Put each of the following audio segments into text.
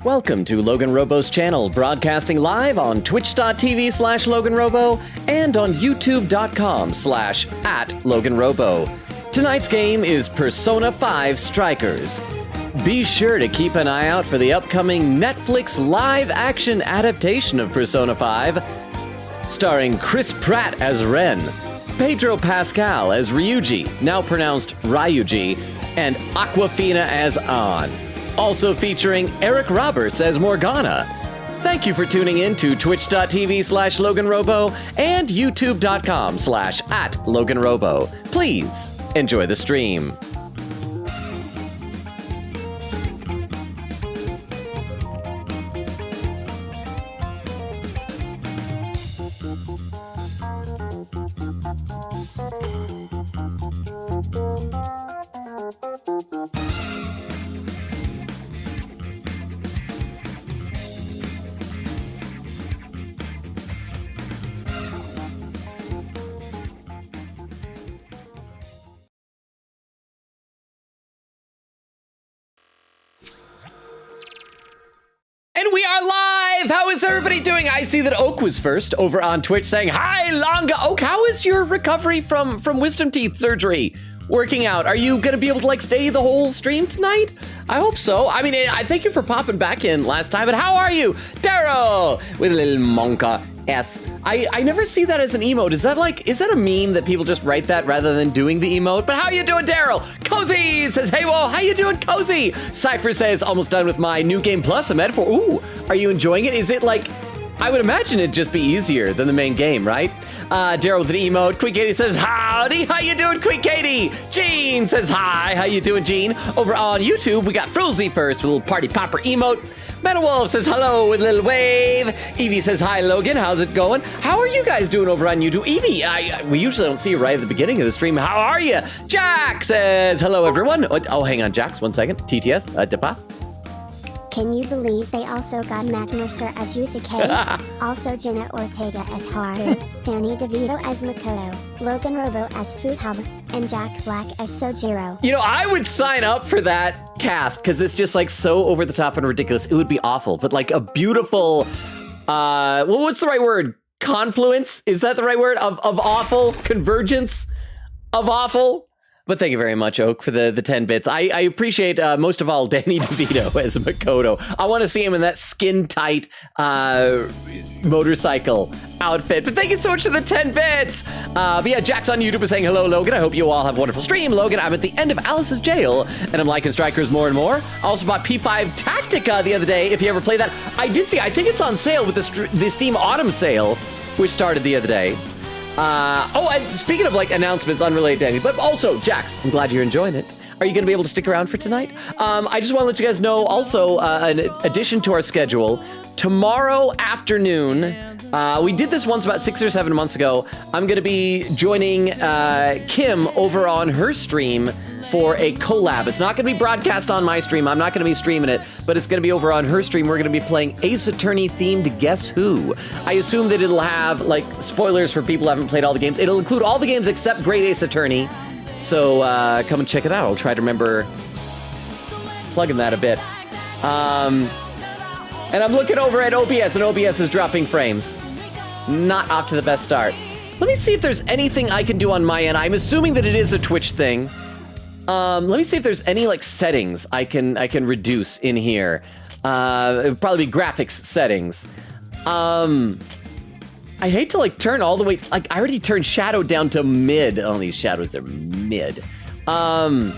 Welcome to LoganRobo's channel, broadcasting live on twitch.tv/LoganRobo and on youtube.com/@LoganRobo. Tonight's game is Persona 5 Strikers. Be sure to keep an eye out for the upcoming Netflix live-action adaptation of Persona 5, starring Chris Pratt as Ren, Pedro Pascal as Ryuji, now pronounced Ryuji, and Aquafina as An. Also featuring Eric Roberts as Morgana. Thank you for tuning in to twitch.tv/LoganRobo and youtube.com/@LoganRobo. Please enjoy the stream. And we are live! How is everybody doing? I see that Oak was first over on Twitch saying, "Hi, Longa!" Oak, how is your recovery from wisdom teeth surgery working out? Are you gonna be able to like stay the whole stream tonight? I hope so. I mean, I thank you for popping back in last time, but how are you? Daryl with a little monka S. I never see that as an emote. Is that a meme that people just write that rather than doing the emote? But how you doing, Daryl? Cozy says, "Hey, whoa, how you doing, Cozy?" Cypher says, "Almost done with my New Game Plus, a metaphor." Ooh, are you enjoying it? Is it like, I would imagine it'd just be easier than the main game, right? Daryl with an emote. Quick Katie says, "Howdy, how you doing, Quick Katie?" Gene says, "Hi, how you doing, Gene?" Over on YouTube, we got Frilzy first with a little party popper emote. Metalwolf says hello with a little wave. Evie says, "Hi, Logan, how's it going?" How are you guys doing over on YouTube? Evie, we usually don't see you right at the beginning of the stream. How are you? Jack says, "Hello, everyone." Oh, hang on, Jax, 1 second. TTS, Depa. Can you believe they also got Matt Mercer as Yusuke? Also Jenna Ortega as Haru, Danny DeVito as Makoto, Logan Robo as Futaba, and Jack Black as Sojiro. You know, I would sign up for that cast because it's just like so over the top and ridiculous. It would be awful, but like a beautiful, well, what's the right word? Confluence? Is that the right word? Of awful? Convergence of awful? But thank you very much, Oak, for the 10 bits. I appreciate, most of all, Danny DeVito as Makoto. I want to see him in that skin-tight motorcycle outfit. But thank you so much for the 10 bits. But yeah, Jack's on YouTube is saying, "Hello, Logan. I hope you all have a wonderful stream." Logan, I'm at the end of Alice's Jail, and I'm liking Strikers more and more. I also bought P5 Tactica the other day, if you ever play that. I did see, I think it's on sale with the Steam Autumn sale, which started the other day. And speaking of like announcements unrelated to anything, but also, Jax, I'm glad you're enjoying it. Are you going to be able to stick around for tonight? I just want to let you guys know also, an addition to our schedule, tomorrow afternoon, we did this once about 6 or 7 months ago. I'm going to be joining Kim over on her stream for a collab. It's not going to be broadcast on my stream. I'm not going to be streaming it, but it's going to be over on her stream. We're going to be playing Ace Attorney themed Guess Who. I assume that it'll have like spoilers for people who haven't played all the games. It'll include all the games except Great Ace Attorney. So come and check it out. I'll try to remember plugging that a bit. And I'm looking over at OBS, and OBS is dropping frames. Not off to the best start. Let me see if there's anything I can do on my end. I'm assuming that it is a Twitch thing. Let me see if there's any like settings I can reduce in here. It would probably be graphics settings. I hate to like turn all the way, like I already turned shadow down to mid. Oh, these shadows are mid. I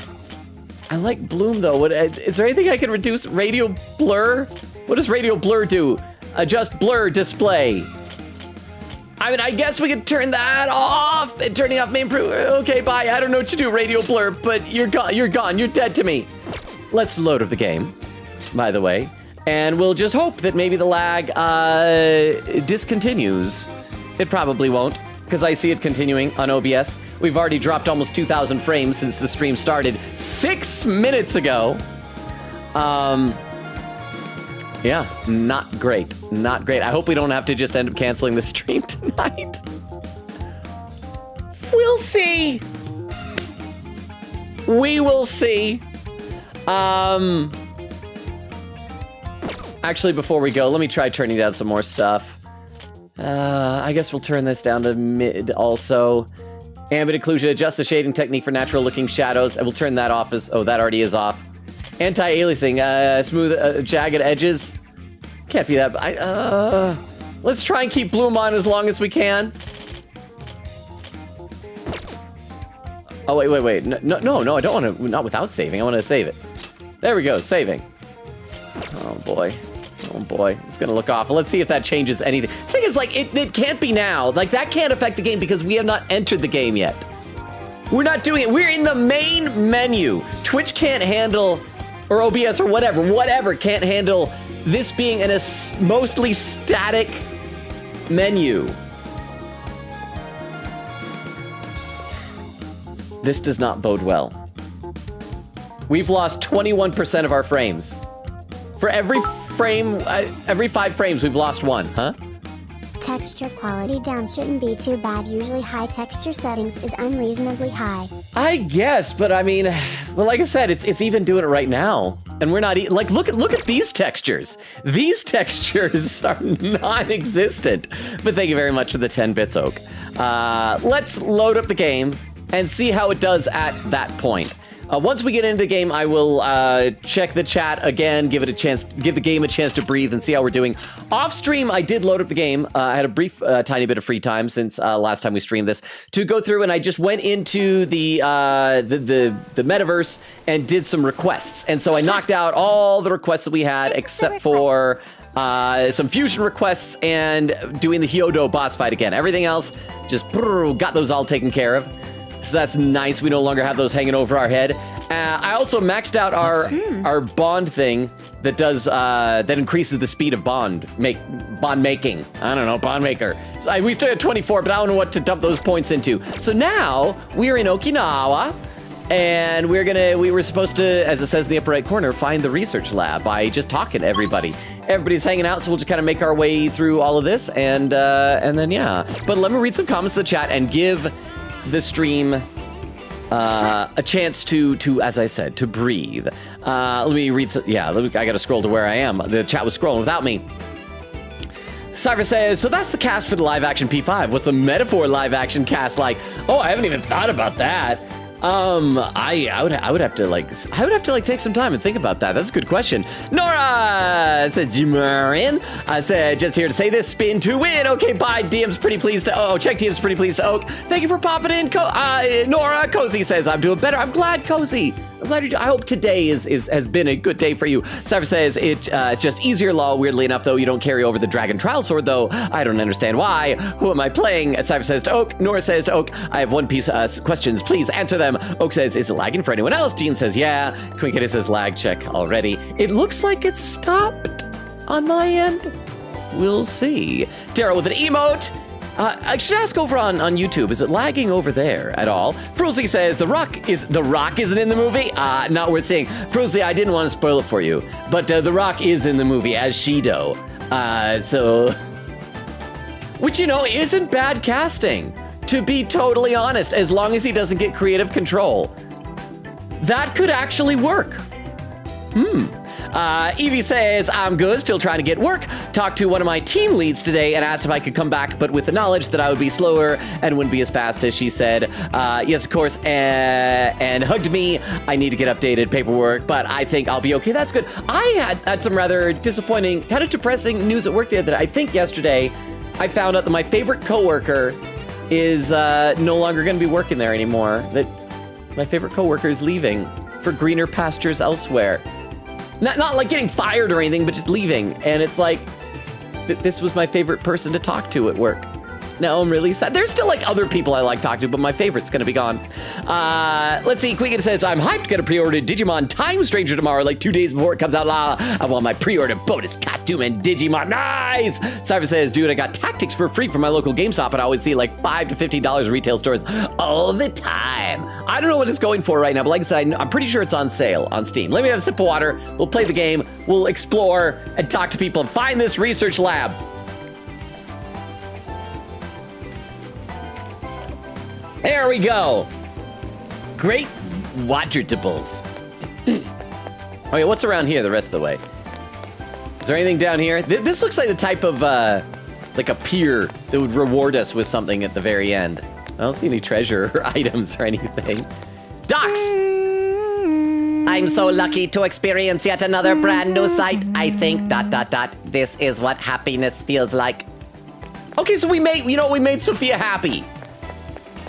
like bloom though. Is there anything I can reduce? Radial blur? What does radial blur do? Adjust blur display. I mean, I guess we could turn that off. And turning off main okay, bye. I don't know what to do, radial blur, but you're gone. You're gone. You're dead to me. Let's load of the game, by the way. And we'll just hope that maybe the lag discontinues. It probably won't, because I see it continuing on OBS. We've already dropped almost 2,000 frames since the stream started 6 minutes ago. Yeah, not great. Not great. I hope we don't have to just end up canceling the stream tonight. We'll see. We will see. Actually, before we go, let me try turning down some more stuff. I guess we'll turn this down to mid also. Ambient occlusion, adjust the shading technique for natural looking shadows, and we'll turn that off as, oh, that already is off. Anti-aliasing, smooth, jagged edges. Can't be that, let's try and keep bloom on as long as we can. Oh, wait. No, I don't want to, not without saving. I want to save it. There we go, saving. Oh boy, it's gonna look awful. Let's see if that changes anything. The thing is, like, it can't be now. Like, that can't affect the game because we have not entered the game yet. We're not doing it. We're in the main menu. Twitch can't handle, or OBS or whatever can't handle this being in a mostly static menu. This does not bode well. We've lost 21% of our frames. For every frame, every 5 frames, we've lost 1, huh? Texture quality down shouldn't be too bad. Usually high texture settings is unreasonably high. I guess, but I mean, well, like I said, it's even doing it right now. And we're not, like, look at these textures. These textures are non-existent. But thank you very much for the 10 bits, Oak. Let's load up the game and see how it does at that point. Once we get into the game, I will check the chat again, give the game a chance to breathe and see how we're doing. Off stream, I did load up the game. I had a brief, tiny bit of free time since last time we streamed this to go through, and I just went into the metaverse and did some requests. And so I knocked out all the requests that we had except for some fusion requests and doing the Hyodo boss fight again. Everything else, just got those all taken care of. So that's nice. We no longer have those hanging over our head. I also maxed out our bond thing that does that increases the speed of bond making. I don't know, bond maker. So we still have 24, but I don't know what to dump those points into. So now we're in Okinawa, and we were supposed to, as it says in the upper right corner, find the research lab by just talking to everybody. Everybody's hanging out, so we'll just kind of make our way through all of this, and then yeah. But let me read some comments in the chat and give the stream a chance to, as I said, to breathe. Let me read some, I gotta scroll to where I am. The chat was scrolling without me. Cypher says, so that's the cast for the live action P5. What's the metaphor live action cast like? Oh, I haven't even thought about that. I would have to take some time and think about that. That's a good question. Nora said, Jimarin. I said, just here to say this, spin to win. Okay, bye. DM's pretty pleased to, check DM's pretty pleased to Oak. Thank you for popping in. Nora, Cozy says, I'm doing better. I'm glad, Cozy. I'm glad I hope today has been a good day for you. Cypher says, it's just easier law. Weirdly enough, though, you don't carry over the Dragon Trial Sword, though. I don't understand why. Who am I playing? Cypher says to Oak. Nora says to Oak, I have one piece questions. Please answer them. Oak says, is it lagging for anyone else? Jean says, yeah. Quinkity says, lag check already. It looks like it's stopped on my end. We'll see. Daryl with an emote. I should ask over on YouTube, is it lagging over there at all? Frulzy says, The Rock isn't in the movie? Not worth seeing. Frulzy, I didn't want to spoil it for you, but The Rock is in the movie as Shido. Which, isn't bad casting, to be totally honest, as long as he doesn't get creative control. That could actually work. Evie says, I'm good, still trying to get work. Talked to one of my team leads today and asked if I could come back, but with the knowledge that I would be slower and wouldn't be as fast as she said. Yes, of course, and hugged me. I need to get updated paperwork, but I think I'll be okay. That's good. I had some rather disappointing, kind of depressing news at work the other day. I think yesterday I found out that my favorite coworker is no longer going to be working there anymore. That my favorite coworker is leaving for greener pastures elsewhere. Not like getting fired or anything, but just leaving. And it's like, this was my favorite person to talk to at work. Now I'm really sad. There's still like other people I like talking to, but my favorite's gonna be gone. Let's see, Quicken says, I'm hyped to get a pre-ordered Digimon Time Stranger tomorrow, like 2 days before it comes out. I want my pre-order bonus costume and Digimon. Nice! Cypher says, dude, I got Tactics for free from my local GameStop, and I always see like $5 to $50 at retail stores all the time. I don't know what it's going for right now, but like I said, I'm pretty sure it's on sale on Steam. Let me have a sip of water. We'll play the game. We'll explore and talk to people and find this research lab. There we go. Great watertables. Oh yeah, what's around here the rest of the way? Is there anything down here? This looks like the type of, like a pier that would reward us with something at the very end. I don't see any treasure or items or anything. Docs! I'm so lucky to experience yet another brand new sight. I think ... This is what happiness feels like. Okay, so we made Sophia happy.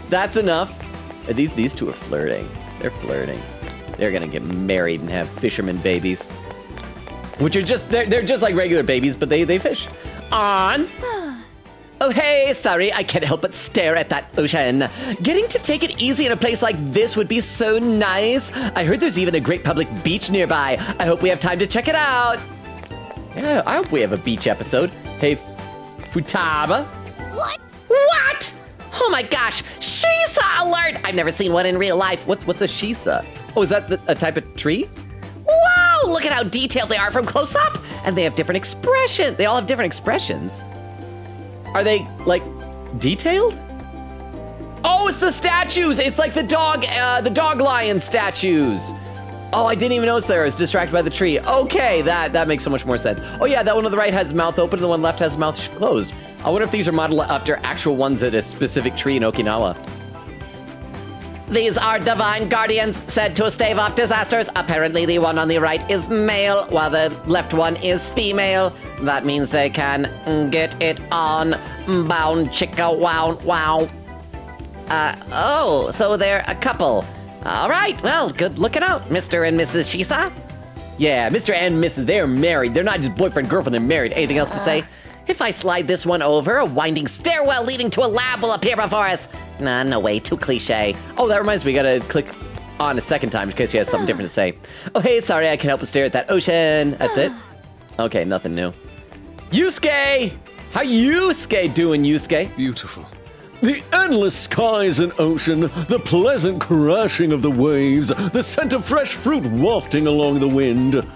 That's enough. These two are flirting. They're flirting. They're gonna get married and have fisherman babies. Which are just, they're just like regular babies, but they fish. On. Oh, hey, sorry, I can't help but stare at that ocean. Getting to take it easy in a place like this would be so nice. I heard there's even a great public beach nearby. I hope we have time to check it out. Yeah, I hope we have a beach episode. Hey, Futaba. What? What? Oh my gosh, Shisa alert! I've never seen one in real life. What's a Shisa? Oh, is that a type of tree? Wow, look at how detailed they are from close up. And they have different expressions. They all have different expressions. Are they, like, detailed? Oh, it's the statues! It's like the dog lion statues. Oh, I didn't even notice there. I was distracted by the tree. Okay, that makes so much more sense. Oh yeah, that one on the right has his mouth open and the one left has his mouth closed. I wonder if these are modeled after actual ones at a specific tree in Okinawa. These are divine guardians said to stave off disasters. Apparently the one on the right is male, while the left one is female. That means they can get it on. Bound chicka wow. Oh, so they're a couple. All right, well, good looking out, Mr. and Mrs. Shisa. Yeah, Mr. and Mrs. They're married. They're not just boyfriend, girlfriend, they're married. Anything else to say? If I slide this one over, a winding stairwell leading to a lab will appear before us. Nah, no way, too cliche. Oh, that reminds me, we gotta click on a second time in case she has something different to say. Oh, hey, sorry, I can't help but stare at that ocean. That's it? Okay, nothing new. Yusuke! How Yusuke doing, Yusuke? Beautiful. The endless skies and ocean, the pleasant crashing of the waves, the scent of fresh fruit wafting along the wind.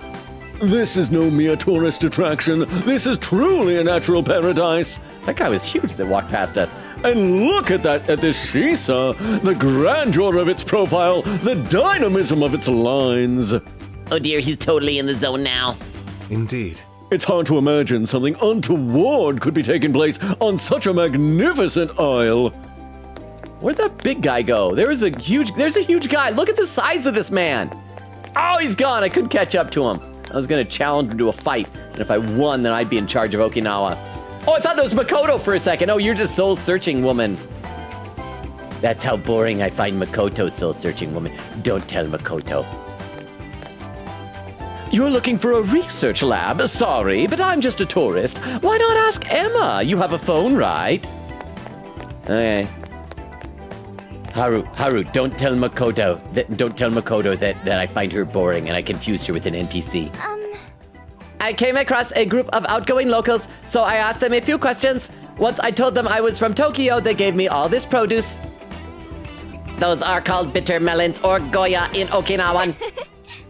This is no mere tourist attraction. This is truly a natural paradise. That guy was huge that walked past us. And look at this Shisa, the grandeur of its profile, the dynamism of its lines. Oh dear, he's totally in the zone now. Indeed. It's hard to imagine something untoward could be taking place on such a magnificent isle. Where'd that big guy go? There's a huge guy. Look at the size of this man. Oh, he's gone. I couldn't catch up to him. I was gonna challenge him to a fight, and if I won, then I'd be in charge of Okinawa. Oh, I thought that was Makoto for a second. Oh, you're just soul-searching woman. That's how boring I find Makoto, soul-searching woman. Don't tell Makoto. You're looking for a research lab? Sorry, but I'm just a tourist. Why not ask Emma? You have a phone, right? Okay. Haru, don't tell Makoto that I find her boring and I confused her with an NPC. I came across a group of outgoing locals, so I asked them a few questions. Once I told them I was from Tokyo, they gave me all this produce. Those are called bitter melons or Goya in Okinawan.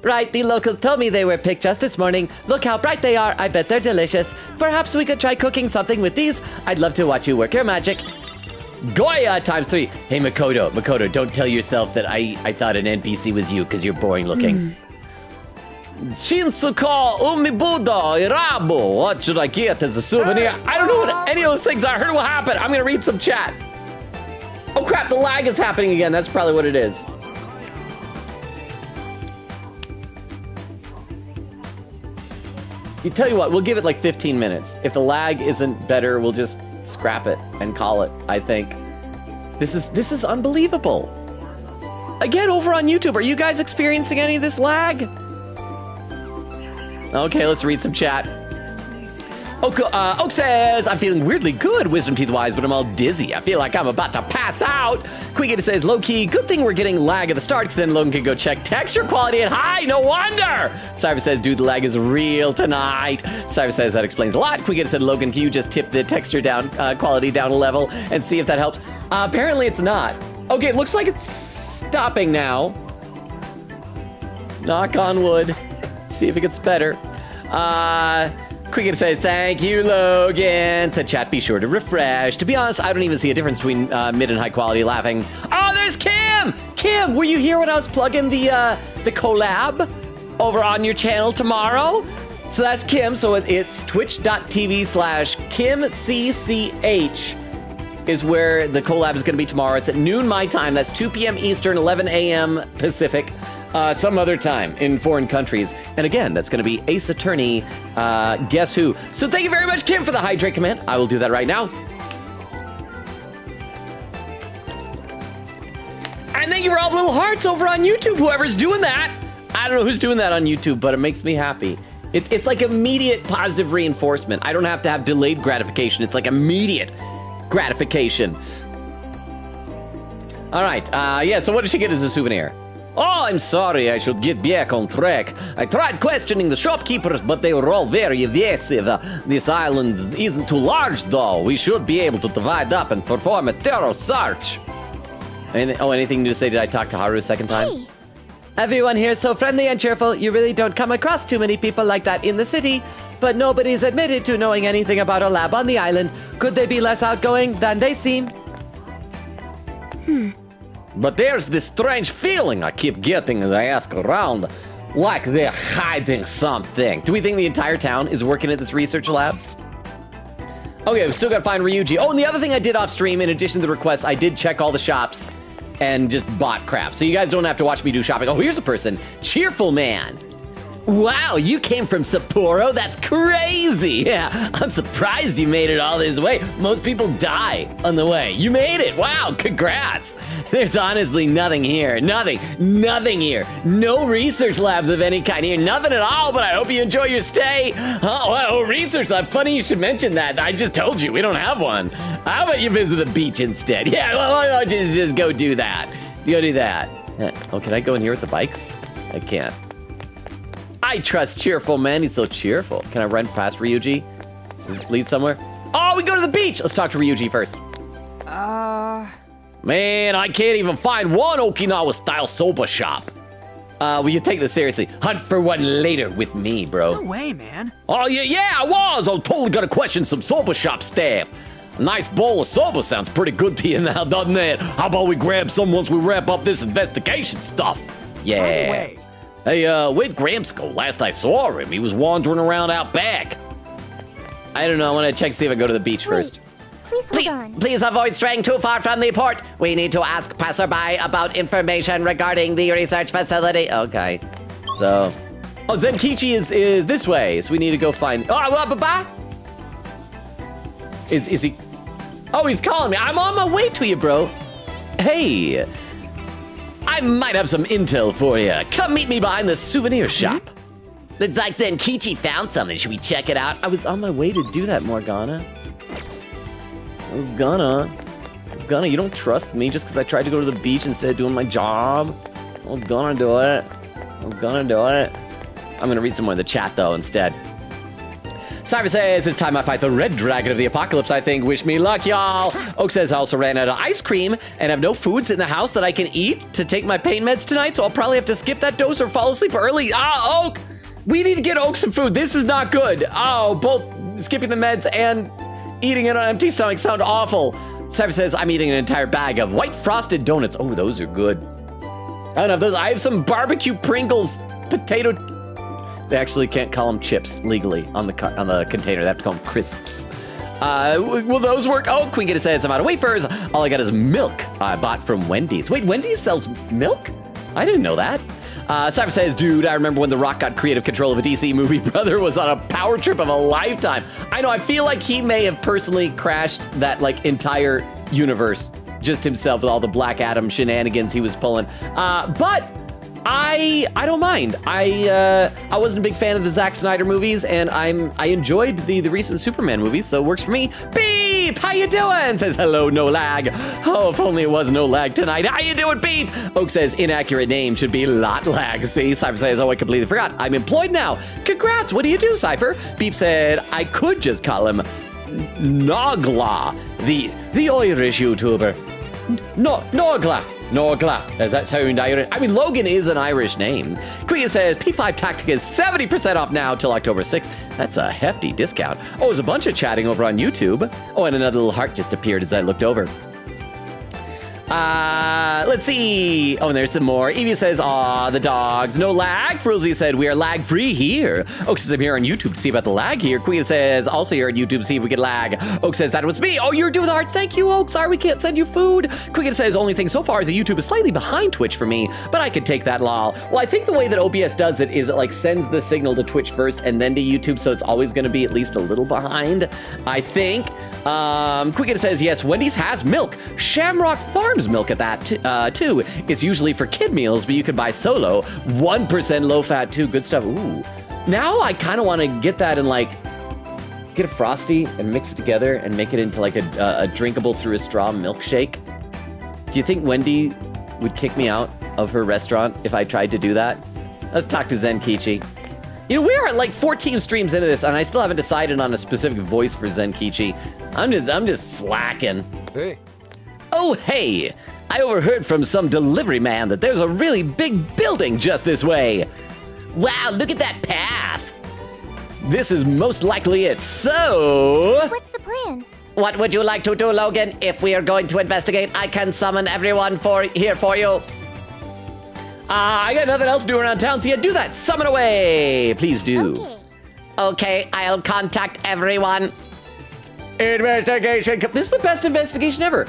Right, the locals told me they were picked just this morning. Look how bright they are. I bet they're delicious. Perhaps we could try cooking something with these. I'd love to watch you work your magic. Goya ×3. Hey, Makoto, don't tell yourself that I thought an NPC was you because you're boring looking. Shinsuka Umibuda Irabo. What should I get as a souvenir? I don't know what any of those things are. I heard what happened. I'm going to read some chat. Oh, crap, the lag is happening again. That's probably what it is. You tell you what, we'll give it like 15 minutes. If the lag isn't better, we'll just scrap it and call it, I think. This is unbelievable. Again, over on YouTube, are you guys experiencing any of this lag? Okay, let's read some chat. Oak says, I'm feeling weirdly good, wisdom teeth wise, but I'm all dizzy. I feel like I'm about to pass out. Quiggity says, low key, good thing we're getting lag at the start, because then Logan can go check texture quality at high. No wonder. Cyrus says, dude, the lag is real tonight. Cyrus says that explains a lot. Quiggity said, Logan, can you just tip the texture down, quality down a level and see if that helps? Apparently it's not. Okay, it looks like it's stopping now. Knock on wood. See if it gets better. Quiggity says, thank you, Logan. To chat, be sure to refresh. To be honest, I don't even see a difference between mid and high quality laughing. Oh, there's Kim! Kim, were you here when I was plugging the collab over on your channel tomorrow? So that's Kim. So it's twitch.tv/KimCCH is where the collab is going to be tomorrow. It's at noon my time. That's 2 p.m. Eastern, 11 a.m. Pacific. Some other time in foreign countries. And again, that's going to be Ace Attorney, Guess Who. So thank you very much, Kim, for the hydrate command. I will do that right now. And thank you for all the little hearts over on YouTube, whoever's doing that. I don't know who's doing that on YouTube, but it makes me happy. It's like immediate positive reinforcement. I don't have to have delayed gratification. It's like immediate gratification. All right, yeah, so what did she get as a souvenir? Oh, I'm sorry, I should get back on track. I tried questioning the shopkeepers, but they were all very evasive. This island isn't too large, though. We should be able to divide up and perform a thorough search. Anything new to say? Did I talk to Haru a second time? Hey. Everyone here is so friendly and cheerful. You really don't come across too many people like that in the city. But nobody's admitted to knowing anything about a lab on the island. Could they be less outgoing than they seem? But there's this strange feeling I keep getting as I ask around, like they're hiding something. Do we think the entire town is working at this research lab? Okay, we've still got to find Ryuji. Oh, and the other thing I did off stream, in addition to the requests, I did check all the shops and just bought crap. So you guys don't have to watch me do shopping. Oh, here's a person. Cheerful Man. Wow, you came from Sapporo? That's crazy. Yeah, I'm surprised you made it all this way. Most people die on the way. You made it. Wow, congrats. There's honestly nothing here. Nothing here. No research labs of any kind here. Nothing at all, but I hope you enjoy your stay. Oh, research lab. Funny you should mention that. I just told you, we don't have one. How about you visit the beach instead? Yeah, well, just go do that. Go do that. Oh, can I go in here with the bikes? I can't. I trust Cheerful Man. He's so cheerful. Can I run past Ryuji? Does this lead somewhere? Oh, we go to the beach. Let's talk to Ryuji first. Man, I can't even find one Okinawa-style soba shop. Will you take this seriously? Hunt for one later with me, bro. No way, man. Oh, yeah, I was. I'm totally gonna question some soba shop staff. A nice bowl of soba sounds pretty good to you now, doesn't it? How about we grab some once we wrap up this investigation stuff? Yeah. By the way. Hey, where'd Gramps go? Last I saw him, he was wandering around out back. I don't know, I want to check, see if I go to the beach first. Please hold on. Please avoid straying too far from the port. We need to ask passerby about information regarding the research facility. Okay, so... Oh, Zenkichi is this way, so we need to go find... Oh, bye-bye. Is he... Oh, he's calling me. I'm on my way to you, bro. Hey... I might have some intel for you. Come meet me behind the souvenir shop. Looks like Zenkichi found something. Should we check it out? I was on my way to do that, Morgana. I was gonna. You don't trust me just because I tried to go to the beach instead of doing my job. I was gonna do it. I'm gonna read some more of the chat, though, instead. Cyber says, it's time I fight the red dragon of the apocalypse, I think. Wish me luck, y'all. Oak says, I also ran out of ice cream and have no foods in the house that I can eat to take my pain meds tonight, so I'll probably have to skip that dose or fall asleep early. Oak! We need to get Oak some food. This is not good. Oh, both skipping the meds and eating it on an empty stomach sound awful. Cyber says, I'm eating an entire bag of white frosted donuts. Oh, those are good. I don't have those. I have some barbecue Pringles potato... They actually can't call them chips legally on the container. They have to call them crisps. Will those work? Oh, Queen Gita says, I'm out of wafers. All I got is milk I bought from Wendy's. Wait, Wendy's sells milk? I didn't know that. Cyber says, dude, I remember when The Rock got creative control of a DC movie. Brother was on a power trip of a lifetime. I know, I feel like he may have personally crashed that, like, entire universe just himself with all the Black Adam shenanigans he was pulling. But... I don't mind. I wasn't a big fan of the Zack Snyder movies, and I enjoyed the recent Superman movies, so it works for me. Beef, how you doing? Says hello, no lag. Oh, if only it was no lag tonight. How you doing, Beef? Oak says inaccurate name should be lot lag. See, Cypher says, oh, I completely forgot. I'm employed now. Congrats. What do you do, Cypher? Beef said I could just call him Nogla, the Irish YouTuber. Nogla. Does that sound Irish? I mean, Logan is an Irish name. Queen says, P5 Tactic is 70% off now till October 6th. That's a hefty discount. Oh, there's a bunch of chatting over on YouTube. Oh, and another little heart just appeared as I looked over. Let's see. Oh, and there's some more. Evie says, aw, the dogs. No lag. Frilzy said, we are lag free here. Oak says, I'm here on YouTube to see about the lag here. Queen says, also here on YouTube to see if we get lag. Oak says, that was me. Oh, you're doing the hearts. Thank you, Oak. Sorry we can't send you food. Queen says, only thing so far is that YouTube is slightly behind Twitch for me, but I can take that lol. Well, I think the way that OBS does it is it like sends the signal to Twitch first and then to YouTube, so it's always going to be at least a little behind, I think. Quicken says, yes, Wendy's has milk. Shamrock Farms milk at that, too. It's usually for kid meals, but you can buy solo. 1% low fat, too. Good stuff. Ooh. Now I kind of want to get that and, like, get a Frosty and mix it together and make it into, like, a drinkable through a straw milkshake. Do you think Wendy would kick me out of her restaurant if I tried to do that? Let's talk to Zen Kichi. You know, we are like 14 streams into this, and I still haven't decided on a specific voice for Zen Kichi. I'm just slacking. Hey. Oh, hey! I overheard from some delivery man that there's a really big building just this way. Wow, look at that path! This is most likely it, so... What's the plan? What would you like to do, Logan? If we are going to investigate, I can summon everyone here for you. I got nothing else to do around town, so yeah, do that. Summon away! Please do. Okay. Okay, I'll contact everyone. Investigation. This is the best investigation ever.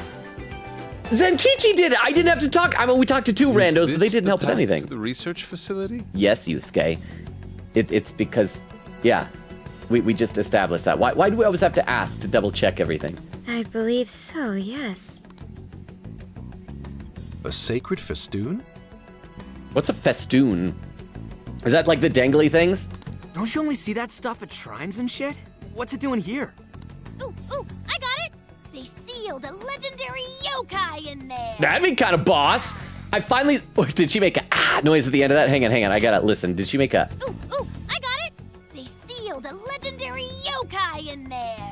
Zenkichi did it. I didn't have to talk. I mean, we talked to two randos, but they didn't help with anything. To the research facility? Yes, Yusuke. It's because, yeah, we just established that. Why do we always have to ask to double check everything? I believe so, yes. A sacred festoon? What's a festoon? Is that like the dangly things? Don't you only see that stuff at shrines and shit? What's it doing here? Ooh, I got it! They sealed a legendary yokai in there! That'd be kind of boss. I finally... Oh, did she make a noise at the end of that? Hang on. I gotta listen. Did she make a... Ooh, I got it! They sealed a legendary yokai in there!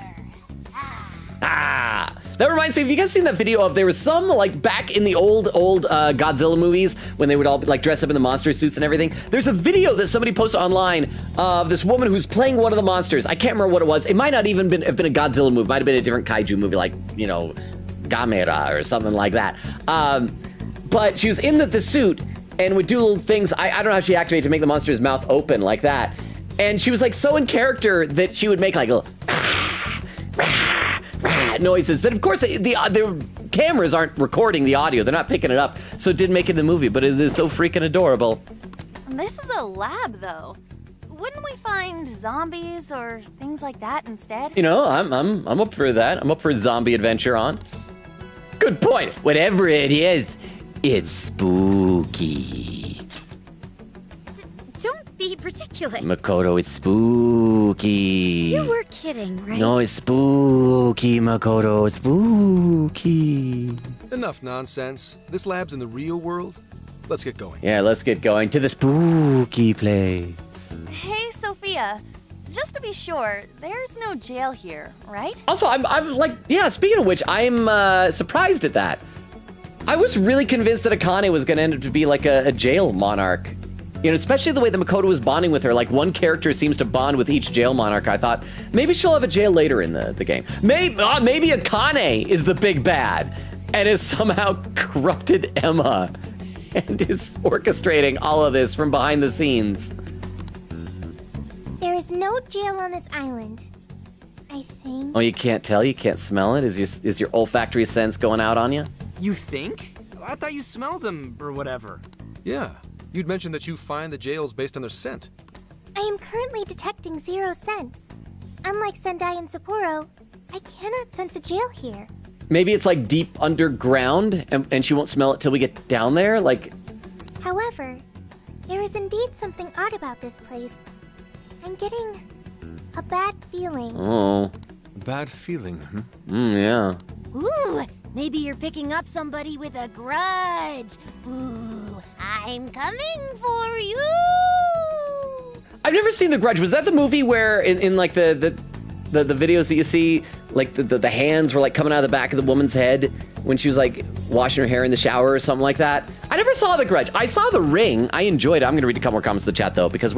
That reminds me, have you guys seen that video of, there was some, like, back in the old Godzilla movies, when they would all, like, dress up in the monster suits and everything? There's a video that somebody posted online of this woman who's playing one of the monsters. I can't remember what it was. It might not even have been a Godzilla movie. It might have been a different kaiju movie, like, you know, Gamera or something like that. But she was in the suit and would do little things. I don't know how she activated to make the monster's mouth open like that. And she was, like, so in character that she would make, like, little... noises that, of course, the cameras aren't recording the audio. They're not picking it up, so it didn't make it in the movie, but it is so freaking adorable. This is a lab, though. Wouldn't we find zombies or things like that instead? You know, I'm up for that. I'm up for a zombie adventure on. Good point. Whatever it is, it's spooky. Don't be ridiculous. Makoto, it's spooky. You were kidding, right? No, it's spooky, Makoto. It's spooky. Enough nonsense. This lab's in the real world. Let's get going. Yeah, let's get going to the spooky place. Hey, Sophia. Just to be sure, there's no jail here, right? Also, I'm like, yeah, speaking of which, I'm surprised at that. I was really convinced that Akane was going to end up to be like a jail monarch. You know, especially the way that Makoto was bonding with her. Like, one character seems to bond with each jail monarch. I thought, maybe she'll have a jail later in the game. Maybe Akane is the big bad and has somehow corrupted Emma and is orchestrating all of this from behind the scenes. There is no jail on this island, I think. Oh, you can't tell? You can't smell it? Is your olfactory sense going out on you? You think? I thought you smelled them or whatever. Yeah. You'd mentioned that you find the jails based on their scent. I am currently detecting 0 scents. Unlike Sendai and Sapporo, I cannot sense a jail here. Maybe it's like deep underground and she won't smell it till we get down there? Like, However, there is indeed something odd about this place. I'm getting a bad feeling. oh, Bad feeling, yeah. Ooh, maybe you're picking up somebody with a grudge. Ooh, I'm coming for you! I've never seen The Grudge. Was that the movie where in like the videos that you see, like the hands were like coming out of the back of the woman's head when she was like washing her hair in the shower or something like that? I never saw The Grudge. I saw The Ring. I enjoyed it. I'm gonna read a couple more comments in the chat though, because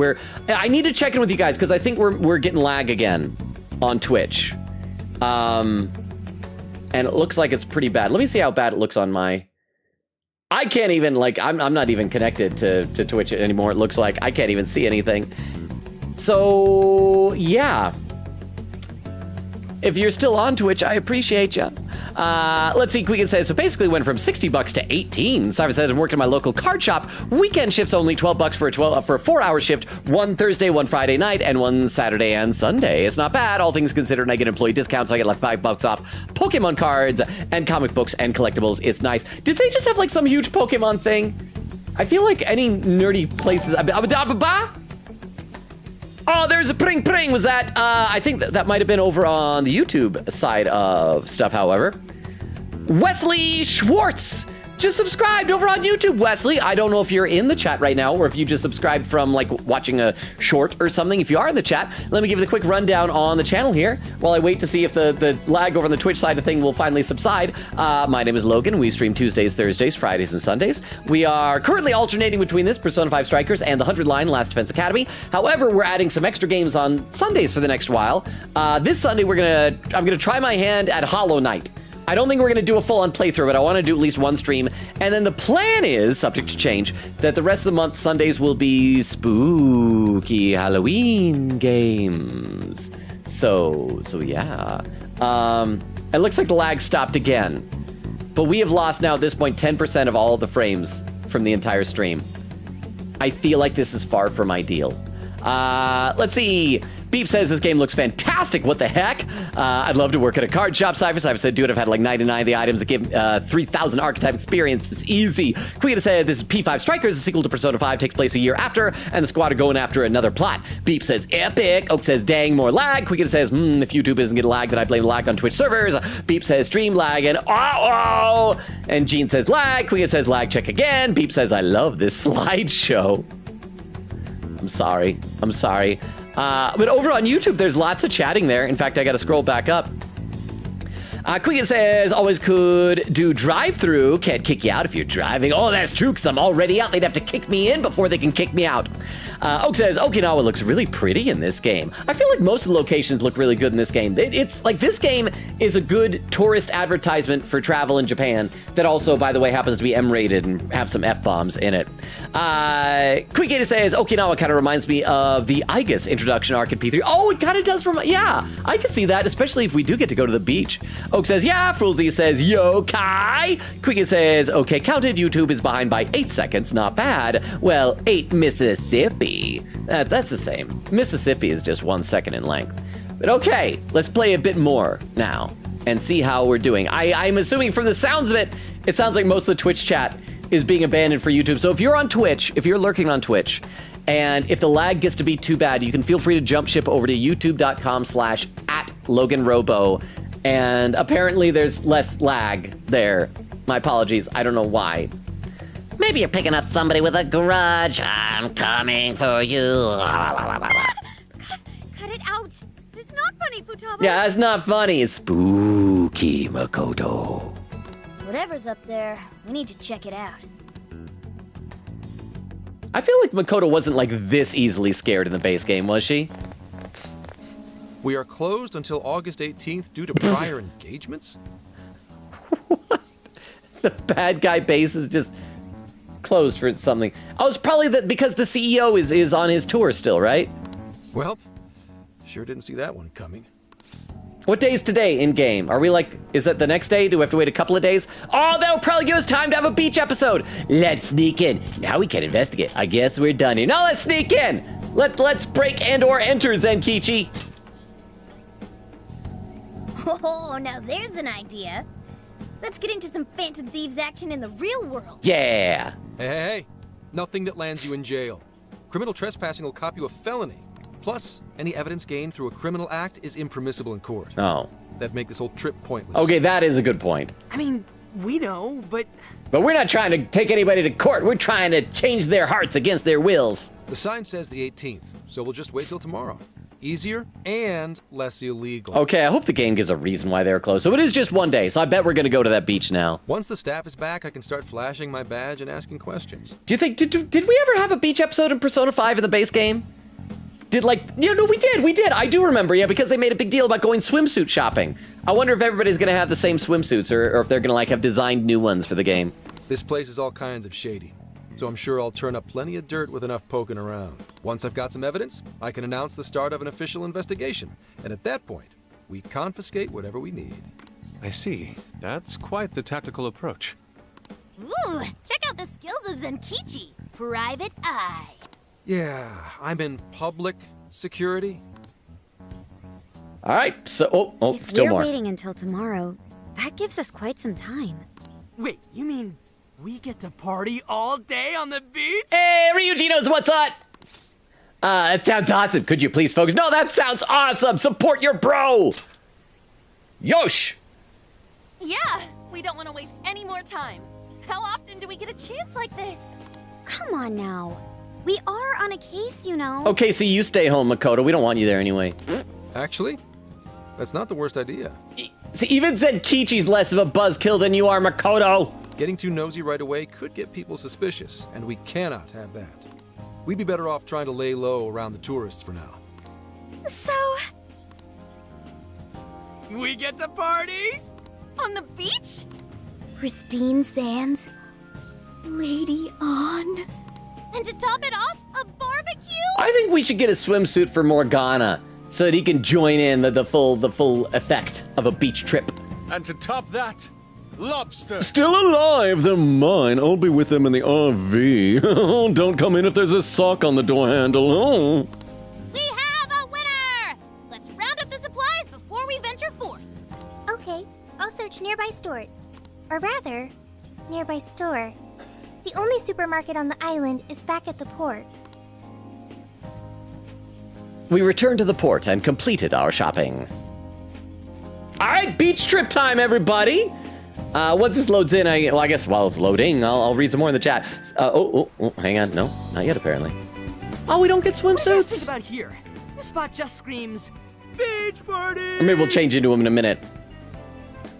I need to check in with you guys because I think we're getting lag again on Twitch. And it looks like it's pretty bad. Let me see how bad it looks on my I can't even, like, I'm not even connected to Twitch anymore, it looks like. I can't even see anything. So, yeah. If you're still on Twitch, I appreciate you. Let's see, Quicken says, so basically went from 60 bucks to 18. Simon says, I'm working at my local card shop. Weekend shifts only 12 bucks for a 4-hour shift, one Thursday, one Friday night, and one Saturday and Sunday. It's not bad, all things considered, and I get employee discounts, so I get like $5 off Pokemon cards and comic books and collectibles. It's nice. Did they just have like some huge Pokemon thing? I feel like any nerdy places. Oh, there's a pring pring. Was that, I think that might have been over on the YouTube side of stuff, however. Wesley Schwartz just subscribed over on YouTube. Wesley, I don't know if you're in the chat right now or if you just subscribed from like watching a short or something. If you are in the chat, let me give you the quick rundown on the channel here while I wait to see if the lag over on the Twitch side of thing will finally subside. My name is Logan. We stream Tuesdays, Thursdays, Fridays, and Sundays. We are currently alternating between this, Persona 5 Strikers, and the 100 line Last Defense Academy. However, we're adding some extra games on Sundays for the next while. This Sunday, I'm gonna try my hand at Hollow Knight. I don't think we're gonna do a full-on playthrough, but I wanna do at least one stream. And then the plan is, subject to change, that the rest of the month, Sundays will be spooky Halloween games. So yeah. It looks like the lag stopped again. But we have lost now at this point 10% of all the frames from the entire stream. I feel like this is far from ideal. Let's see. Beep says this game looks fantastic. What the heck? I'd love to work at a card shop. Cypher said, dude, I've had like 99 of the items that give 3,000 archetype experience. It's easy. Quita said, this is P5 Strikers. The sequel to Persona 5 takes place a year after, and the squad are going after another plot. Beep says, epic. Oak says, dang, more lag. Quita says, if YouTube isn't getting lag, then I blame lag on Twitch servers. Beep says, stream lag, and oh. And Gene says, lag. Quita says, lag, check again. Beep says, I love this slideshow. I'm sorry. But over on YouTube, there's lots of chatting there. In fact, I got to scroll back up. Quicken says, always could do drive-through. Can't kick you out if you're driving. Oh, that's true, because I'm already out. They'd have to kick me in before they can kick me out. Oak says, Okinawa looks really pretty in this game. I feel like most of the locations look really good in this game. It's like this game is a good tourist advertisement for travel in Japan that also, by the way, happens to be M-rated and have some F-bombs in it. Quick Gator says, Okinawa kind of reminds me of the Igus introduction arc in P3. Oh, it kind of does yeah, I can see that, especially if we do get to go to the beach. Oak says, yeah. Frulzy says, yo, Kai. Quick says, okay, counted. YouTube is behind by 8 seconds. Not bad. Well, 8 Mississippi. That's the same. Mississippi is just 1 second in length. But okay, let's play a bit more now and see how we're doing. I'm assuming from the sounds of it, it sounds like most of the Twitch chat is being abandoned for YouTube. So if you're on Twitch, if you're lurking on Twitch, and if the lag gets to be too bad, you can feel free to jump ship over to youtube.com/@LoganRobo. And apparently there's less lag there. My apologies, I don't know why. Maybe you're picking up somebody with a grudge. I'm coming for you. Cut it out. It's not funny, Futaba. Yeah, it's not funny. It's spooky, Makoto. Whatever's up there, we need to check it out. I feel like Makoto wasn't like this easily scared in the base game, was she? We are closed until August 18th due to prior engagements? The bad guy base is just closed for something. Oh, it's probably because the CEO is on his tour still, right? Well, sure didn't see that one coming. What day is today in game? Are we like, is it the next day? Do we have to wait a couple of days? Oh, that'll probably give us time to have a beach episode. Let's sneak in. Now we can investigate. I guess we're done here. Now let's sneak in. Let's break and or enter Zenkichi. Oh, now there's an idea. Let's get into some Phantom Thieves action in the real world. Yeah. Hey, nothing that lands you in jail. Criminal trespassing will cop you a felony. Plus, any evidence gained through a criminal act is impermissible in court. Oh. That'd make this whole trip pointless. Okay, that is a good point. I mean, we know, but But we're not trying to take anybody to court. We're trying to change their hearts against their wills. The sign says the 18th, so we'll just wait till tomorrow. Easier and less illegal. Okay, I hope the game gives a reason why they're closed. So it is just one day, so I bet we're gonna go to that beach now. Once the staff is back, I can start flashing my badge and asking questions. Do you think, did we ever have a beach episode in Persona 5 in the base game? No, we did. I do remember, yeah, because they made a big deal about going swimsuit shopping. I wonder if everybody's gonna have the same swimsuits or if they're gonna like have designed new ones for the game. This place is all kinds of shady, so I'm sure I'll turn up plenty of dirt with enough poking around. Once I've got some evidence, I can announce the start of an official investigation, and at that point, we confiscate whatever we need. I see. That's quite the tactical approach. Ooh, check out the skills of Zenkichi. Private Eye. Yeah, I'm in public security. All right, so If still we're more. waiting until tomorrow, that gives us quite some time. Wait, you mean we get to party all day on the beach? Hey, Ryuji knows what's up. That sounds awesome. Could you please, folks? No, that sounds awesome. Support your bro. Yosh. Yeah, we don't want to waste any more time. How often do we get a chance like this? Come on now. We are on a case, you know. Okay, so you stay home, Makoto. We don't want you there anyway. Actually, that's not the worst idea. See, even Zenkichi's less of a buzzkill than you are, Makoto. Getting too nosy right away could get people suspicious, and we cannot have that. We'd be better off trying to lay low around the tourists for now. So, We get to party? on the beach? Pristine sands. Lady on. And to top it off, a barbecue? I think we should get a swimsuit for Morgana so that he can join in the full effect of a beach trip. And to top that, lobster. Still alive, they're mine. I'll be with them in the RV. Don't come in if there's a sock on the door handle. Oh. We have a winner! Let's round up the supplies before we venture forth. Okay, I'll search nearby stores. Or rather, nearby store. The only supermarket on the island is back at the port. We returned to the port and completed our shopping. All right, beach trip time, everybody. Once this loads in, I guess while it's loading, I'll read some more in the chat. Hang on. No, not yet, apparently. Oh, we don't get What do you guys think swimsuits. about here? This spot just screams beach party. Or maybe we'll change into them in a minute.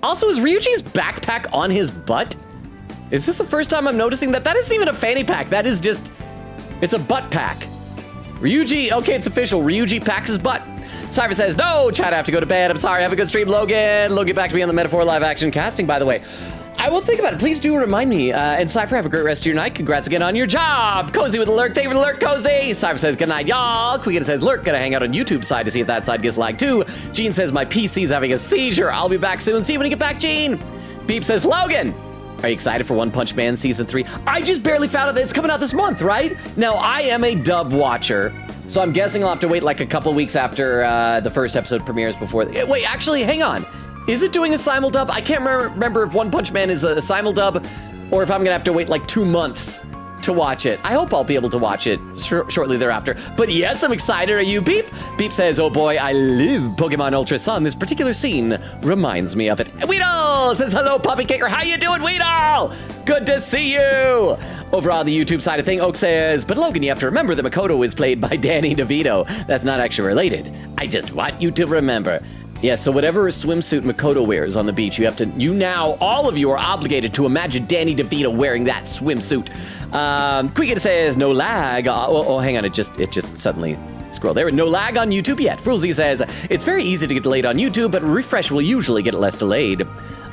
Also, is Ryuji's backpack on his butt? Is this the first time I'm noticing that? That isn't even a fanny pack. That is just, it's a butt pack. Ryuji, okay, it's official. Ryuji packs his butt. Cypher says, no, chat, I have to go to bed. I'm sorry, have a good stream, Logan. Logan, back to me on the Metaphor live action casting, by the way. I will think about it. Please do remind me. And Cypher, have a great rest of your night. Congrats again on your job. Cozy with a lurk. Thank you for the lurk, Cozy. Cypher says, good night, y'all. Quiggin says, lurk. Gonna hang out on YouTube side to see if that side gets lagged too. Gene says, my PC's having a seizure. I'll be back soon. See you when you get back, Gene. Beep says, Logan, are you excited for One Punch Man Season 3? I just barely found out that it's coming out this month, right? Now, I am a dub watcher, so I'm guessing I'll have to wait like a couple weeks after the first episode premieres before. Wait, actually, hang on. Is it doing a simuldub? I can't remember if One Punch Man is a simuldub or if I'm gonna have to wait like 2 months to watch it. I hope I'll be able to watch it shortly thereafter. But yes, I'm excited. Are you, Beep? Beep says, oh boy, I live Pokemon Ultra Sun. This particular scene reminds me of it. Weedle says, hello, Puppy Kicker. How you doing, Weedle? Good to see you. Over on the YouTube side of thing, Oak says, but Logan, you have to remember that Makoto is played by Danny DeVito. That's not actually related. I just want you to remember. Yeah, so whatever swimsuit Makoto wears on the beach, you now, all of you are obligated to imagine Danny DeVito wearing that swimsuit. Quiggin says, no lag. Hang on, it just suddenly scrolled there. No lag on YouTube yet. Frulzy says, it's very easy to get delayed on YouTube, but refresh will usually get it less delayed.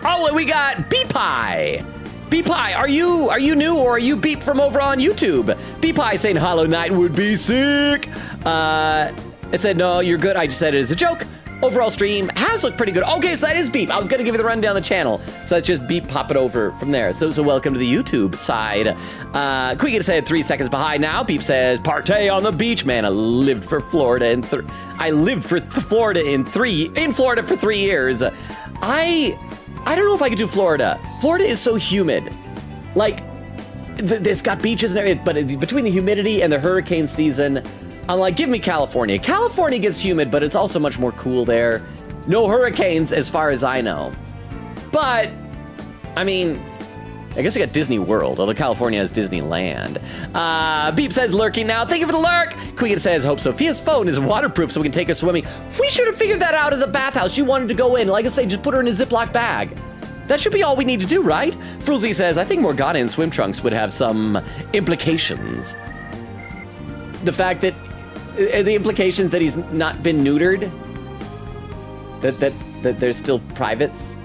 Oh, and we got Beepie. Beepie, are you new or are you Beep from over on YouTube? Beepie saying Hollow Knight would be sick. It said, no, you're good. I just said it as a joke. Overall stream has looked pretty good. Okay, so that is Beep. I was gonna give you the rundown of the channel. So that's just Beep popping over from there. So welcome to the YouTube side. Quiggin said 3 seconds behind now. Beep says, partay on the beach. Man, I lived for Florida in Florida for 3 years. I don't know if I could do Florida. Florida is so humid. Like, it's got beaches and everything, but between the humidity and the hurricane season, I'm like, give me California. California gets humid, but it's also much more cool there. No hurricanes as far as I know. But, I mean, I guess I got Disney World, although California has Disneyland. Beep says lurking now. Thank you for the lurk. Quiggin says, hope Sophia's phone is waterproof so we can take her swimming. We should have figured that out at the bathhouse. She wanted to go in. Like I say, just put her in a Ziploc bag. That should be all we need to do, right? Frulzy says, I think Morgana in swim trunks would have some implications. The fact that, the implications that he's not been neutered? That there's still privates?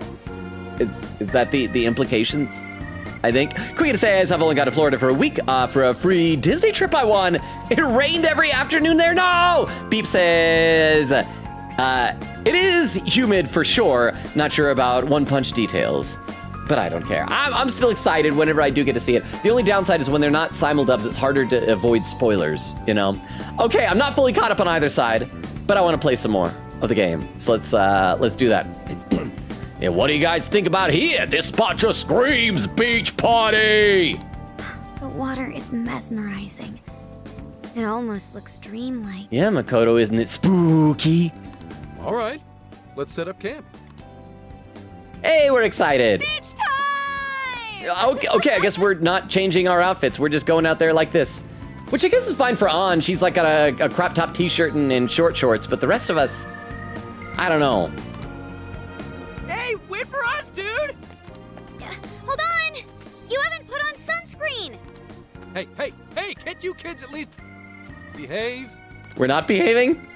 Is that the implications? I think. Queen says, I've only got to Florida for a week for a free Disney trip I won. It rained every afternoon there. No! Beep says, it is humid for sure. Not sure about One Punch details, but I don't care. I'm still excited whenever I do get to see it. The only downside is when they're not simuldubs, it's harder to avoid spoilers, you know? Okay, I'm not fully caught up on either side, but I want to play some more of the game. So let's do that. Yeah, what do you guys think about here? This spot just screams beach party! The water is mesmerizing. It almost looks dreamlike. Yeah, Makoto, isn't it spooky? All right, let's set up camp. Hey, we're excited. Beach time! Okay, I guess we're not changing our outfits. We're just going out there like this. Which I guess is fine for An. She's like got a crop top t-shirt and short shorts, but the rest of us, I don't know. Hey, wait for us, dude! Hold on! You haven't put on sunscreen! Hey, can't you kids at least behave? We're not behaving?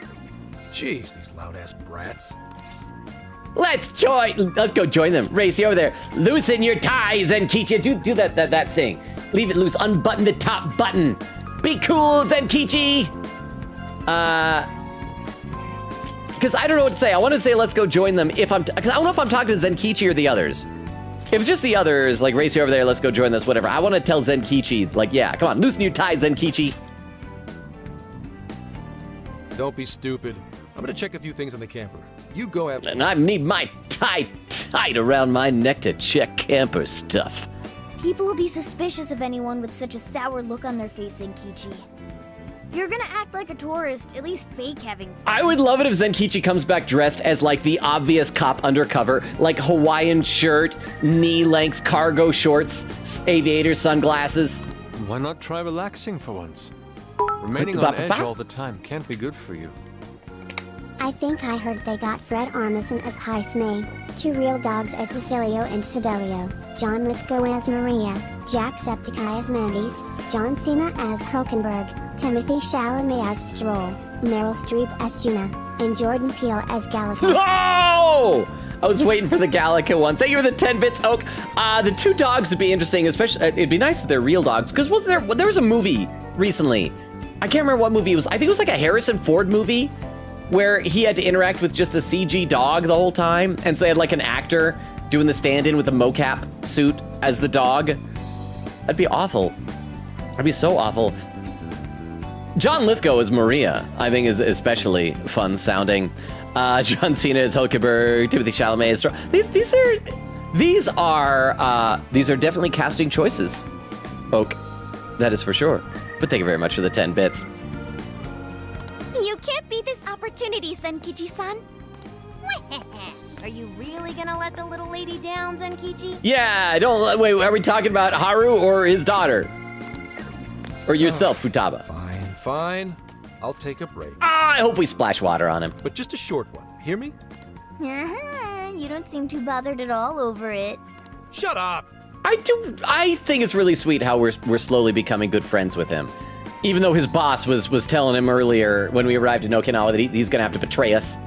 Jeez, these loud-ass brats. Let's go join them. Racy, over there. Loosen your ties and Kichi. Do that thing. Leave it loose. Unbutton the top button. Be cool, Zenkichi. Because I don't know what to say. I want to say let's go join them because I don't know if I'm talking to Zenkichi or the others. If it's just the others, like Racy over there, let's go join this, whatever. I want to tell Zenkichi, like, yeah, come on, loosen your ties, Zenkichi. Don't be stupid. I'm gonna check a few things on the camper. You go have fun. And I need my tie tight around my neck to check camper stuff. People will be suspicious of anyone with such a sour look on their face, Zenkichi. If you're gonna act like a tourist, at least fake having fun. I would love it if Zenkichi comes back dressed as like the obvious cop undercover, like Hawaiian shirt, knee-length cargo shorts, aviator sunglasses. Why not try relaxing for once? Remaining on edge all the time can't be good for you. I think I heard they got Fred Armisen as Heismay, 2 real dogs as Basilio and Fidelio, John Lithgow as Maria, Jacksepticeye as Mandy's, John Cena as Hulkenberg, Timothy Chalamet as Stroll, Meryl Streep as Juna, and Jordan Peele as Gallica. Oh! I was waiting for the Gallica one. Thank you for the 10 bits, Oak. The 2 dogs would be interesting, especially, it'd be nice if they're real dogs, because there was a movie recently. I can't remember what movie it was. I think it was like a Harrison Ford movie where he had to interact with just a CG dog the whole time. And so they had like an actor doing the stand-in with a mocap suit as the dog. That'd be awful. That'd be so awful. John Lithgow as Maria, I think is especially fun sounding. John Cena as Hulkenberg, Timothy Chalamet as Stroll. These are definitely casting choices, Oak. That is for sure. But thank you very much for the 10 bits. You can't beat this opportunity, Zenkichi-san. Are you really gonna let the little lady down, Zenkichi? Yeah, wait, are we talking about Haru or his daughter? Or yourself, Futaba? Fine. I'll take a break. I hope we splash water on him. But just a short one. Hear me? You don't seem too bothered at all over it. Shut up! I think it's really sweet how we're slowly becoming good friends with him. Even though his boss was telling him earlier when we arrived in Okinawa that he's gonna have to betray us.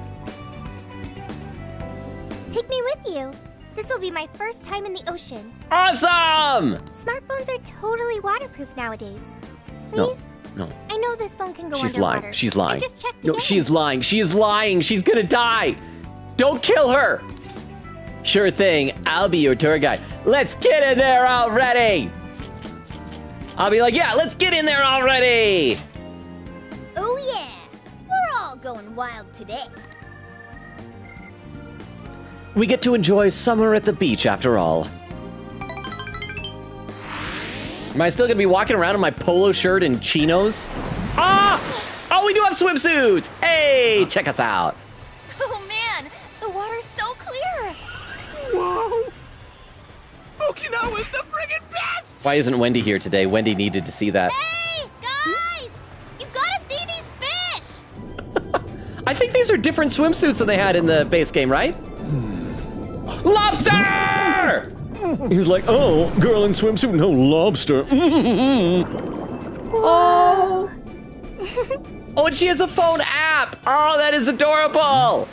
Take me with you. This will be my first time in the ocean. Awesome! Smartphones are totally waterproof nowadays. Please? No. I know this phone can go She's underwater. lying. She's lying. I just checked No, again. she's lying. She is lying. She's gonna die. Don't kill her. Sure thing. I'll be your tour guide. Let's get in there already. I'll be like, yeah, let's get in there already. Oh yeah. We're all going wild today. We get to enjoy summer at the beach after all. Am I still gonna be walking around in my polo shirt and chinos? Ah! Oh, we do have swimsuits! Hey, check us out. Oh man, the water's so clear. Whoa! Okinawa's the friggin' best! Why isn't Wendy here today? Wendy needed to see that. Hey, guys! You gotta see these fish! I think these are different swimsuits than they had in the base game, right? Lobster! He's like, oh, girl in swimsuit, no lobster. Oh! Oh, and she has a phone app! Oh, that is adorable!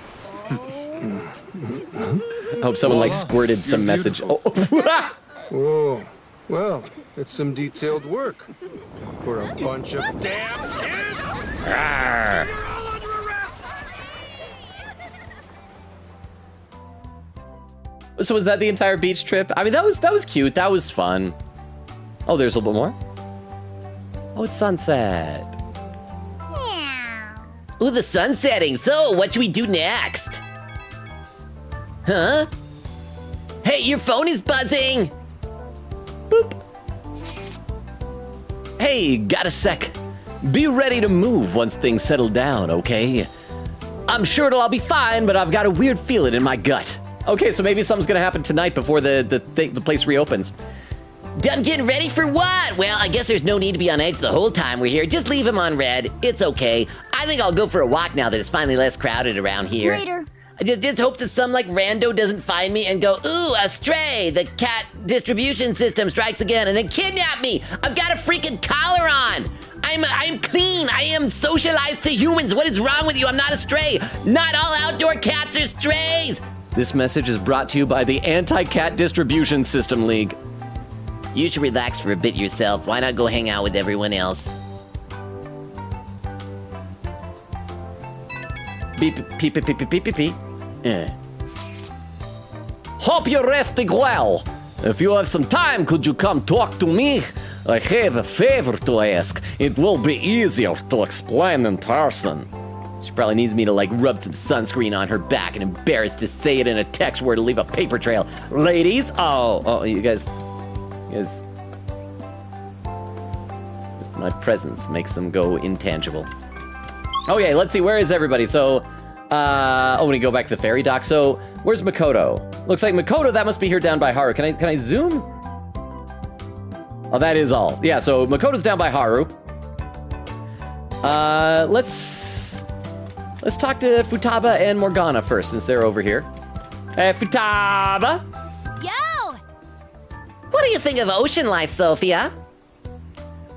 I hope someone like squirted some message. Oh. Whoa. Well, it's some detailed work. For a bunch of damn kids! You're all under arrest! So was that the entire beach trip? I mean, that was cute. That was fun. Oh, there's a little bit more. Oh, it's sunset. Ooh, the sun's setting. So, what should we do next? Huh? Hey, your phone is buzzing! Boop. Hey, got a sec. Be ready to move once things settle down, okay? I'm sure it'll all be fine, but I've got a weird feeling in my gut. Okay, so maybe something's gonna happen tonight before the place reopens. Done getting ready for what? Well, I guess there's no need to be on edge the whole time we're here. Just leave him on red. It's okay. I think I'll go for a walk now that it's finally less crowded around here. Later. I just hope that some like rando doesn't find me and go, ooh, a stray. The cat distribution system strikes again and then kidnap me. I've got a freaking collar on. I'm clean. I am socialized to humans. What is wrong with you? I'm not a stray. Not all outdoor cats are strays. This message is brought to you by the Anti-Cat Distribution System League. You should relax for a bit yourself. Why not go hang out with everyone else? Beep, beep, beep, beep, beep, beep, beep, beep. Hope you're resting well. If you have some time, could you come talk to me? I have a favor to ask. It will be easier to explain in person. She probably needs me to like rub some sunscreen on her back and embarrassed to say it in a text word to leave a paper trail. Ladies, you guys. Just my presence makes them go intangible. Okay, let's see, where is everybody? So, when we go back to the ferry dock. So, where's Makoto? Looks like Makoto, that must be here down by Haru. Can I zoom? Oh, that is all. Yeah, so Makoto's down by Haru. Let's talk to Futaba and Morgana first, since they're over here. Hey, Futaba! Yo! what do you think of ocean life, Sophia?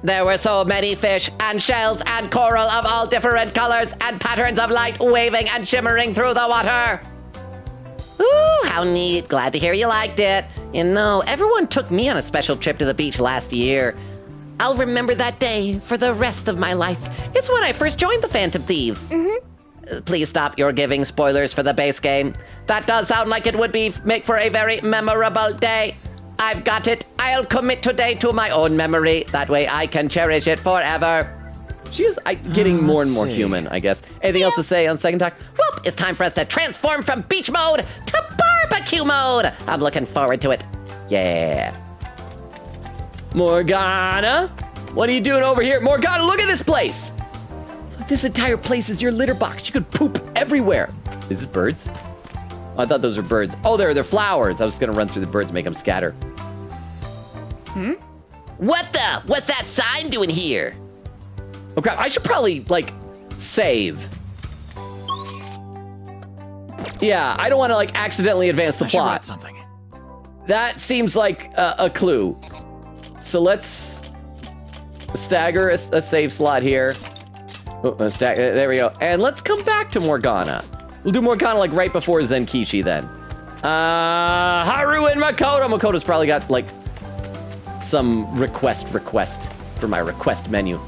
There were so many fish and shells and coral of all different colors and patterns of light waving and shimmering through the water. Ooh, how neat. Glad to hear you liked it. You know, everyone took me on a special trip to the beach last year. I'll remember that day for the rest of my life. It's when I first joined the Phantom Thieves. Please stop your giving spoilers for the base game. That does sound like it would make for a very memorable day. I've got it. I'll commit today to my own memory. That way I can cherish it forever. She is getting more and more human, I guess. Anything else to say on Second Talk? Whoop, it's time for us to transform from beach mode to barbecue mode. I'm looking forward to it. Yeah. Morgana? What are you doing over here? Morgana, look at this place. This entire place is your litter box. You could poop everywhere. Is it birds? Oh, I thought those were birds. Oh, they're flowers. I was gonna run through the birds and make them scatter. What the? What's that sign doing here? Oh crap, I should probably, like, save. Yeah, I don't want to, like, accidentally advance the plot. Something. That seems like a clue. So let's stagger a save slot here. Oh, there we go. And let's come back to Morgana. We'll do Morgana, like, right before Zenkichi, then. Haru and Makoto. Makoto's probably got, like, some request for my request menu.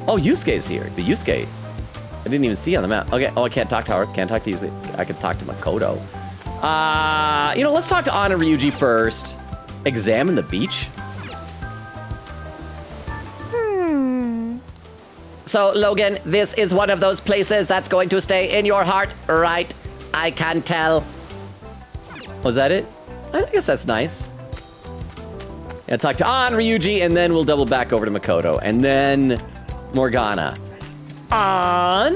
Oh, Yusuke's here. But Yusuke, I didn't even see on the map. Okay, oh, I can't talk to Haru. Can't talk to Yusuke. I can talk to Makoto. You know, let's talk to Anna Ryuji first. Examine the beach? So, Logan, this is one of those places that's going to stay in your heart, right? I can tell. Was that it? I guess that's nice. Yeah, talk to An Ryuji, and then we'll double back over to Makoto, and then Morgana. An?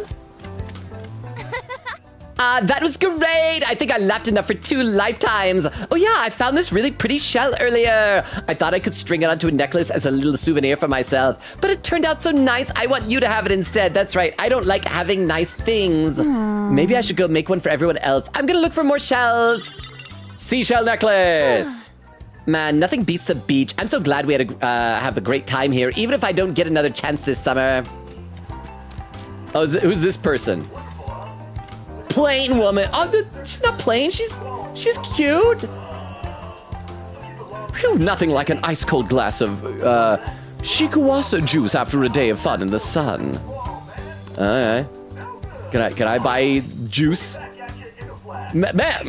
That was great! I think I laughed enough for 2 lifetimes. Oh yeah, I found this really pretty shell earlier. I thought I could string it onto a necklace as a little souvenir for myself, but it turned out so nice, I want you to have it instead. That's right, I don't like having nice things. Maybe I should go make one for everyone else. I'm gonna look for more shells. Seashell necklace. Man, nothing beats the beach. I'm so glad we had have a great time here, even if I don't get another chance this summer. Oh, who's this person? Plain woman. Oh, she's not plain. She's cute. Whew, nothing like an ice-cold glass of shikuwasa juice after a day of fun in the sun. Alright. Can I buy juice? Mensor!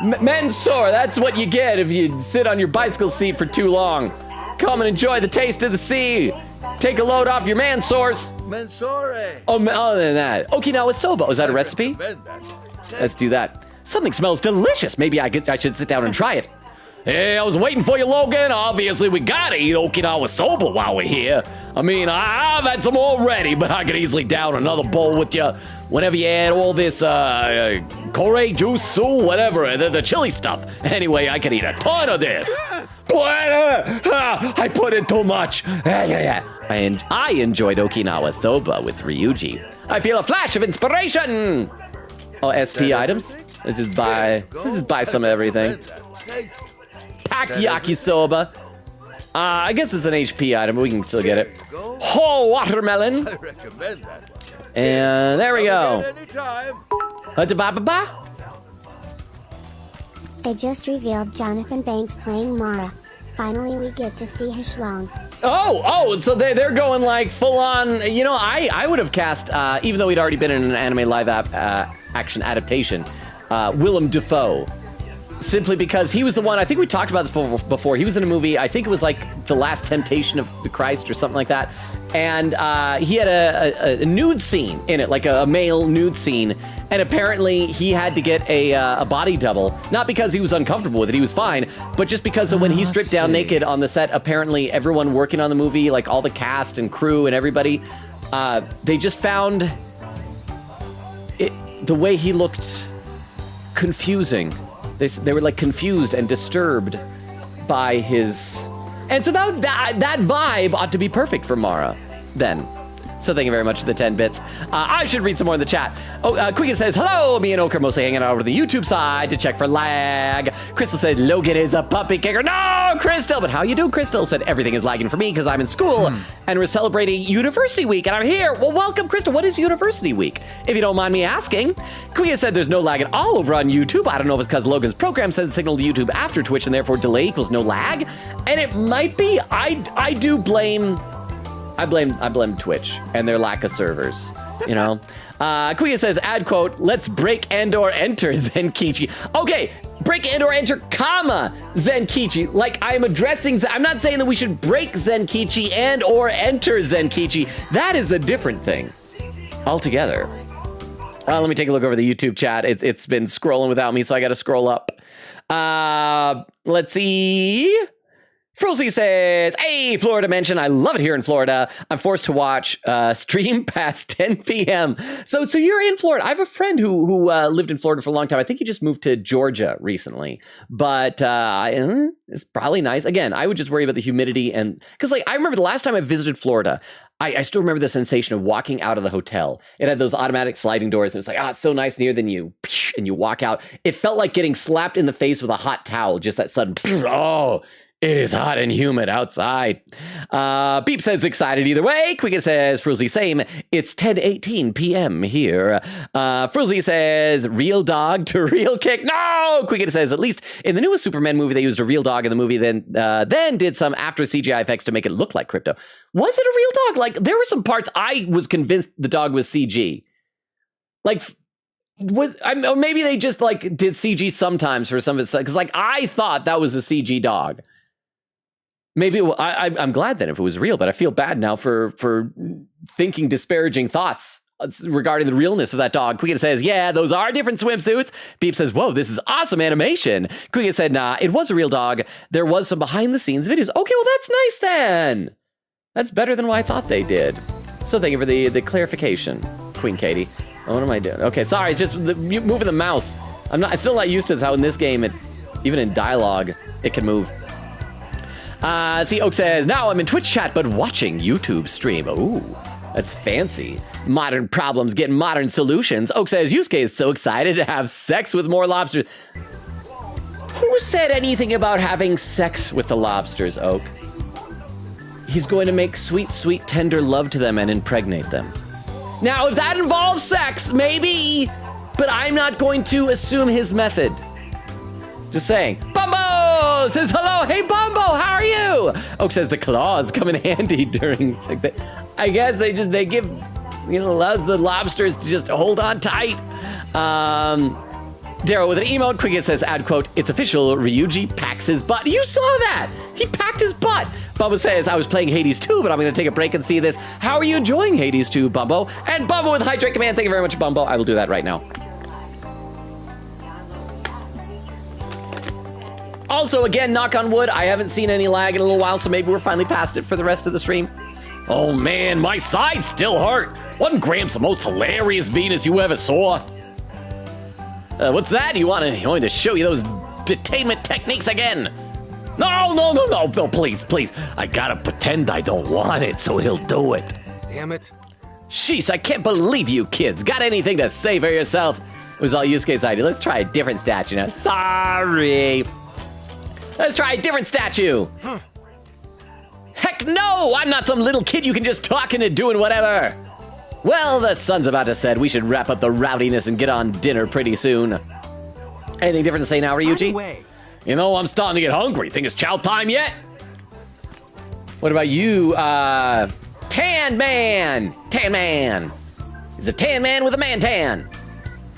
Mensor, that's what you get if you sit on your bicycle seat for too long. Come and enjoy the taste of the sea. Take a load off your mansors. Mensore. Oh, other than that. Okinawa soba, is that a recipe? Let's do that. Something smells delicious. Maybe I should sit down and try it. Hey, I was waiting for you, Logan. Obviously, we gotta eat Okinawa soba while we're here. I mean, I've had some already, but I could easily down another bowl with you whenever you add all this Kore juice, whatever, the chili stuff. Anyway, I could eat a ton of this. I put in too much. And I enjoyed Okinawa soba with Ryuji. I feel a flash of inspiration. Oh, SP items? Let's just buy some of everything. Packed yakisoba. I guess it's an HP item, but we can still get it. Whole watermelon. I recommend that one. And there we go. They just revealed Jonathan Banks playing Mara. Finally, we get to see her schlong. Oh, so they're going like full on. You know, I would have cast, even though he'd already been in an anime live action adaptation, Willem Dafoe. Simply because he was the one, I think we talked about this before. He was in a movie, I think it was like The Last Temptation of the Christ or something like that. And he had a nude scene in it, like a male nude scene. And apparently he had to get a body double, not because he was uncomfortable with it, he was fine, but just because when he stripped down naked on the set, apparently everyone working on the movie, like all the cast and crew and everybody, they just found the way he looked confusing. They were like confused and disturbed by his, and so that vibe ought to be perfect for Mara then. So thank you very much for the 10 bits. I should read some more in the chat. Quicken says, hello, me and Oak are mostly hanging out over the YouTube side to check for lag. Crystal said, Logan is a puppy kicker. No, Crystal, but how you doing, Crystal? Said, everything is lagging for me because I'm in school and we're celebrating University Week and I'm here. Well, welcome, Crystal. What is University Week? If you don't mind me asking. Quicken said, there's no lag at all over on YouTube. I don't know if it's because Logan's program sends signal to YouTube after Twitch and therefore delay equals no lag. And it might be. I blame Twitch and their lack of servers, you know? Kuya says, add quote, let's break and or enter Zenkichi. Okay, break and or enter, comma, Zenkichi. Like I'm addressing, I'm not saying that we should break Zenkichi and or enter Zenkichi. That is a different thing altogether. Let me take a look over the YouTube chat. It's been scrolling without me, so I gotta scroll up. Let's see. Frozy says, hey, Florida mention. I love it here in Florida. I'm forced to watch stream past 10 p.m. So you're in Florida. I have a friend who lived in Florida for a long time. I think he just moved to Georgia recently. But it's probably nice. Again, I would just worry about the humidity. And because like I remember the last time I visited Florida, I still remember the sensation of walking out of the hotel. It had those automatic sliding doors. And it's like, it's so nice near. Then you walk out. It felt like getting slapped in the face with a hot towel. Just that sudden, it is hot and humid outside. Beep says excited either way. Quicken says, Fruzzy, same. It's 10:18 p.m. here. Fruzzy says, real dog to real kick. No! Quicken says, at least in the newest Superman movie, they used a real dog in the movie, then did some after CGI effects to make it look like Crypto. Was it a real dog? Like, there were some parts I was convinced the dog was CG. Like, or maybe they just, like, did CG sometimes for some of its stuff. Because, like, I thought that was a CG dog. Maybe I'm glad then if it was real, but I feel bad now for thinking disparaging thoughts regarding the realness of that dog. Quicken says, yeah, those are different swimsuits. Beep says, whoa, this is awesome animation. Quicken said, nah, it was a real dog. There was some behind the scenes videos. Okay, well, that's nice then. That's better than what I thought they did. So thank you for the clarification, Queen Katie. Oh, what am I doing? Okay, sorry, it's just moving the mouse. I'm still not used to how in this game, even in dialogue, it can move. See, Oak says, now I'm in Twitch chat, but watching YouTube stream. Ooh, that's fancy. Modern problems get modern solutions. Oak says, Yusuke is so excited to have sex with more lobsters. Who said anything about having sex with the lobsters, Oak? He's going to make sweet, sweet, tender love to them and impregnate them. Now, if that involves sex, maybe, but I'm not going to assume his method. Just saying. Bumbo says hello. Hey, Bumbo, how are you? Oak says the claws come in handy during sick day. I guess they give, allows the lobsters to just hold on tight. Daryl with an emote. Quicket says, add quote, it's official, Ryuji packs his butt. You saw that. He packed his butt. Bumbo says, I was playing Hades 2, but I'm going to take a break and see this. How are you enjoying Hades 2, Bumbo? And Bumbo with Hydrate Command. Thank you very much, Bumbo. I will do that right now. Also, again, knock on wood, I haven't seen any lag in a little while, so maybe we're finally past it for the rest of the stream. Oh man, my side still hurt. Wasn't Gramps the most hilarious Venus you ever saw? What's that? You want me to show you those detainment techniques again? No, please. I gotta pretend I don't want it, so he'll do it. Damn it. Sheesh, I can't believe you kids. Got anything to say for yourself? It was all Yusuke's idea. Let's try a different statue now. Sorry. Let's try a different statue. Heck no, I'm not some little kid you can just talk into doing whatever. Well, the sun's about to set. We should wrap up the rowdiness and get on dinner pretty soon. Anything different to say now, Ryuji? Anyway. I'm starting to get hungry. Think it's chow time yet? What about you, Tan Man? Tan Man. He's a tan man with a man tan.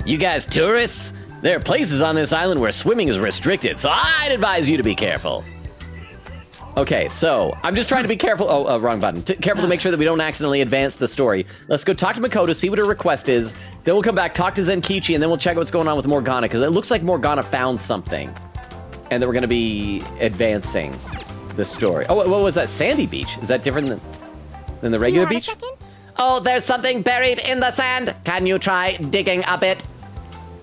You guys tourists? There are places on this island where swimming is restricted, so I'd advise you to be careful. Okay, so I'm just trying to be careful. Oh, wrong button. Careful to make sure that we don't accidentally advance the story. Let's go talk to Makoto, see what her request is. Then we'll come back, talk to Zenkichi, and then we'll check out what's going on with Morgana, because it looks like Morgana found something. And that we're going to be advancing the story. Oh, what was that? Sandy Beach? Is that different than the regular beach? Oh, there's something buried in the sand. Can you try digging a bit?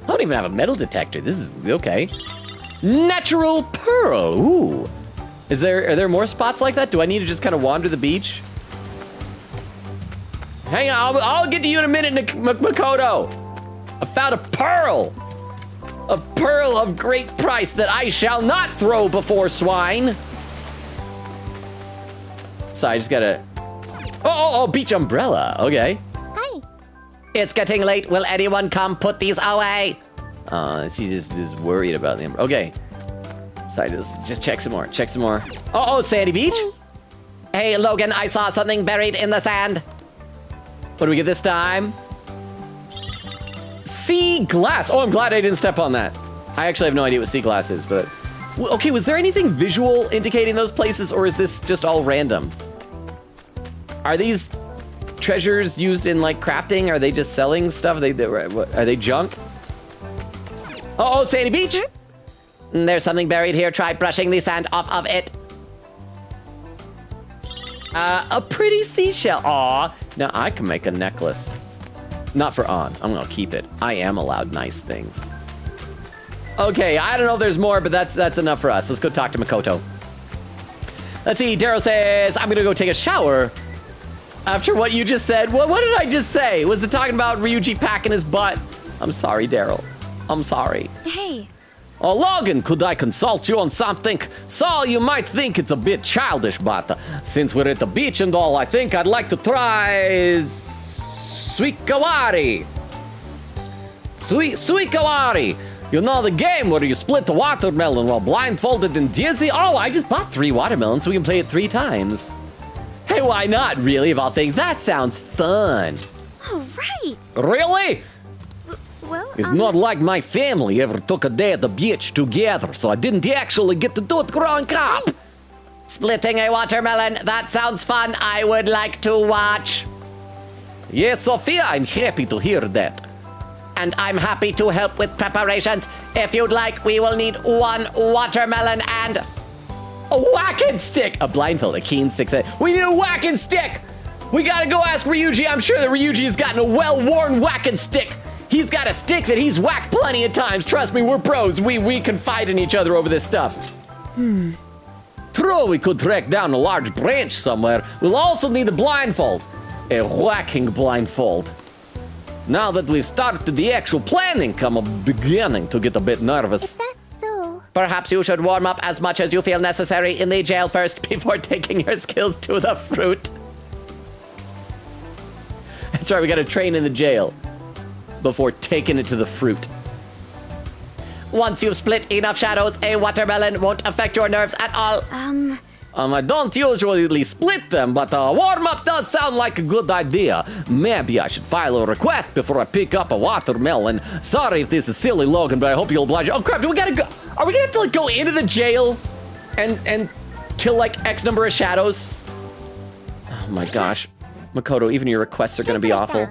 I don't even have a metal detector. This is okay. Natural pearl. Ooh. Are there more spots like that? Do I need to just kind of wander the beach? Hang on, I'll get to you in a minute, Makoto. I found a pearl. A pearl of great price that I shall not throw before swine. So I just gotta... Oh, beach umbrella. Okay. Hi. It's getting late. Will anyone come put these away? She's just is worried about the umbrella. Okay. Sorry, just check some more. Oh, Sandy Beach. Hey, Logan, I saw something buried in the sand. What do we get this time? Sea glass. Oh, I'm glad I didn't step on that. I actually have no idea what sea glass is, but... Okay, was there anything visual indicating those places, or is this just all random? Are these treasures used in, like, crafting? Are they just selling stuff? Are they junk? Oh, Sandy Beach. There's something buried here. Try brushing the sand off of it. A pretty seashell. Aw. Now I can make a necklace. Not for On. I'm gonna keep it. I am allowed nice things. Okay, I don't know if there's more, but that's enough for us. Let's go talk to Makoto. Let's see, Daryl says, I'm gonna go take a shower. After what you just said. What did I just say? Was it talking about Ryuji packing his butt? I'm sorry, Daryl. I'm sorry. Hey. Oh, Logan, could I consult you on something? So you might think it's a bit childish, but since we're at the beach and all, I think I'd like to try Suikawari. Suikawari. You know the game where you split the watermelon while blindfolded and dizzy? Oh, I just bought 3 watermelons so we can play it 3 times. Hey, why not, really, of all things? That sounds fun. Oh, right. Really? Well, It's not like my family ever took a day at the beach together, so I didn't actually get to do it growing up. Splitting a watermelon, that sounds fun. I would like to watch. Yes, Sophia, I'm happy to hear that. And I'm happy to help with preparations. If you'd like, we will need 1 watermelon and... A whacking stick! A blindfold, a keen stick. We need a whacking stick! We gotta go ask Ryuji. I'm sure that Ryuji has gotten a well-worn whacking stick. He's got a stick that he's whacked plenty of times. Trust me, we're pros. We confide in each other over this stuff. True, we could track down a large branch somewhere. We'll also need a blindfold. A whacking blindfold. Now that we've started the actual planning, I'm beginning to get a bit nervous. Is that so? Perhaps you should warm up as much as you feel necessary in the jail first before taking your skills to the fruit. That's right, we gotta train in the jail before taking it to the fruit. Once you've split enough shadows, a watermelon won't affect your nerves at all. I don't usually split them, but a warm-up does sound like a good idea. Maybe I should file a request before I pick up a watermelon. Sorry if this is silly, Logan, but I hope you'll oblige. Oh crap, do we gotta go? Are we gonna have to like go into the jail and kill like X number of shadows? Oh my gosh. Makoto, even your requests are gonna be awful.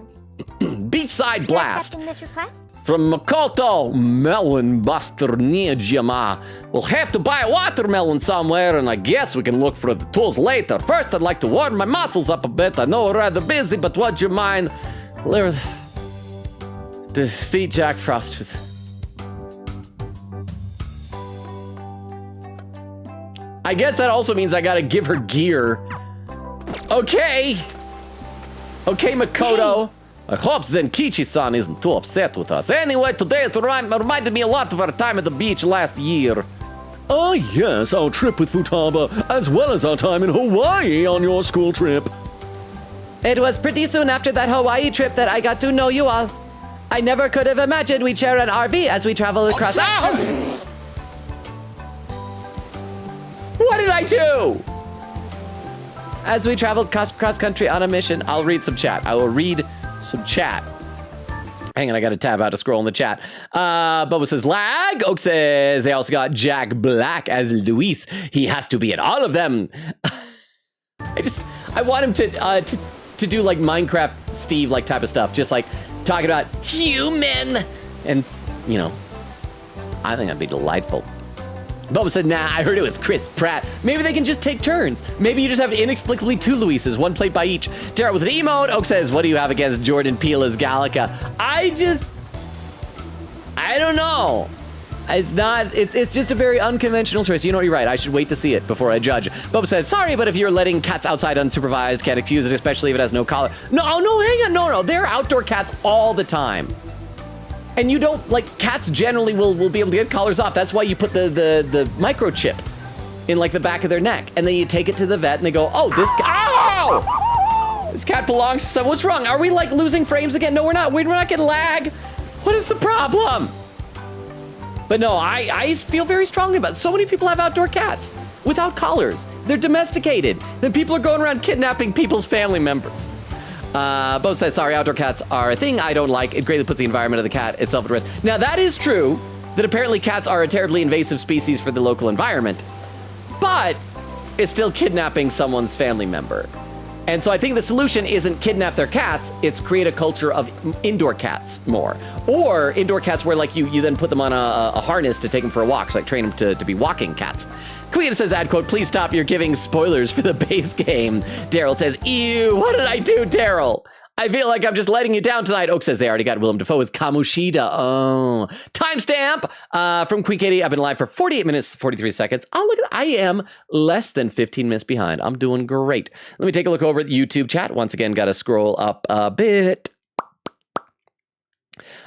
Beachside You're Blast. accepting this request? From Makoto, Melon Buster Nijima. We'll have to buy a watermelon somewhere, and I guess we can look for the tools later. First, I'd like to warm my muscles up a bit. I know we're rather busy, but would you mind? Defeat Jack Frost with... I guess that also means I gotta give her gear. Okay. Okay, Makoto. I hope Zenkichi-san isn't too upset with us. Anyway, today it reminded me a lot of our time at the beach last year. Ah, yes, our trip with Futaba, as well as our time in Hawaii on your school trip. It was pretty soon after that Hawaii trip that I got to know you all. I never could have imagined we'd share an RV as we travel across... What did I do? As we traveled cross-country on a mission. I'll read some chat. I will read some chat. Hang on, I got to tab out to scroll in the chat. Bubba says lag. Oak says they also got Jack Black as Luis. He has to be in all of them. I want him to do like Minecraft Steve like type of stuff, just like talking about human, and you know, I think that'd be delightful. Bubba said, nah, I heard it was Chris Pratt. Maybe they can just take turns. Maybe you just have inexplicably two Luises, one played by each. Daryl with an emote. Oak says, what do you have against Jordan Peele as Gallica? I don't know. It's just a very unconventional choice. You know, you're right. I should wait to see it before I judge. Bubba says, sorry, but if you're letting cats outside unsupervised, can't excuse it, especially if it has no collar. No, hang on. No. They're outdoor cats all the time. And you don't, like, cats generally will be able to get collars off. That's why you put the microchip in, like, the back of their neck. And then you take it to the vet and they go, oh, this cat belongs to someone. What's wrong? Are we, like, losing frames again? No, we're not. We're not getting lag. What is the problem? But no, I feel very strongly about it. So many people have outdoor cats without collars. They're domesticated. Then people are going around kidnapping people's family members. Both says, sorry, outdoor cats are a thing I don't like. It greatly puts the environment of the cat itself at risk. Now, that is true, that apparently cats are a terribly invasive species for the local environment, but it's still kidnapping someone's family member. And so I think the solution isn't kidnap their cats, it's create a culture of indoor cats more. Or indoor cats where like you then put them on a harness to take them for a walk, so like train them to be walking cats. Queen says, ad quote, please stop, you're giving spoilers for the base game. Daryl says, ew, what did I do, Daryl? I feel like I'm just letting you down tonight. Oak says they already got Willem Dafoe as Kamoshida. Oh. Timestamp from Queen Katie. I've been live for 48 minutes, 43 seconds. Oh, look at that. I am less than 15 minutes behind. I'm doing great. Let me take a look over at the YouTube chat. Once again, got to scroll up a bit.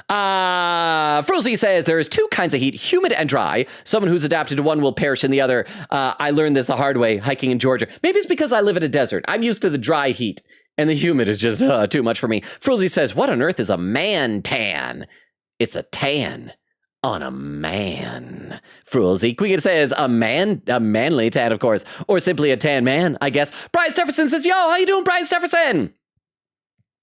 Frozy says there's two kinds of heat, humid and dry. Someone who's adapted to one will perish in the other. I learned this the hard way hiking in Georgia. Maybe it's because I live in a desert. I'm used to the dry heat. And the humid is just too much for me. Frozy says, what on earth is a man tan? It's a tan on a man. Frozy. Queen says, a manly tan, of course. Or simply a tan man, I guess. Brian Stefferson says, yo, how you doing, Brian Stefferson?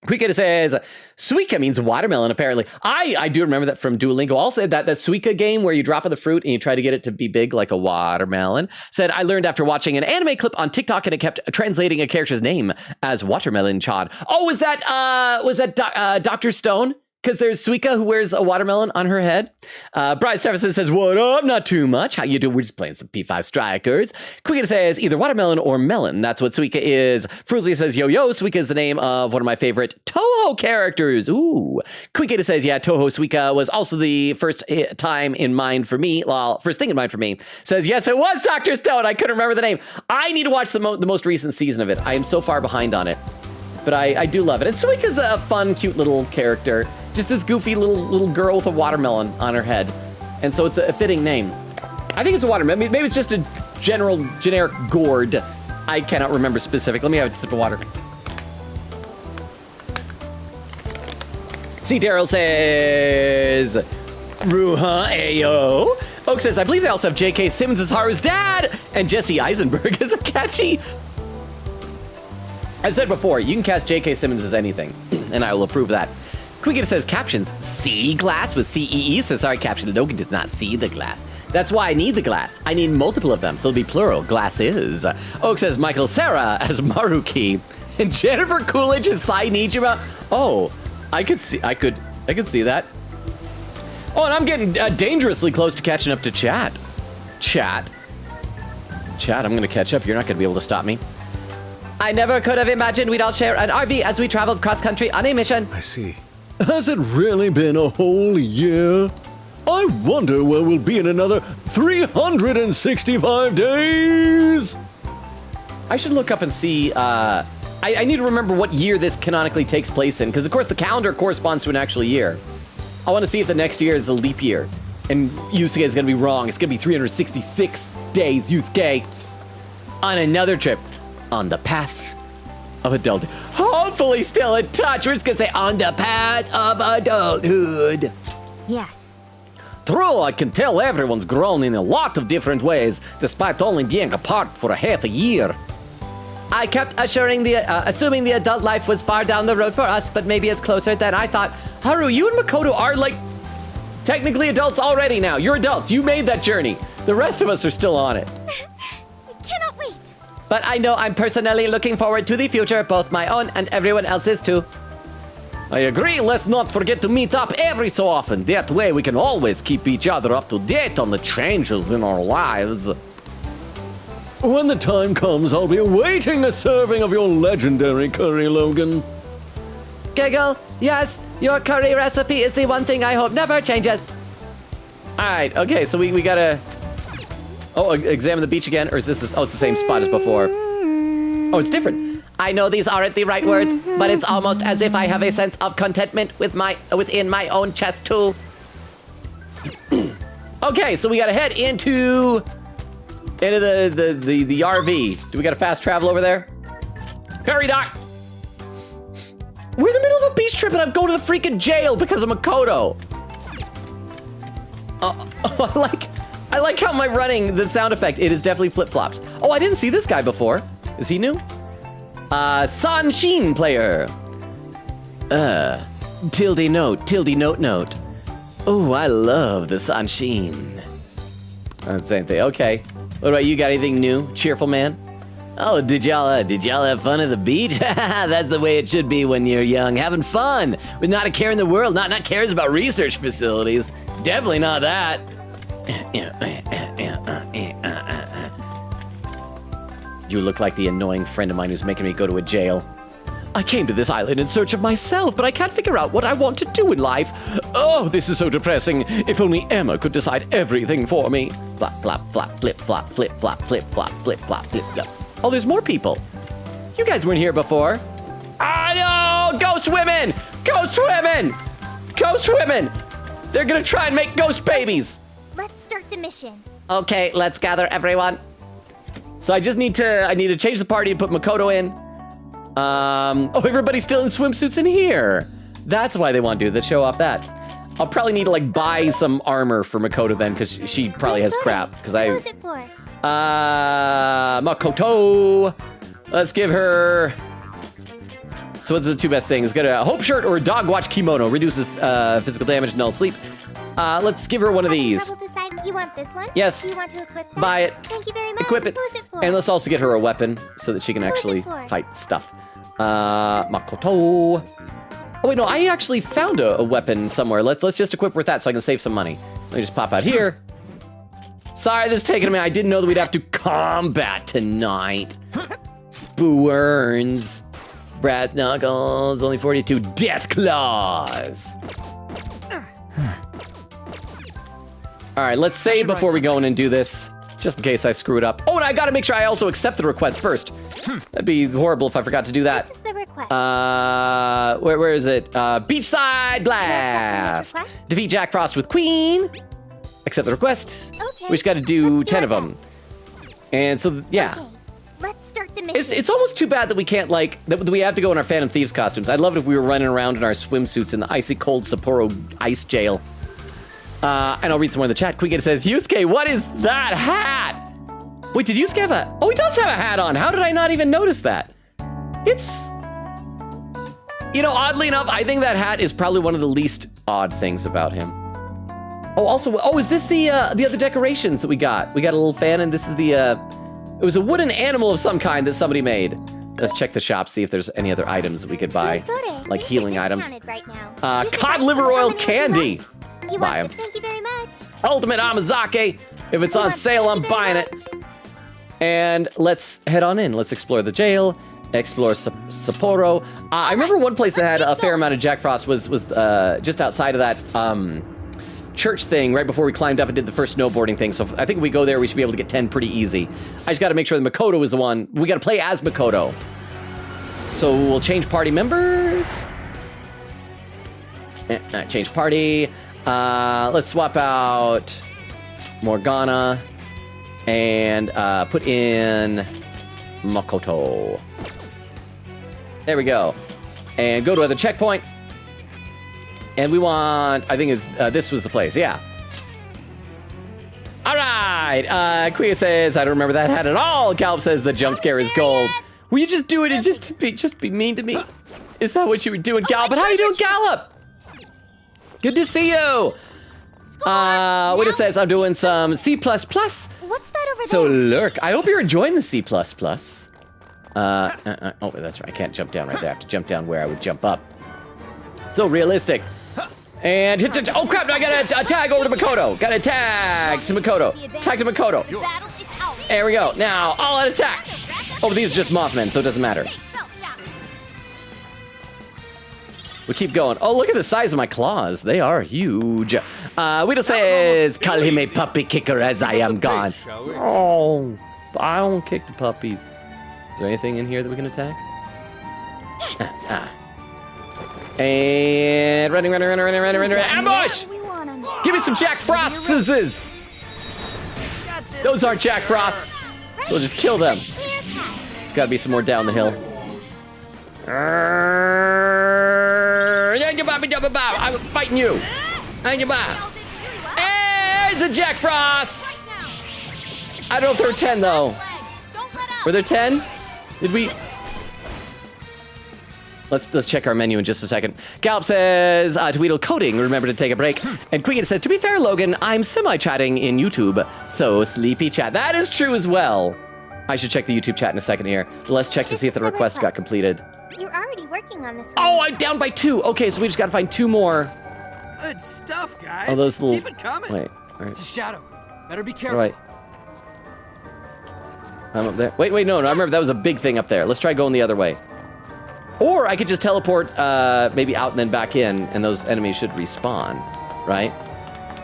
Quika says, Suika means watermelon, apparently. I do remember that from Duolingo. Also, that Suika game where you drop in the fruit and you try to get it to be big like a watermelon. Said, I learned after watching an anime clip on TikTok and it kept translating a character's name as Watermelon Chad. Oh, was that Dr. Stone? Because there's Suika who wears a watermelon on her head. Bryce Stephenson says, what up? Not too much. How you doing? We're just playing some P5 Strikers. Quika says, either watermelon or melon. That's what Suika is. Fruzli says, yo, Suika is the name of one of my favorite Toho characters. Ooh. Quika says, yeah, Toho Suika was also the first thing in mind for me. Says, yes, it was Dr. Stone. I couldn't remember the name. I need to watch the most recent season of it. I am so far behind on it. But I do love it. And Suika's a fun, cute little character. Just this goofy little girl with a watermelon on her head. And so it's a fitting name. I think it's a watermelon. Maybe it's just a generic gourd. I cannot remember specific. Let me have a sip of water. See, Daryl says, Ruha Ayo. Oak says, I believe they also have J.K. Simmons as Haru's dad and Jesse Eisenberg as Akechi. I said before, you can cast J.K. Simmons as anything, and I will approve that. Quiggin says, captions, see glass with C-E-E. So sorry, caption, Logan does not see the glass. That's why I need the glass. I need multiple of them, so it'll be plural, glasses. Oak says, Michael Sarah as Maruki. And Jennifer Coolidge as Sai Nijima. Oh, I could see that. Oh, and I'm getting dangerously close to catching up to chat. Chat, I'm gonna catch up. You're not gonna be able to stop me. I never could have imagined we'd all share an RV as we traveled cross-country on a mission. I see. Has it really been a whole year? I wonder where we'll be in another 365 days. I should look up and see, I need to remember what year this canonically takes place in, because of course the calendar corresponds to an actual year. I want to see if the next year is a leap year. And Yusuke is going to be wrong. It's going to be 366 days, Yusuke, on another trip on the path of adulthood. Hopefully still in touch. We're just going to say on the path of adulthood. Yes. True, I can tell everyone's grown in a lot of different ways, despite only being apart for a half a year. I kept assuming the adult life was far down the road for us, but maybe it's closer than I thought. Haru, you and Makoto are like technically adults already now. You're adults. You made that journey. The rest of us are still on it. I cannot wait. But I know I'm personally looking forward to the future, both my own and everyone else's too. I agree. Let's not forget to meet up every so often. That way we can always keep each other up to date on the changes in our lives. When the time comes, I'll be awaiting a serving of your legendary curry, Logan. Giggle, yes, your curry recipe is the one thing I hope never changes. All right, okay, so we gotta... Oh, examine the beach again, or is this... Oh, it's the same spot as before. Oh, it's different. I know these aren't the right words, but it's almost as if I have a sense of contentment within my own chest too. Okay, so we gotta head into the RV. Do we got a fast travel over there? Ferry dock. We're in the middle of a beach trip and I'm going to the freaking jail because of Makoto. I like how my running, the sound effect, it is definitely flip-flops. Oh, I didn't see this guy before. Is he new? Sanshin player. Tilde note. Oh, I love the Sanshin. Same thing, okay. What about you, got anything new, cheerful man? Oh, did y'all have fun at the beach? That's the way it should be when you're young, having fun with not a care in the world, not cares about research facilities. Definitely not that. You look like the annoying friend of mine who's making me go to a jail. I came to this island in search of myself, but I can't figure out what I want to do in life. Oh, this is so depressing. If only Emma could decide everything for me. Flop, flop, flop, flip, flop, flip, flop, flip, flop, flip, flop, flip, flop. Oh, there's more people. You guys weren't here before. Ah, no! Ghost women! Ghost women! Ghost women! They're gonna try and make ghost babies. Let's start the mission. Okay, let's gather everyone. So I need to change the party and put Makoto in. Oh, everybody's still in swimsuits in here. That's why they want to do that, show off that. I'll probably need to like buy some armor for Makoto then, because she probably has crap. Because Who's it for? Makoto. Let's give her. So what's the two best things? Get a hope shirt or a dog watch kimono. Reduces physical damage, null sleep. Let's give her one of these. You want this one? Yes. Do you want to equip that? Buy it. Thank you very much. Equip it. Who's it for? And let's also get her a weapon so that she can actually fight stuff. Makoto. Oh wait, no, I actually found a weapon somewhere. Let's just equip with that so I can save some money. Let me just pop out here. Sorry, this is taking a minute. I didn't know that we'd have to combat tonight. Burns. Brass knuckles, only 42. Death claws. All right, let's save before we go in and do this, just in case I screw it up. Oh, and I gotta make sure I also accept the request first. That'd be horrible if I forgot to do that. This is the request. Where is it? Beachside Blast. Defeat Jack Frost with Queen. Accept the request. Okay. We just gotta do 10 of them. And so, yeah. Okay. Let's start the mission. It's almost too bad that we can't, like, that we have to go in our Phantom Thieves costumes. I'd love it if we were running around in our swimsuits in the icy cold Sapporo ice jail. And I'll read some more in the chat. Quick, it says, Yusuke, what is that hat? Wait, did Yusuke have a... Oh, he does have a hat on. How did I not even notice that? It's... You know, oddly enough, I think that hat is probably one of the least odd things about him. Oh, also, oh, is this the other decorations that we got? We got a little fan, and this is the, it was a wooden animal of some kind that somebody made. Let's check the shop, see if there's any other items that we could buy, like healing items. Cod liver oil candy. Buy them. Thank you very much. Ultimate Amazake. If it's on sale, I'm buying it. And let's head on in. Let's explore the jail. Explore Sapporo. I remember one place that had a fair amount of Jack Frost was just outside of that church thing right before we climbed up and did the first snowboarding thing. So I think if we go there, we should be able to get 10 pretty easy. I just got to make sure that Makoto is the one. We got to play as Makoto. So we'll change party members. Change party. Let's swap out Morgana and put in Makoto. There we go. And go to other checkpoint. And we want, I think this was the place, yeah. All right, Kuya says, I don't remember that hat at all. Gallup says the jump scare is gold. Will you just do it and just be mean to me? Is that what you were doing, Gallup? But how you doing, Gallup? Good to see you. What it says, I'm doing some C++. What's that over there? So lurk, I hope you're enjoying the C++. Oh, that's right, I can't jump down right there. I have to jump down where I would jump up. So realistic. And hit, oh crap, I gotta tag over to Makoto. Gotta tag to Makoto. Tag to Makoto. There we go. Now, all out attack. Oh, these are just Mothmen, so it doesn't matter. We keep going. Oh, look at the size of my claws. They are huge. Widow says, call him a puppy kicker as I am gone. Oh, I don't kick the puppies. Is there anything in here that we can attack? And running. Ambush! Give me some Jack Frostses! Those aren't Jack Frosts. So we'll just kill them. There's gotta be some more down the hill. I'm fighting you. There's the Jack Frosts! I don't know if there were 10 though. Were there 10? Did we? Let's check our menu in just a second. Gallup says, Tweedle coding, remember to take a break. And Queen says, to be fair, Logan, I'm semi-chatting in YouTube, so sleepy chat. That is true as well. I should check the YouTube chat in a second here. Let's check to see if the request got completed. You're already working on this one. Oh, I'm down by 2. Okay, so we just gotta find 2 more. Good stuff, guys. Oh, those little... Keep it coming. Wait, all right. It's a shadow. Better be careful. Right. I'm up there. Wait, no, I remember that was a big thing up there. Let's try going the other way. Or I could just teleport maybe out and then back in, and those enemies should respawn, right?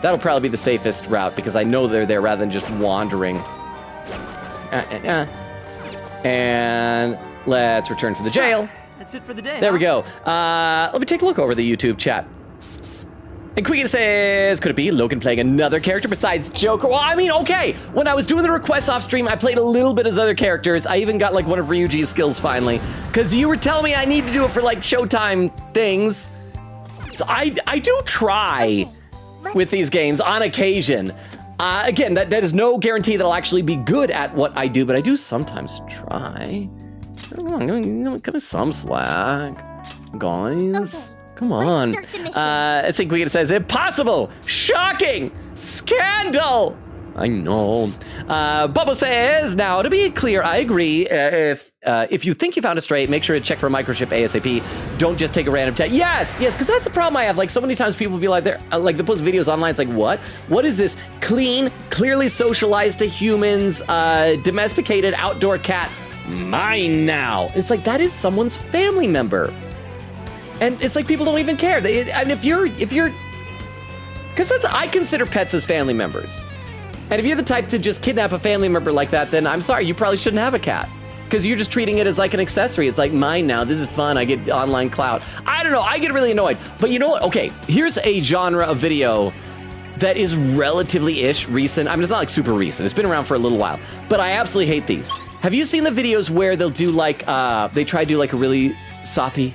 That'll probably be the safest route, because I know they're there rather than just wandering. And let's return to the jail. That's it for the day. There we go. Let me take a look over the YouTube chat. And Queen says, could it be Logan playing another character besides Joker? Well, I mean, okay. When I was doing the requests off stream, I played a little bit as other characters. I even got like one of Ryuji's skills finally. Because you were telling me I need to do it for like Showtime things. So I do try with these games on occasion. Again, that is no guarantee that I'll actually be good at what I do, but I do sometimes try. Come on, give me some slack, guys. Come on. I think we says impossible, shocking, scandal. I know. Bubba says, now to be clear, I agree. If you think you found a stray, make sure to check for a microchip ASAP. Don't just take a random tag. Yes, because that's the problem I have. Like so many times people be like, they post videos online. It's like, what? What is this? Clean, clearly socialized to humans, domesticated outdoor cat. Mine now. It's like that is someone's family member. And it's like people don't even care. And if you're, because I consider pets as family members. And if you're the type to just kidnap a family member like that, then I'm sorry, you probably shouldn't have a cat. Because you're just treating it as like an accessory. It's like mine now. This is fun. I get online clout. I don't know. I get really annoyed. But you know what? Okay, here's a genre of video that is relatively-ish recent. I mean, it's not like super recent. It's been around for a little while. But I absolutely hate these. Have you seen the videos where they'll do like, they try to do like a really soppy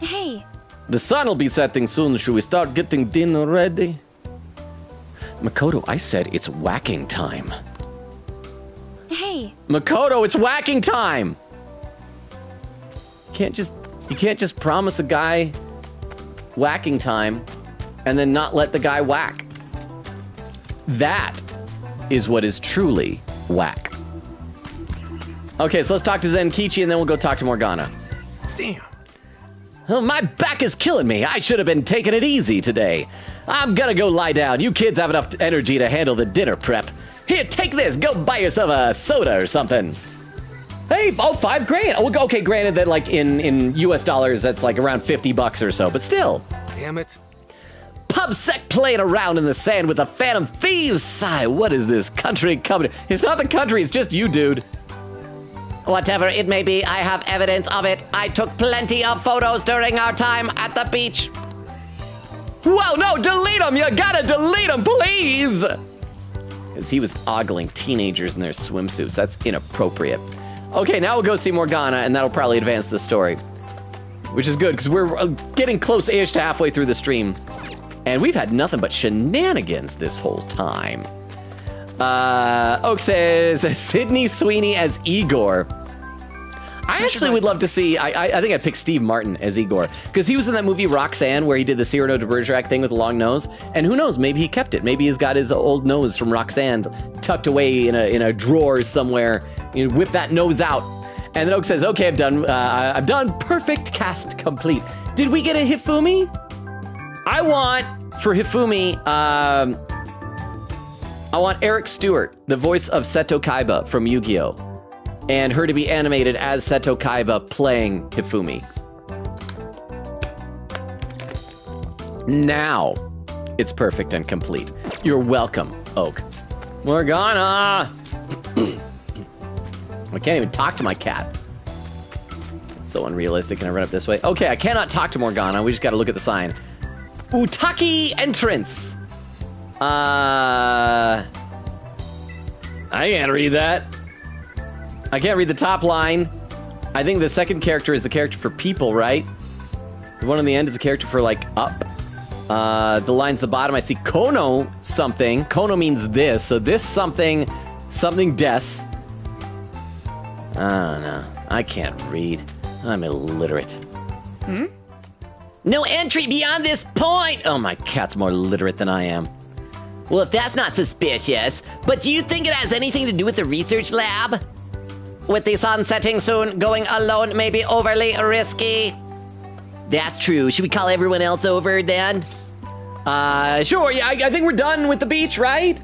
Hey, The sun will be setting soon. Should we start getting dinner ready? Makoto, I said it's whacking time. hey. Makoto, it's whacking time! You can't just promise a guy whacking time and then not let the guy whack. That is what is truly whack. Okay, so let's talk to Zenkichi and then we'll go talk to Morgana. Damn. Oh, my back is killing me. I should have been taking it easy today. I'm gonna go lie down. You kids have enough energy to handle the dinner prep. Here, take this. Go buy yourself a soda or something. Hey, oh, $5,000. Oh, okay, granted that like in US dollars, that's like around $50 or so, but still. Damn it. Pubsec playing around in the sand with a Phantom Thieves. Sigh, what is this country coming? It's not the country, it's just you, dude. Whatever it may be, I have evidence of it. I took plenty of photos during our time at the beach. Whoa, no, delete them. You gotta delete them, please. Because he was ogling teenagers in their swimsuits. That's inappropriate. Okay, now we'll go see Morgana, and that'll probably advance the story. Which is good, because we're getting close-ish to halfway through the stream. And we've had nothing but shenanigans this whole time. Oak says, Sydney Sweeney as Igor. I actually would love to see, I think I'd pick Steve Martin as Igor, because he was in that movie Roxanne where he did the Cyrano de Bergerac thing with a long nose, and who knows, maybe he kept it. Maybe he's got his old nose from Roxanne tucked away in a drawer somewhere. You know, whip that nose out. And then Oak says, okay, I'm done. Perfect cast complete. Did we get a Hifumi? I want, for Hifumi, I want Eric Stewart, the voice of Seto Kaiba from Yu-Gi-Oh! And her to be animated as Seto Kaiba playing Hifumi. Now, it's perfect and complete. You're welcome, Oak. Morgana! I can't even talk to my cat. It's so unrealistic. Can I run up this way? Okay, I cannot talk to Morgana. We just gotta look at the sign. Utaki entrance. I can't read that. I can't read the top line. I think the second character is the character for people, right? The one on the end is the character for, like, up. The line's the bottom. I see Kono something. Kono means this. So this something des. I don't know. I can't read. I'm illiterate. No entry beyond this point. Oh, my cat's more literate than I am. Well, if that's not suspicious, but do you think it has anything to do with the research lab? With the sun setting soon, going alone may be overly risky. That's true. Should we call everyone else over then? Sure. Yeah, I think we're done with the beach, right?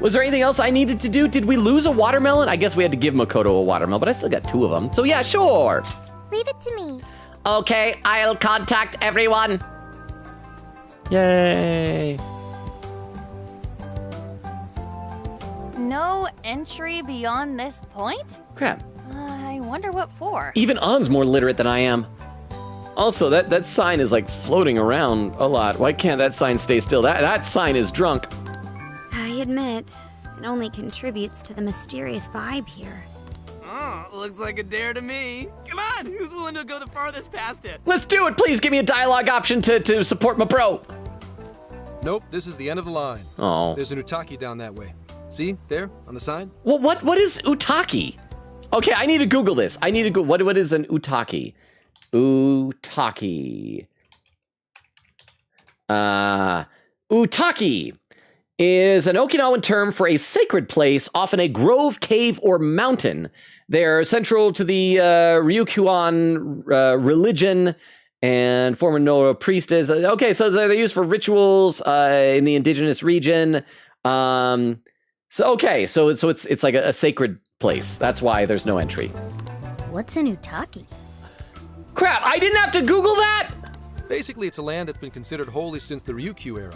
Was there anything else I needed to do? Did we lose a watermelon? I guess we had to give Makoto a watermelon, but I still got 2 of them. So yeah, sure. Leave it to me. Okay, I'll contact everyone. Yay. No entry beyond this point? Crap. I wonder what for. Even On's more literate than I am. Also, that sign is like floating around a lot. Why can't that sign stay still? That sign is drunk. I admit, it only contributes to the mysterious vibe here. Oh, looks like a dare to me. Come on, who's willing to go the farthest past it? Let's do it. Please give me a dialogue option to support my bro. Nope, this is the end of the line. Oh. There's an Utaki down that way. See, there, on the sign? Well, what is Utaki? Okay, I need to Google this. I need to go. What is an Utaki? Utaki. Utaki is an Okinawan term for a sacred place, often a grove, cave, or mountain. They're central to the Ryukyuan religion and former Nora priestess. Okay, so they're used for rituals in the indigenous region. So it's like a sacred place. That's why there's no entry. What's an Utaki? Crap, I didn't have to Google that? Basically, it's a land that's been considered holy since the Ryukyu era.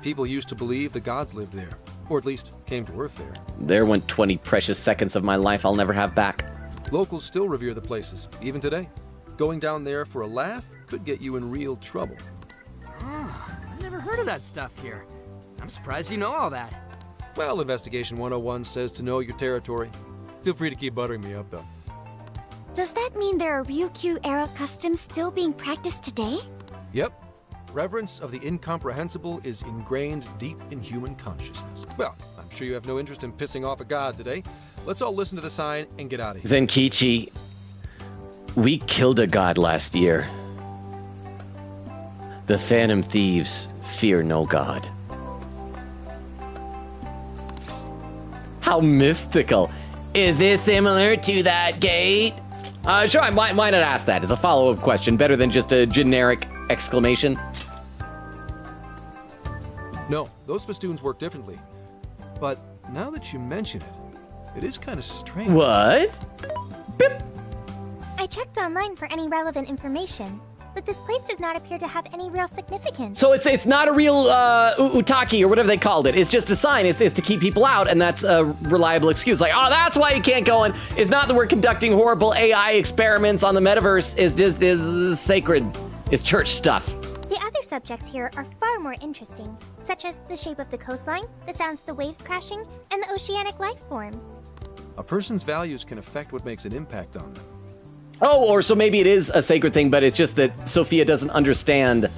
People used to believe the gods lived there, or at least came to Earth there. There went 20 precious seconds of my life I'll never have back. Locals still revere the places, even today. Going down there for a laugh could get you in real trouble. I never heard of that stuff here. I'm surprised you know all that. Well, Investigation 101 says to know your territory. Feel free to keep buttering me up, though. Does that mean there are Ryukyu-era customs still being practiced today? Yep. Reverence of the incomprehensible is ingrained deep in human consciousness. Well, I'm sure you have no interest in pissing off a god today. Let's all listen to the sign and get out of here. Zenkichi, we killed a god last year. The Phantom Thieves fear no god. How mystical. Is this similar to that gate? Sure, why not ask that as a follow-up question? Better than just a generic exclamation. No, those festoons work differently. But now that you mention it, it is kind of strange. What? Beep. I checked online for any relevant information, but this place does not appear to have any real significance. So it's not a real utaki or whatever they called it. It's just a sign. It's to keep people out, and that's a reliable excuse. Like, oh, that's why you can't go in. It's not that we're conducting horrible AI experiments on the metaverse. It's just is sacred. It's church stuff. The other subjects here are far more interesting, such as the shape of the coastline, the sounds of the waves crashing, and the oceanic life forms. A person's values can affect what makes an impact on them. Oh, or so maybe it is a sacred thing, but it's just that Sophia doesn't understand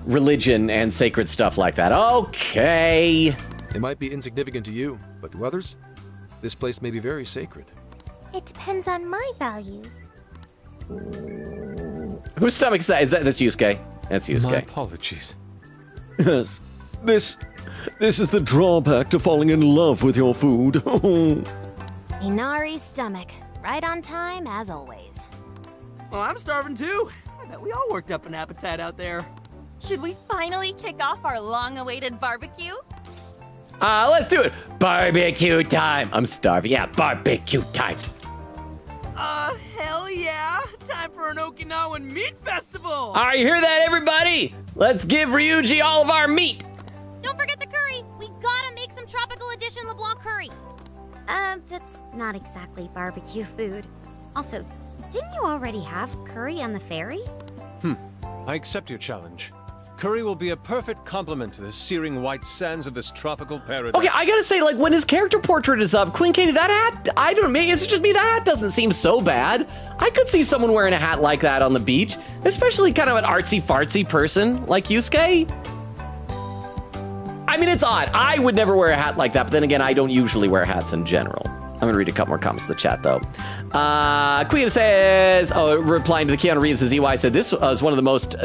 religion and sacred stuff like that. Okay. It might be insignificant to you, but to others, this place may be very sacred. It depends on my values. Whose stomach is that? That's Yusuke. That's Yusuke. My apologies. Yes. This is the drawback to falling in love with your food. Inari's stomach. Right on time, as always. Well, I'm starving too. I bet we all worked up an appetite out there. Should we finally kick off our long-awaited barbecue? Let's do it. Barbecue time. I'm starving. Yeah, barbecue time. Hell yeah! Time for an Okinawan meat festival! All right, you hear that, everybody? Let's give Ryuji all of our meat. Don't forget the curry! We gotta make some tropical edition LeBlanc curry! That's not exactly barbecue food. Also, didn't you already have curry on the ferry? I accept your challenge. Curry will be a perfect complement to the searing white sands of this tropical paradise. Okay, I gotta say, like, when his character portrait is up, Queen Katie, that hat, I don't know, is it just me? That hat doesn't seem so bad. I could see someone wearing a hat like that on the beach, especially kind of an artsy-fartsy person like Yusuke. I mean, it's odd. I would never wear a hat like that, but then again, I don't usually wear hats in general. I'm gonna read a couple more comments in the chat, though. Queen says, replying to the Keanu Reeves, as EY said, this was one of the most,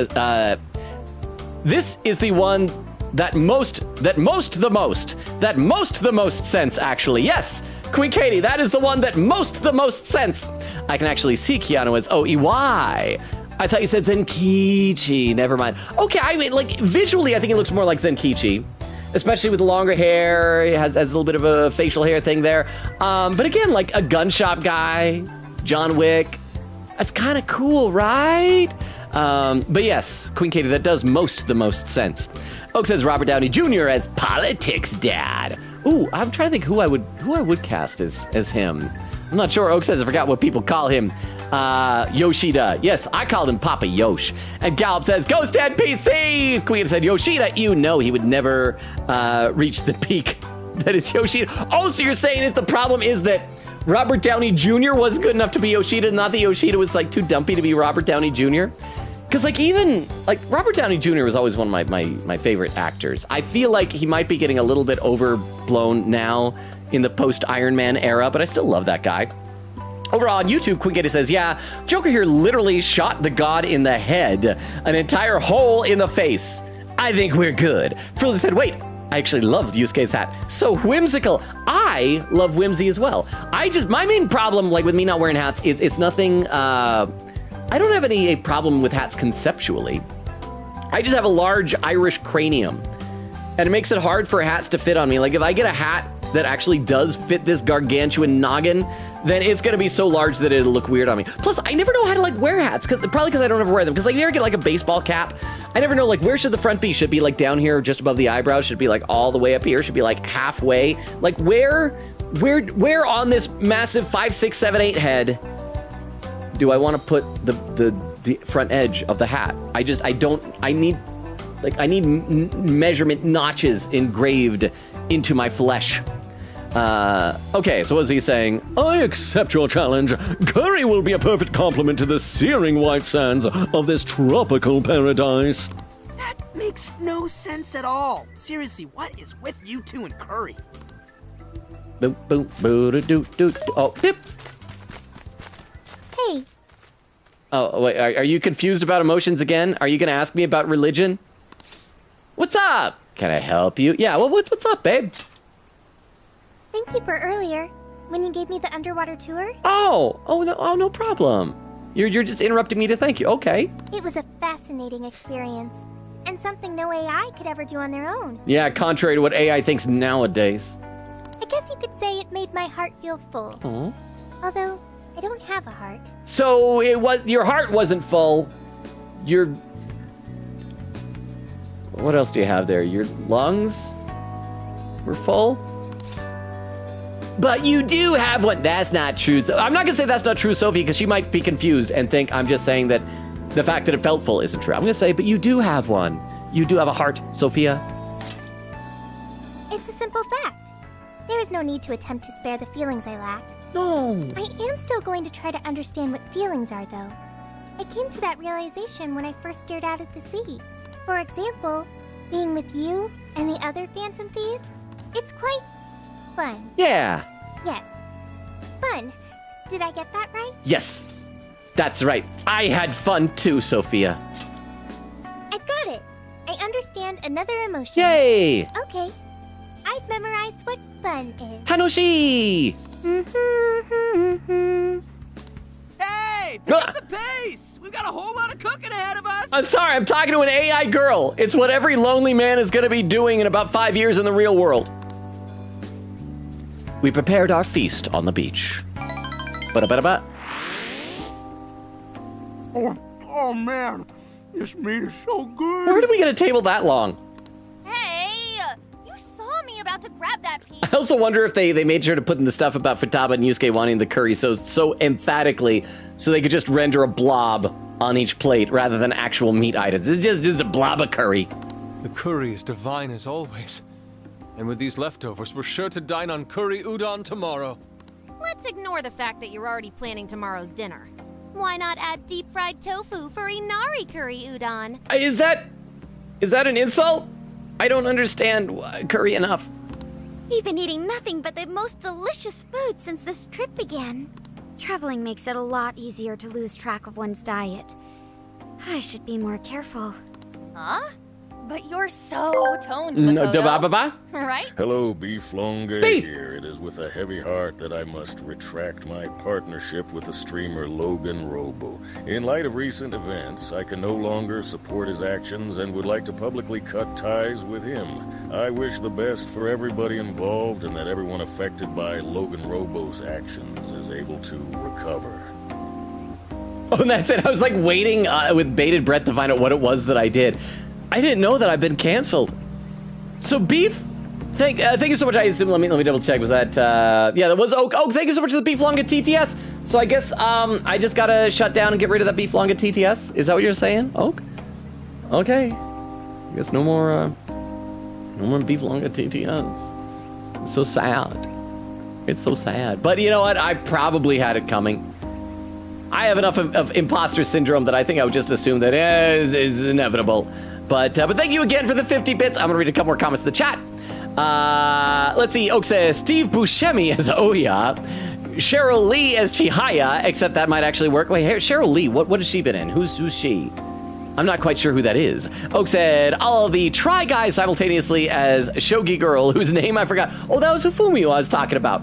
this is the one that most the most sense, actually. Yes, Queen Katie, that is the one that the most sense. I can actually see Keanu as EY. I thought you said Zenkichi. Never mind. Okay, I mean, like, visually, I think it looks more like Zenkichi, especially with the longer hair. It has a little bit of a facial hair thing there. But again, like a gun shop guy, John Wick. That's kind of cool, right? But yes, Queen Katie, that does the most sense. Oak says Robert Downey Jr. as politics dad. Ooh, I'm trying to think who I would cast as him. I'm not sure. Oak says I forgot what people call him. Yoshida. Yes, I called him Papa Yosh. And Gallop says, Ghost NPCs! Queen said, Yoshida, you know he would never reach the peak that is Yoshida. Oh, so you're saying the problem is that Robert Downey Jr. was good enough to be Yoshida, not that Yoshida was like too dumpy to be Robert Downey Jr.? Because like even, like Robert Downey Jr. was always one of my favorite actors. I feel like he might be getting a little bit overblown now in the post-Iron Man era, but I still love that guy. Over on YouTube, Queen Katie says, yeah, Joker here literally shot the god in the head, an entire hole in the face. I think we're good. Frilly said, wait, I actually love Yusuke's hat. So whimsical. I love whimsy as well. My main problem, like with me not wearing hats, is it's nothing, I don't have a problem with hats conceptually. I just have a large Irish cranium, and it makes it hard for hats to fit on me. Like if I get a hat that actually does fit this gargantuan noggin, then it's gonna be so large that it'll look weird on me. Plus, I never know how to like wear hats, probably because I don't ever wear them. Because like, if you ever get like a baseball cap, I never know like where should the front be? Should it be like down here, just above the eyebrows? Should it be like all the way up here? Should it be like halfway? Like where on this massive 5, 6, 7, 8 head do I want to put the front edge of the hat? I need measurement notches engraved into my flesh. Okay, so what was he saying? I accept your challenge. Curry will be a perfect complement to the searing white sands of this tropical paradise. That makes no sense at all. Seriously, what is with you two and Curry? Boop, boop, boo-da-doo-doo-doo. Oh, pip. Hey, Oh, wait, are you confused about emotions again? Are you going to ask me about religion? What's up? Can I help you? Yeah, well, what's up, babe? thank you for earlier, when you gave me the underwater tour. Oh, no problem. You're just interrupting me to thank you. Okay. It was a fascinating experience, and something no AI could ever do on their own. Yeah, contrary to what AI thinks nowadays. I guess you could say it made my heart feel full. Aw. Although, I don't have a heart. So your heart wasn't full. What else do you have there? Your lungs were full? But you do have one. That's not true. I'm not gonna say that's not true, Sophie, because she might be confused and think I'm just saying that the fact that it felt full isn't true. I'm gonna say, but you do have one. You do have a heart, Sophia. It's a simple fact. There is no need to attempt to spare the feelings I lack. No. I am still going to try to understand what feelings are, though. I came to that realization when I first stared out at the sea. For example, being with you and the other Phantom Thieves. It's quite fun. Yeah. Yes. Fun. Did I get that right? Yes. That's right. I had fun too, Sophia. I got it. I understand another emotion. Yay! Okay. I've memorized what fun is. Tanoshi! Hey, pick up the pace! We've got a whole lot of cooking ahead of us! I'm sorry, I'm talking to an AI girl. It's what every lonely man is gonna be doing in about 5 years in the real world. We prepared our feast on the beach. Ba-da-ba-da-ba. Oh man, this meat is so good! Where did we get a table that long? Hey, you saw me about to grab that piece. I also wonder if they made sure to put in the stuff about Futaba and Yusuke wanting the curry so emphatically so they could just render a blob on each plate rather than actual meat items. It's just a blob of curry. The curry is divine as always. And with these leftovers, we're sure to dine on curry udon tomorrow. Let's ignore the fact that you're already planning tomorrow's dinner. Why not add deep-fried tofu for inari curry udon? Is that an insult? I don't understand curry enough. We've been eating nothing but the most delicious food since this trip began. Traveling makes it a lot easier to lose track of one's diet. I should be more careful. Huh? But you're so toned, Makoto. Da-ba-ba-ba? Right? Hello, Beef Longa Beef! here. It is with a heavy heart that I must retract my partnership with the streamer LoganRobo. In light of recent events, I can no longer support his actions and would like to publicly cut ties with him. I wish the best for everybody involved and that everyone affected by LoganRobo's actions is able to recover. Oh, and that's it. I was like waiting with bated breath to find out what it was that I did. I didn't know that I've been canceled. So Beef, thank you so much. I assume, let me double check. Was that yeah, that was Oak. Oh, thank you so much for the Beef Longa TTS. So I guess I just gotta shut down and get rid of that Beef Longa TTS. Is that what you're saying, Oak? Okay. I guess no more Beef Longa TTS. It's so sad. It's so sad. But you know what? I probably had it coming. I have enough of imposter syndrome that I think I would just assume that is inevitable. But thank you again for the 50 bits. I'm gonna read a couple more comments in the chat. Let's see. Oak says Steve Buscemi as Oya, Cheryl Lee as Chihaya, except that might actually work. Wait, Cheryl Lee, what has she been in? Who's she? I'm not quite sure who that is. Oak said all of the Try Guys simultaneously as Shogi Girl, whose name I forgot. Oh, that was Hifumi who I was talking about.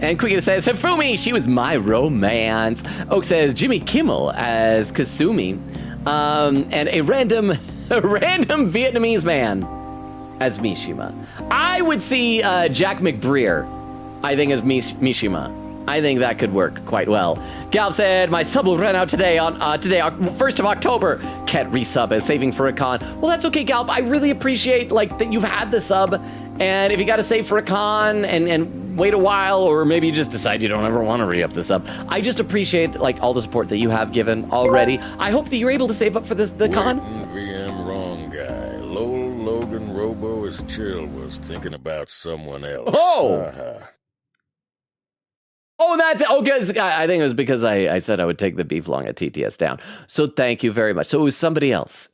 And Quiggin says, Hifumi, she was my romance. Oak says Jimmy Kimmel as Kasumi. And a random Vietnamese man as Mishima. I would see Jack McBreer, I think, as Mishima. I think that could work quite well. Galp said, my sub will run out today on 1st of October. Can't resub as saving for a con. Well, that's okay, Galp. I really appreciate that you've had the sub. And if you got to save for a con and wait a while, or maybe you just decide you don't ever want to re-up the sub, I just appreciate all the support that you have given already. I hope that you're able to save up for the con. VM wrong guy. Logan Robo is chill was thinking about someone else. Oh! Oh, because I think it was because I said I would take the beef long at TTS down. So thank you very much. So it was somebody else.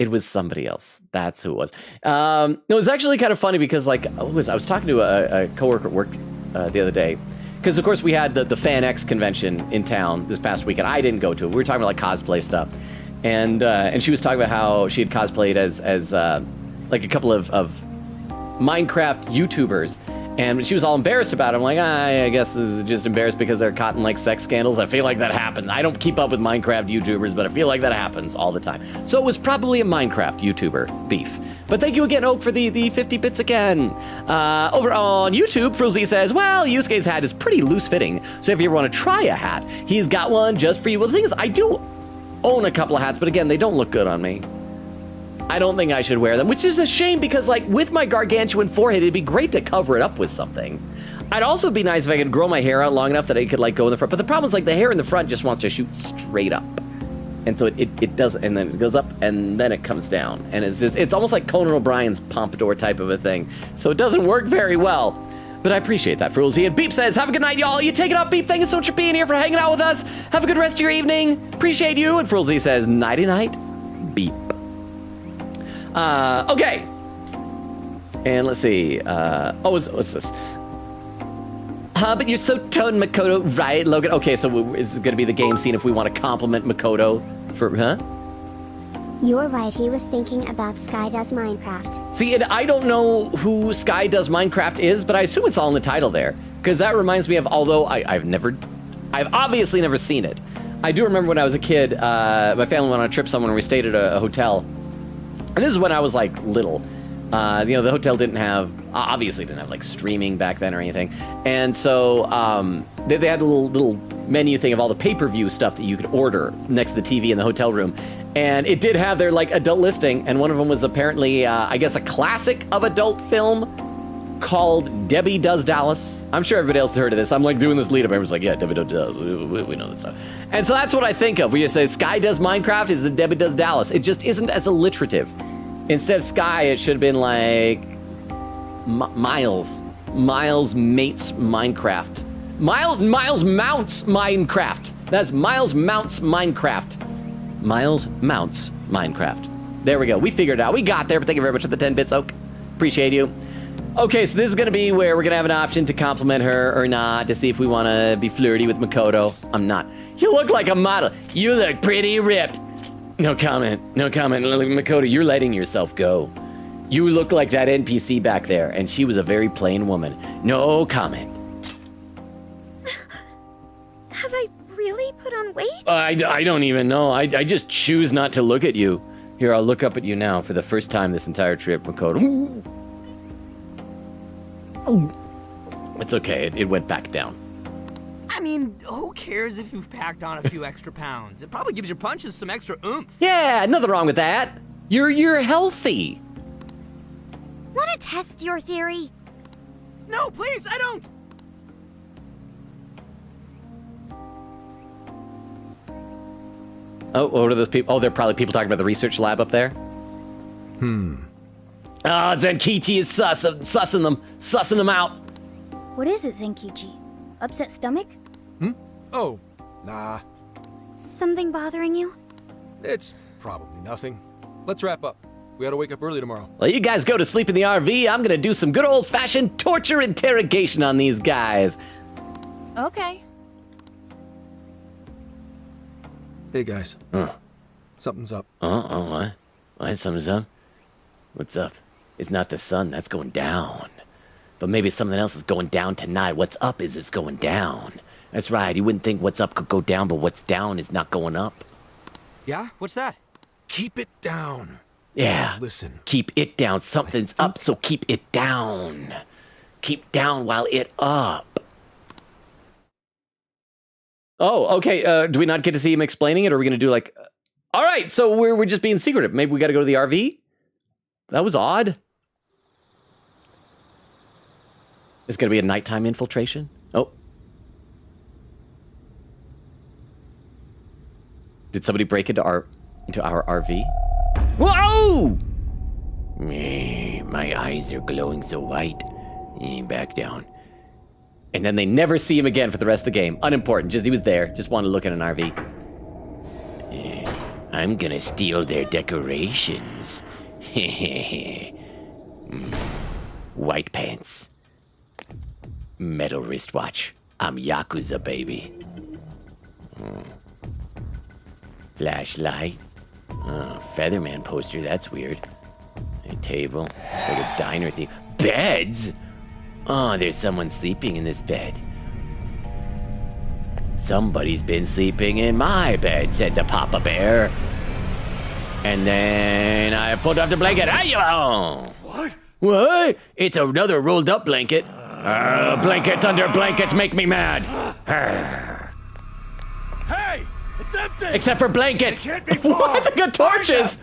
That's who it was. It was actually kind of funny because I was talking to a coworker at work the other day. Because, of course, we had the FanX convention in town this past weekend. I didn't go to it. We were talking about cosplay stuff. And she was talking about how she had cosplayed as a couple of Minecraft YouTubers. And she was all embarrassed about it. I'm like, I guess this is just embarrassed because they're caught in sex scandals. I feel like that happens. I don't keep up with Minecraft YouTubers, but I feel like that happens all the time. So it was probably a Minecraft YouTuber beef. But thank you again, Oak, for the 50 bits again. Over on YouTube, Frozy says, well, Yusuke's hat is pretty loose-fitting, so if you ever want to try a hat, he's got one just for you. Well, the thing is, I do own a couple of hats, but again, they don't look good on me. I don't think I should wear them, which is a shame because, with my gargantuan forehead, it'd be great to cover it up with something. I'd also be nice if I could grow my hair out long enough that I could, go in the front. But the problem is, the hair in the front just wants to shoot straight up. And so it does, and then it goes up, and then it comes down. And it's almost like Conan O'Brien's pompadour type of a thing. So it doesn't work very well. But I appreciate that, Fruilsy. And Beep says, have a good night, y'all. You take it up, Beep. Thank you so much for being here, for hanging out with us. Have a good rest of your evening. Appreciate you. And Fruilsy says, nighty-night, Beep. Okay. And let's see. What's this? But you're so toned, Makoto, right, Logan? Okay, so it's going to be the game scene if we want to compliment Makoto for, You're right, he was thinking about Sky Does Minecraft. See, and I don't know who Sky Does Minecraft is, but I assume it's all in the title there. Because that reminds me of, although I've obviously never seen it. I do remember when I was a kid, my family went on a trip somewhere and we stayed at a hotel. And this is when I was, little. The hotel obviously didn't have, streaming back then or anything. And so they had a little menu thing of all the pay-per-view stuff that you could order next to the TV in the hotel room. And it did have their, adult listing, and one of them was apparently, I guess, a classic of adult film called Debbie Does Dallas. I'm sure everybody else has heard of this. I'm, doing this lead-up. Everyone's like, yeah, Debbie Does Dallas. We know this stuff. And so that's what I think of when you say Sky Does Minecraft is the Debbie Does Dallas. It just isn't as alliterative. Instead of Sky, it should have been Miles. Miles mates Minecraft. Miles mounts Minecraft. That's Miles mounts Minecraft. Miles mounts Minecraft. There we go. We figured it out. We got there, but thank you very much for the 10 bits, Oak. Appreciate you. Okay, so this is going to be where we're going to have an option to compliment her or not, to see if we want to be flirty with Makoto. I'm not. You look like a model. You look pretty ripped. No comment. Makoto, you're letting yourself go. You look like that NPC back there, and she was a very plain woman. No comment. Have I really put on weight? I don't even know. I just choose not to look at you. Here, I'll look up at you now for the first time this entire trip, Makoto. It's okay. It went back down. I mean, who cares if you've packed on a few extra pounds? It probably gives your punches some extra oomph. Yeah, nothing wrong with that. You're healthy. Want to test your theory? No, please, I don't. Oh, what are those people? Oh, they're probably people talking about the research lab up there. Zenkichi is sussing them out. What is it, Zenkichi? Upset stomach? Oh, nah. Something bothering you? It's probably nothing. Let's wrap up. We gotta wake up early tomorrow. Well, you guys go to sleep in the RV. I'm gonna do some good old-fashioned torture interrogation on these guys. Okay. Hey, guys. Something's up. What? Why something's up? What's up? It's not the sun. That's going down. But maybe something else is going down tonight. What's up is it's going down. That's right. You wouldn't think what's up could go down, but what's down is not going up. Yeah? What's that? Keep it down. Yeah. Listen. Keep it down. Something's up, so keep it down. Keep down while it up. Oh, okay. Do we not get to see him explaining it, or are we going to do all right, so we're just being secretive. Maybe we got to go to the RV? That was odd. It's going to be a nighttime infiltration? Oh. Did somebody break into our RV? Whoa! My eyes are glowing so white. Back down. And then they never see him again for the rest of the game. Unimportant, just he was there, just wanted to look at an RV. I'm gonna steal their decorations. White pants. Metal wristwatch. I'm Yakuza, baby. Flashlight. Featherman poster, that's weird. A table. It's like a diner thing. Beds? Oh, there's someone sleeping in this bed. Somebody's been sleeping in my bed, said the Papa Bear. And then I pulled up the blanket. What? It's another rolled up blanket. Blankets under blankets make me mad. Hey, it's empty. Except for blankets. They can't be What? They got torches.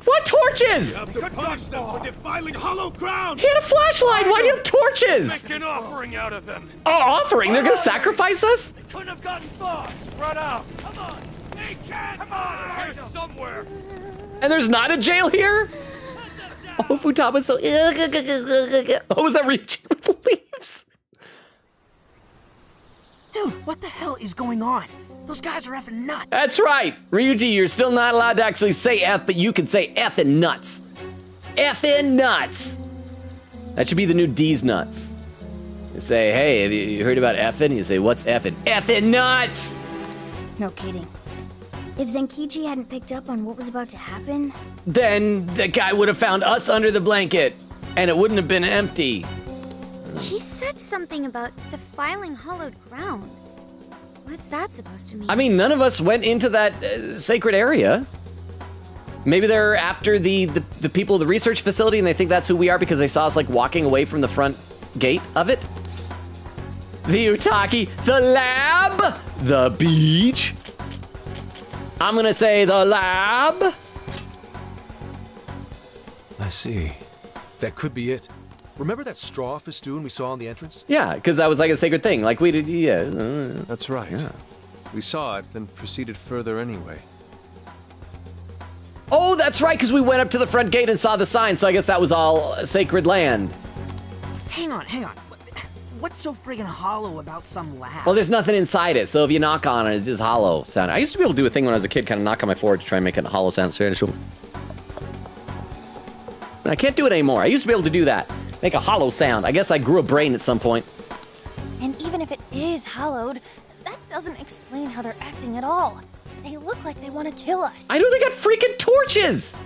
What torches? You have to punish them for defiling hollow ground. He had a flashlight. Why do you have torches? Make an offering out of them. Oh, offering? They're gonna sacrifice us? They couldn't have gotten far. Spread out. Come on. They can't. Come on. Here somewhere. And there's not a jail here? Oh, Futama's so... Oh, was that reaching with leaves? Dude, what the hell is going on? Those guys are effing nuts. That's right. Ryuji, you're still not allowed to actually say F, but you can say effing nuts. Effing nuts. That should be the new D's nuts. You say, hey, have you heard about effing? You say, what's effing? Effing nuts! No kidding. If Zenkichi hadn't picked up on what was about to happen... Then the guy would have found us under the blanket, and it wouldn't have been empty. He said something about defiling hollowed ground. What's that supposed to mean? I mean, none of us went into that sacred area. Maybe they're after the people of the research facility and they think that's who we are because they saw us like walking away from the front gate of it. The Utaki, the lab, the beach. I'm gonna say the lab. I see. That could be it. Remember that straw festoon we saw on the entrance? Yeah, because that was like a sacred thing. Like we did, yeah. That's right. Yeah. We saw it, then proceeded further anyway. Oh, that's right, because we went up to the front gate and saw the sign, so I guess that was all sacred land. Hang on. What's so friggin' hollow about some lab? Well, there's nothing inside it, so if you knock on it, it's just hollow sound. I used to be able to do a thing when I was a kid, kind of knock on my forehead to try and make it a hollow sound. So I can't do it anymore. I used to be able to do that. Make a hollow sound. I guess I grew a brain at some point. And even if it is hollowed, that doesn't explain how they're acting at all. They look like they want to kill us. I know they got freaking torches.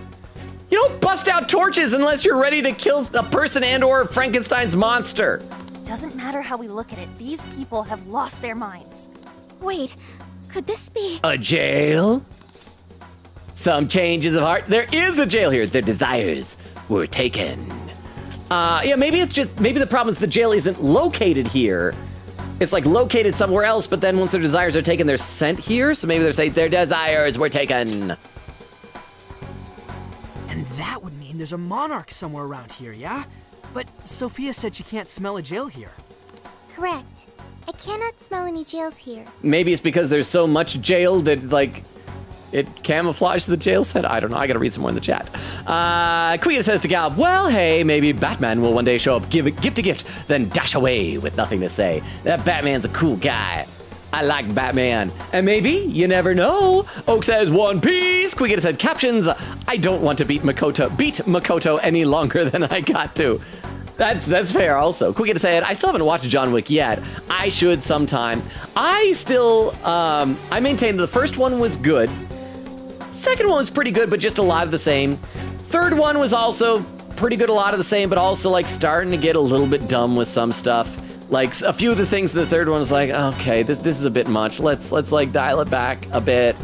You don't bust out torches unless you're ready to kill a person and or Frankenstein's monster. Doesn't matter how we look at it, these people have lost their minds. Wait, could this be... A jail? Some changes of heart. There is a jail here. Their desires were taken. Yeah, maybe the problem is the jail isn't located here. It's like located somewhere else, but then once their desires are taken, they're sent here. So maybe they're saying their desires were taken. And that would mean there's a monarch somewhere around here, yeah? But Sophia said she can't smell a jail here. Correct. I cannot smell any jails here. Maybe it's because there's so much jail that, like, it camouflaged the jail set. I don't know. I gotta read some more in the chat. Queen says to Gal, well, hey, maybe Batman will one day show up, give gift to gift, then dash away with nothing to say. That Batman's a cool guy. I like Batman. And maybe, you never know. Oak says, One Piece. Queen said, captions, I don't want to beat Makoto any longer than I got to. That's fair also. Queen said, I still haven't watched John Wick yet. I should sometime. I still, I maintain the first one was good. Second one was pretty good, but just a lot of the same. Third one was also pretty good, a lot of the same, but also like starting to get a little bit dumb with some stuff. Like a few of the things in the third one was like, okay, this is a bit much. Let's like dial it back a bit.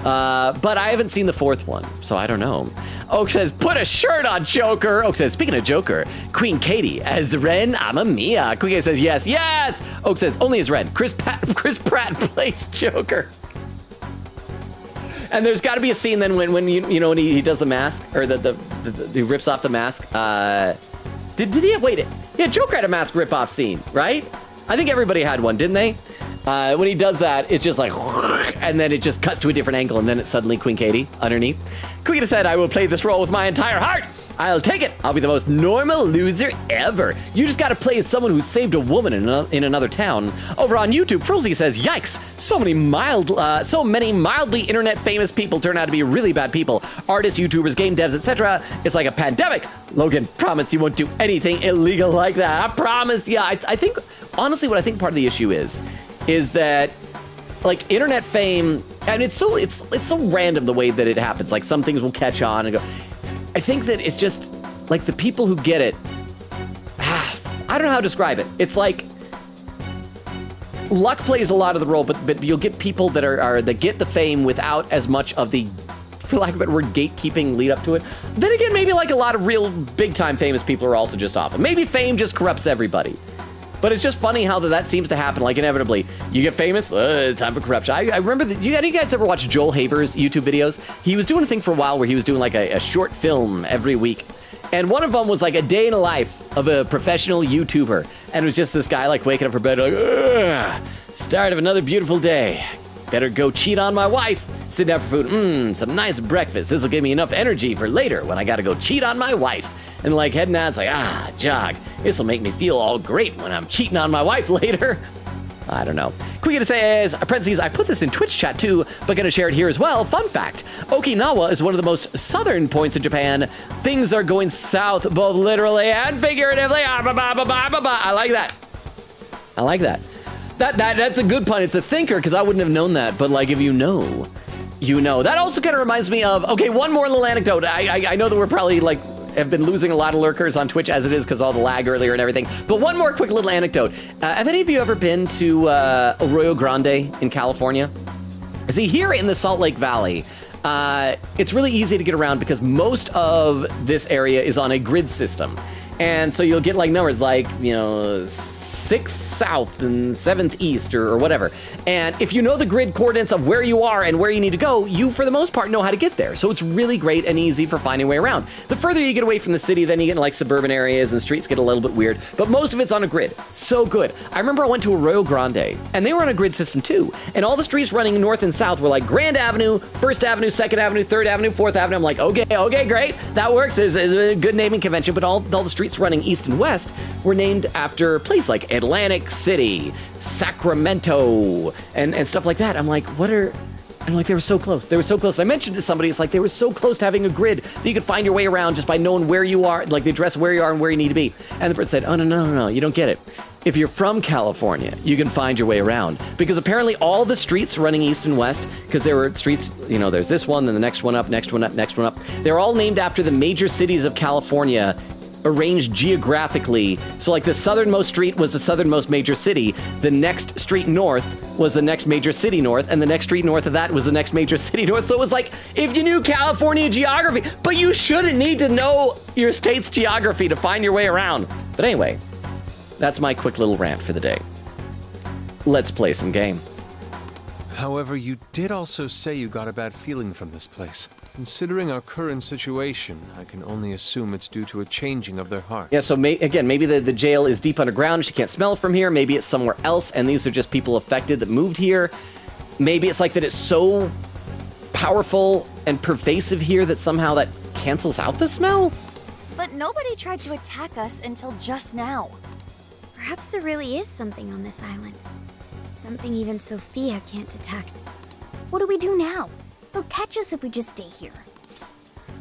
But I haven't seen the fourth one, so I don't know. Oak says, put a shirt on, Joker. Oak says, speaking of Joker, Queen Katie as Ren Amamiya. Queen Katie says, yes. Oak says, only as Ren. Chris Pratt plays Joker. And there's got to be a scene then when when he does the mask, or he rips off the mask. Did he? Wait, yeah, Joker had a mask rip-off scene, right? I think everybody had one, didn't they? When he does that, it's just like, and then it just cuts to a different angle, and then it's suddenly Queen Katie underneath. Queen said, I will play this role with my entire heart. I'll take it. I'll be the most normal loser ever. You just gotta play as someone who saved a woman in another town. Over on YouTube, Frozy says, yikes, so many mildly internet famous people turn out to be really bad people. Artists, YouTubers, game devs, etc. It's like a pandemic. Logan, promise you won't do anything illegal like that. I promise you. I think, honestly, what I think part of the issue is that like internet fame, and it's so random the way that it happens. Like some things will catch on and go. I think that it's just like the people who get it. I don't know how to describe it. It's like luck plays a lot of the role, but you'll get people that get the fame without as much of the, for lack of a better word, gatekeeping lead up to it. Then again, maybe like a lot of real big time famous people are also just awful. Maybe fame just corrupts everybody. But it's just funny how that seems to happen, like inevitably. You get famous, it's time for corruption. I remember, any of you guys ever watch Joel Haver's YouTube videos? He was doing a thing for a while where he was doing like a short film every week. And one of them was like a day in the life of a professional YouTuber. And it was just this guy like waking up from bed like, ugh, start of another beautiful day. Better go cheat on my wife. Sit down for food, some nice breakfast. This'll give me enough energy for later when I gotta go cheat on my wife. And like heading out, it's like, jog. This'll make me feel all great when I'm cheating on my wife later. I don't know. Quick says, parentheses, I put this in Twitch chat too, but gonna share it here as well. Fun fact, Okinawa is one of the most southern points in Japan. Things are going south, both literally and figuratively. I like that. I like that. That's a good pun. It's a thinker, because I wouldn't have known that, but like if you know, you know. That also kind of reminds me of, okay, one more little anecdote. I know that we're probably like, have been losing a lot of lurkers on Twitch as it is because all the lag earlier and everything. But one more quick little anecdote. Have any of you ever been to Arroyo Grande in California? See, here in the Salt Lake Valley, it's really easy to get around because most of this area is on a grid system. And so you'll get like numbers like, 6th south and 7th east or whatever. And if you know the grid coordinates of where you are and where you need to go, you, for the most part, know how to get there. So it's really great and easy for finding a way around. The further you get away from the city, then you get into like suburban areas and streets get a little bit weird, but most of it's on a grid. So good. I remember I went to Arroyo Grande and they were on a grid system too. And all the streets running north and south were like Grand Avenue, 1st Avenue, 2nd Avenue, 3rd Avenue, 4th Avenue. I'm like, okay, great. That works. It's a good naming convention, but all the streets running east and west were named after a place like Atlantic City, Sacramento, and stuff like that. I'm like, they were so close. They were so close. I mentioned to somebody, it's like they were so close to having a grid that you could find your way around just by knowing where you are, like the address where you are and where you need to be. And the person said, oh, no, you don't get it. If you're from California, you can find your way around. Because apparently all the streets running east and west, because there were streets, there's this one, then the next one up, next one up, next one up. They're all named after the major cities of California, arranged geographically. So like the southernmost street was the southernmost major city, the next street north was the next major city north, and the next street north of that was the next major city north. So it was like, if you knew California geography, but you shouldn't need to know your state's geography to find your way around. But anyway, that's my quick little rant for the day. Let's play some game. However, you did also say you got a bad feeling from this place. Considering our current situation, I can only assume it's due to a changing of their hearts. Yeah, so maybe the jail is deep underground, she can't smell it from here, maybe it's somewhere else, and these are just people affected that moved here. Maybe it's like that it's so powerful and pervasive here that somehow that cancels out the smell? But nobody tried to attack us until just now. Perhaps there really is something on this island. Something even Sophia can't detect. What do we do now? They'll catch us if we just stay here.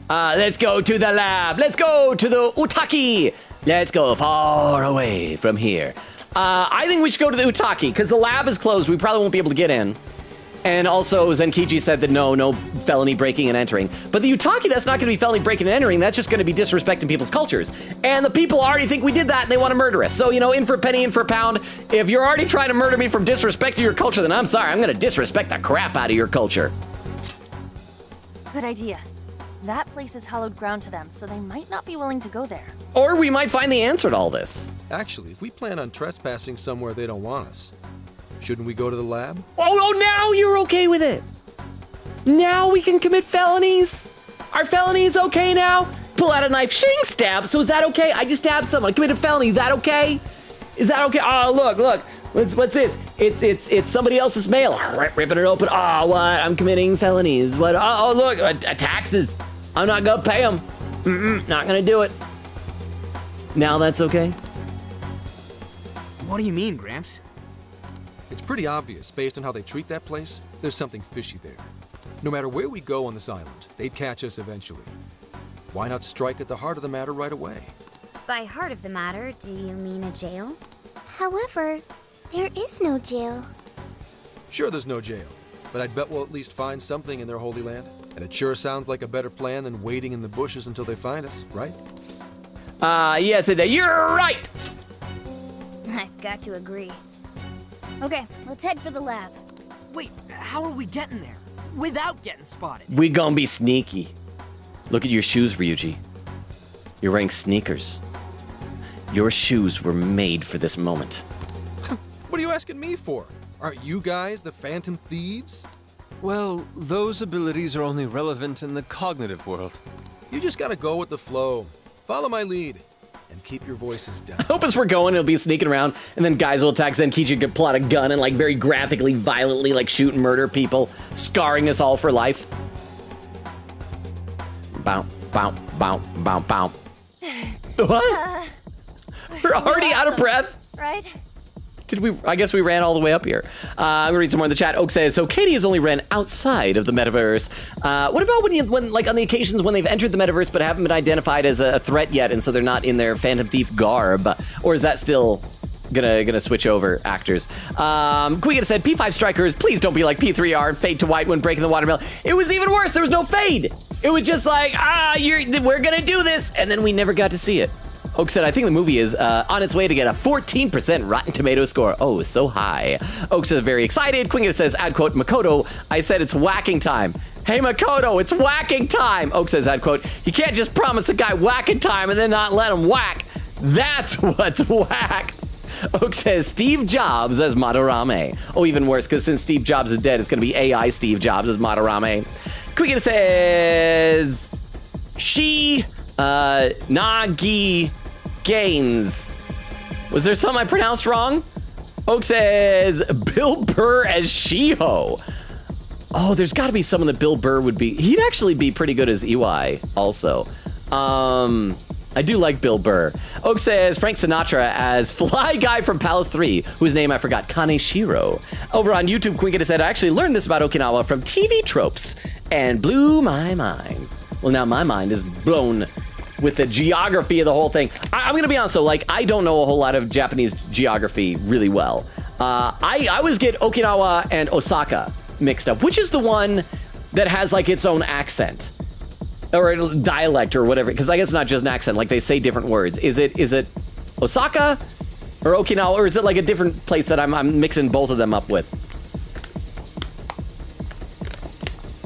Let's go to the lab. Let's go to the Utaki. Let's go far away from here. I think we should go to the Utaki because the lab is closed. We probably won't be able to get in. And also, Zenkichi said that no felony breaking and entering. But the Utaki, that's not going to be felony breaking and entering. That's just going to be disrespecting people's cultures. And the people already think we did that and they want to murder us. So, in for a penny, in for a pound. If you're already trying to murder me from disrespect to your culture, then I'm sorry. I'm going to disrespect the crap out of your culture. Good idea. That place is hallowed ground to them, so they might not be willing to go there. Or we might find the answer to all this. Actually, if we plan on trespassing somewhere they don't want us, shouldn't we go to the lab? Oh, now you're okay with it. Now we can commit felonies. Are felonies okay now? Pull out a knife, shing, stab. So is that okay? I just stabbed someone, committed a felony. Is that okay? Is that okay? Oh, look. What's this? It's somebody else's mail. Ripping it open. Oh, what? I'm committing felonies. What? Oh, look, taxes. I'm not gonna pay them. Not gonna do it. Now that's okay. What do you mean, Gramps? It's pretty obvious, based on how they treat that place, there's something fishy there. No matter where we go on this island, they'd catch us eventually. Why not strike at the heart of the matter right away? By heart of the matter, do you mean a jail? However, there is no jail. Sure, there's no jail, but I'd bet we'll at least find something in their holy land. And it sure sounds like a better plan than waiting in the bushes until they find us, right? Yes, you're right. I've got to agree. Okay, let's head for the lab. Wait, how are we getting there? Without getting spotted? We gonna be sneaky. Look at your shoes, Ryuji. You're wearing sneakers. Your shoes were made for this moment. What are you asking me for? Aren't you guys the Phantom Thieves? Well, those abilities are only relevant in the cognitive world. You just gotta go with the flow. Follow my lead. And keep your voices down. I hope as we're going, it'll be sneaking around, and then guys will attack Zenkichi, could plot a gun and like very graphically, violently like shoot and murder people, scarring us all for life. Bow, bow, bow, bow, bow. What? We're already out of breath. Right? Did we? I guess we ran all the way up here. I'm gonna read some more in the chat. Oak says, so Katie has only ran outside of the metaverse. What about when like on the occasions when they've entered the metaverse but haven't been identified as a threat yet, and so they're not in their Phantom Thief garb? Or is that still gonna switch over actors? Quiga said, P5 strikers, please don't be like P3R and fade to white when breaking the watermelon. It was even worse. There was no fade. It was just like, we're gonna do this, and then we never got to see it. Oak said, I think the movie is on its way to get a 14% Rotten Tomato score. Oh, so high. Oak says, very excited. Quinga says, add quote, Makoto, I said it's whacking time. Hey, Makoto, it's whacking time. Oak says, add quote, you can't just promise a guy whacking time and then not let him whack. That's what's whack. Oak says, Steve Jobs as Madarame. Oh, even worse, because since Steve Jobs is dead, it's going to be AI Steve Jobs as Madarame. Quinga says, Nagi Gaines. Was there something I pronounced wrong? Oak says Bill Burr as Shiho. Oh, there's got to be someone that Bill Burr would be. He'd actually be pretty good as EY also. I do like Bill Burr. Oak says Frank Sinatra as Fly Guy from Palace 3, whose name I forgot, Kaneshiro. Over on YouTube, Quinkita said, I actually learned this about Okinawa from TV tropes and blew my mind. Well, now my mind is blown with the geography of the whole thing. I'm gonna be honest though, like I don't know a whole lot of Japanese geography really well. I always get Okinawa and Osaka mixed up. Which is the one that has like its own accent or dialect or whatever? Because I guess it's not just an accent, like they say different words. Is it Osaka or Okinawa, or is it like a different place that I'm mixing both of them up with?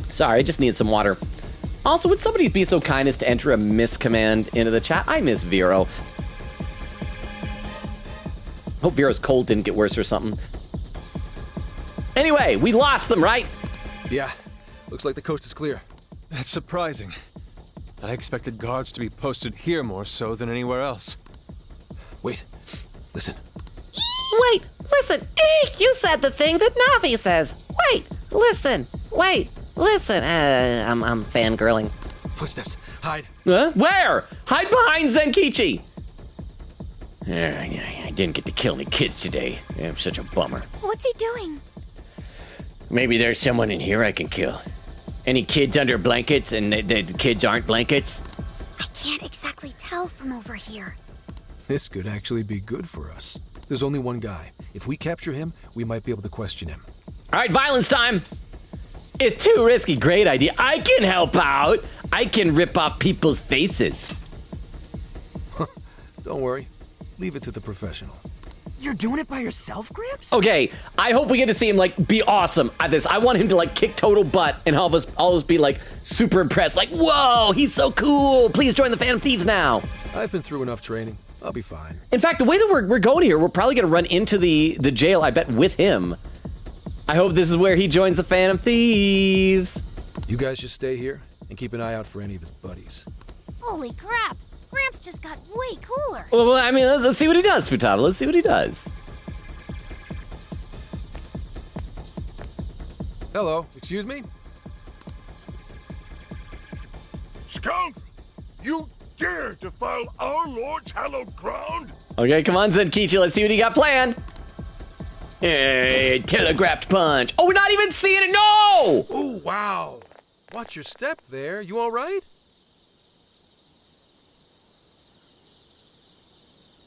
Sorry, I just need some water. Also, would somebody be so kind as to enter a miss command into the chat? I miss Vero. Hope Vero's cold didn't get worse or something. Anyway, we lost them, right? Yeah, looks like the coast is clear. That's surprising. I expected guards to be posted here more so than anywhere else. Wait, listen. Wait, listen. You said the thing that Navi says. Wait, listen. Wait, listen. I'm fangirling. Footsteps. Hide. Huh? Where? Hide behind Zenkichi. I didn't get to kill any kids today. I'm such a bummer. What's he doing? Maybe there's someone in here I can kill. Any kids under blankets and the kids aren't blankets? I can't exactly tell from over here. This could actually be good for us. There's only one guy. If we capture him, we might be able to question him. All right, violence time. It's too risky. Great idea. I can help out. I can rip off people's faces. Don't worry. Leave it to the professional. You're doing it by yourself, Gramps? Okay, I hope we get to see him like be awesome at this. I want him to like kick total butt and all of us always be like super impressed. Like, whoa, he's so cool. Please join the Phantom Thieves now. I've been through enough training. I'll be fine. In fact, the way that we're going here, we're probably gonna run into the jail, I bet, with him. I hope this is where he joins the Phantom Thieves. You guys just stay here and keep an eye out for any of his buddies. Holy crap! Gramps just got way cooler. Well, I mean, let's see what he does, Futaba. Let's see what he does. Hello, excuse me? Scoundrel! You dare defile our Lord's hallowed ground? Okay, come on, Zenkichi, let's see what you got planned. Hey, telegraphed punch. Oh, we're not even seeing it, no! Ooh, wow. Watch your step there. You all right?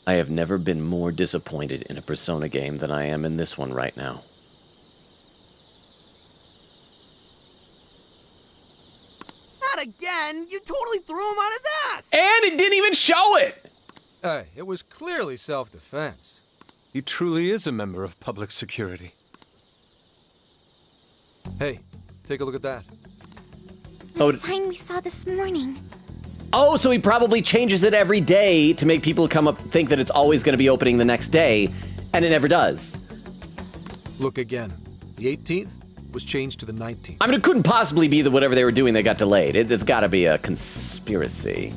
I have never been more disappointed in a Persona game than I am in this one right now. Not again! You totally threw him on his ass! And it didn't even show it! Hey, it was clearly self-defense. He truly is a member of public security. Hey, take a look at that. The sign we saw this morning. Oh, so he probably changes it every day to make people come up think that it's always going to be opening the next day, and it never does. Look again. The 18th was changed to the 19th. I mean, it couldn't possibly be that whatever they were doing, they got delayed. It's got to be a conspiracy.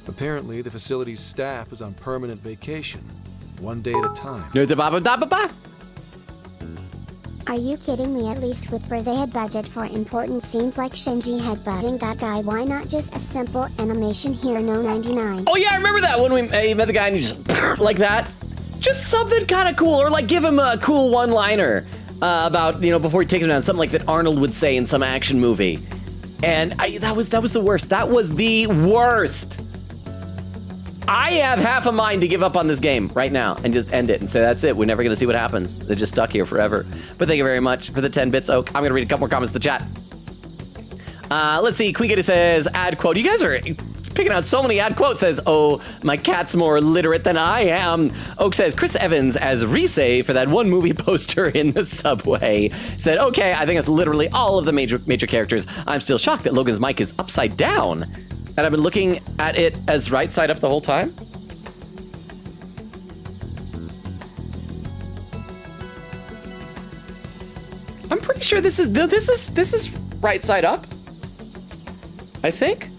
Apparently, the facility's staff is on permanent vacation, one day at a time. Are you kidding me? At least with where they had budget for important scenes like Shinji headbutting that guy, why not just a simple animation here, no 99? Oh yeah, I remember that when we met the guy and he just like that. Just something kind of cool, or like give him a cool one-liner about, you know, before he takes him down, something like that Arnold would say in some action movie. And that was the worst. That was the worst. I have half a mind to give up on this game right now and just end it and say that's it. We're never gonna see what happens. They're just stuck here forever. But thank you very much for the 10 bits, Oak. I'm gonna read a couple more comments in the chat. Let's see. Queegator says, ad quote. You guys are picking out so many ad quotes. Says, oh, my cat's more literate than I am. Oak says, Chris Evans as Risei for that one movie poster in the subway. Said, okay, I think it's literally all of the major characters. I'm still shocked that Logan's mic is upside down. And I've been looking at it as right side up the whole time. I'm pretty sure this is right side up. I think.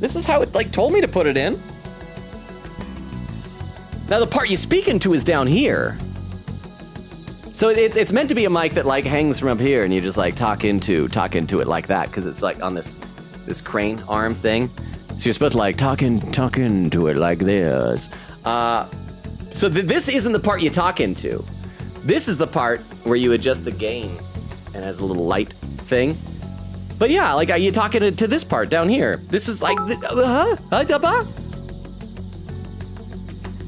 This is how it like told me to put it in. Now the part you speak into is down here. So it's meant to be a mic that like hangs from up here and you just like talk into it like that because it's like on this crane arm thing. So you're supposed to like talk into it like this. So this isn't the part you talk into. This is the part where you adjust the gain and has a little light thing. But yeah, like you talking to this part down here. This is like,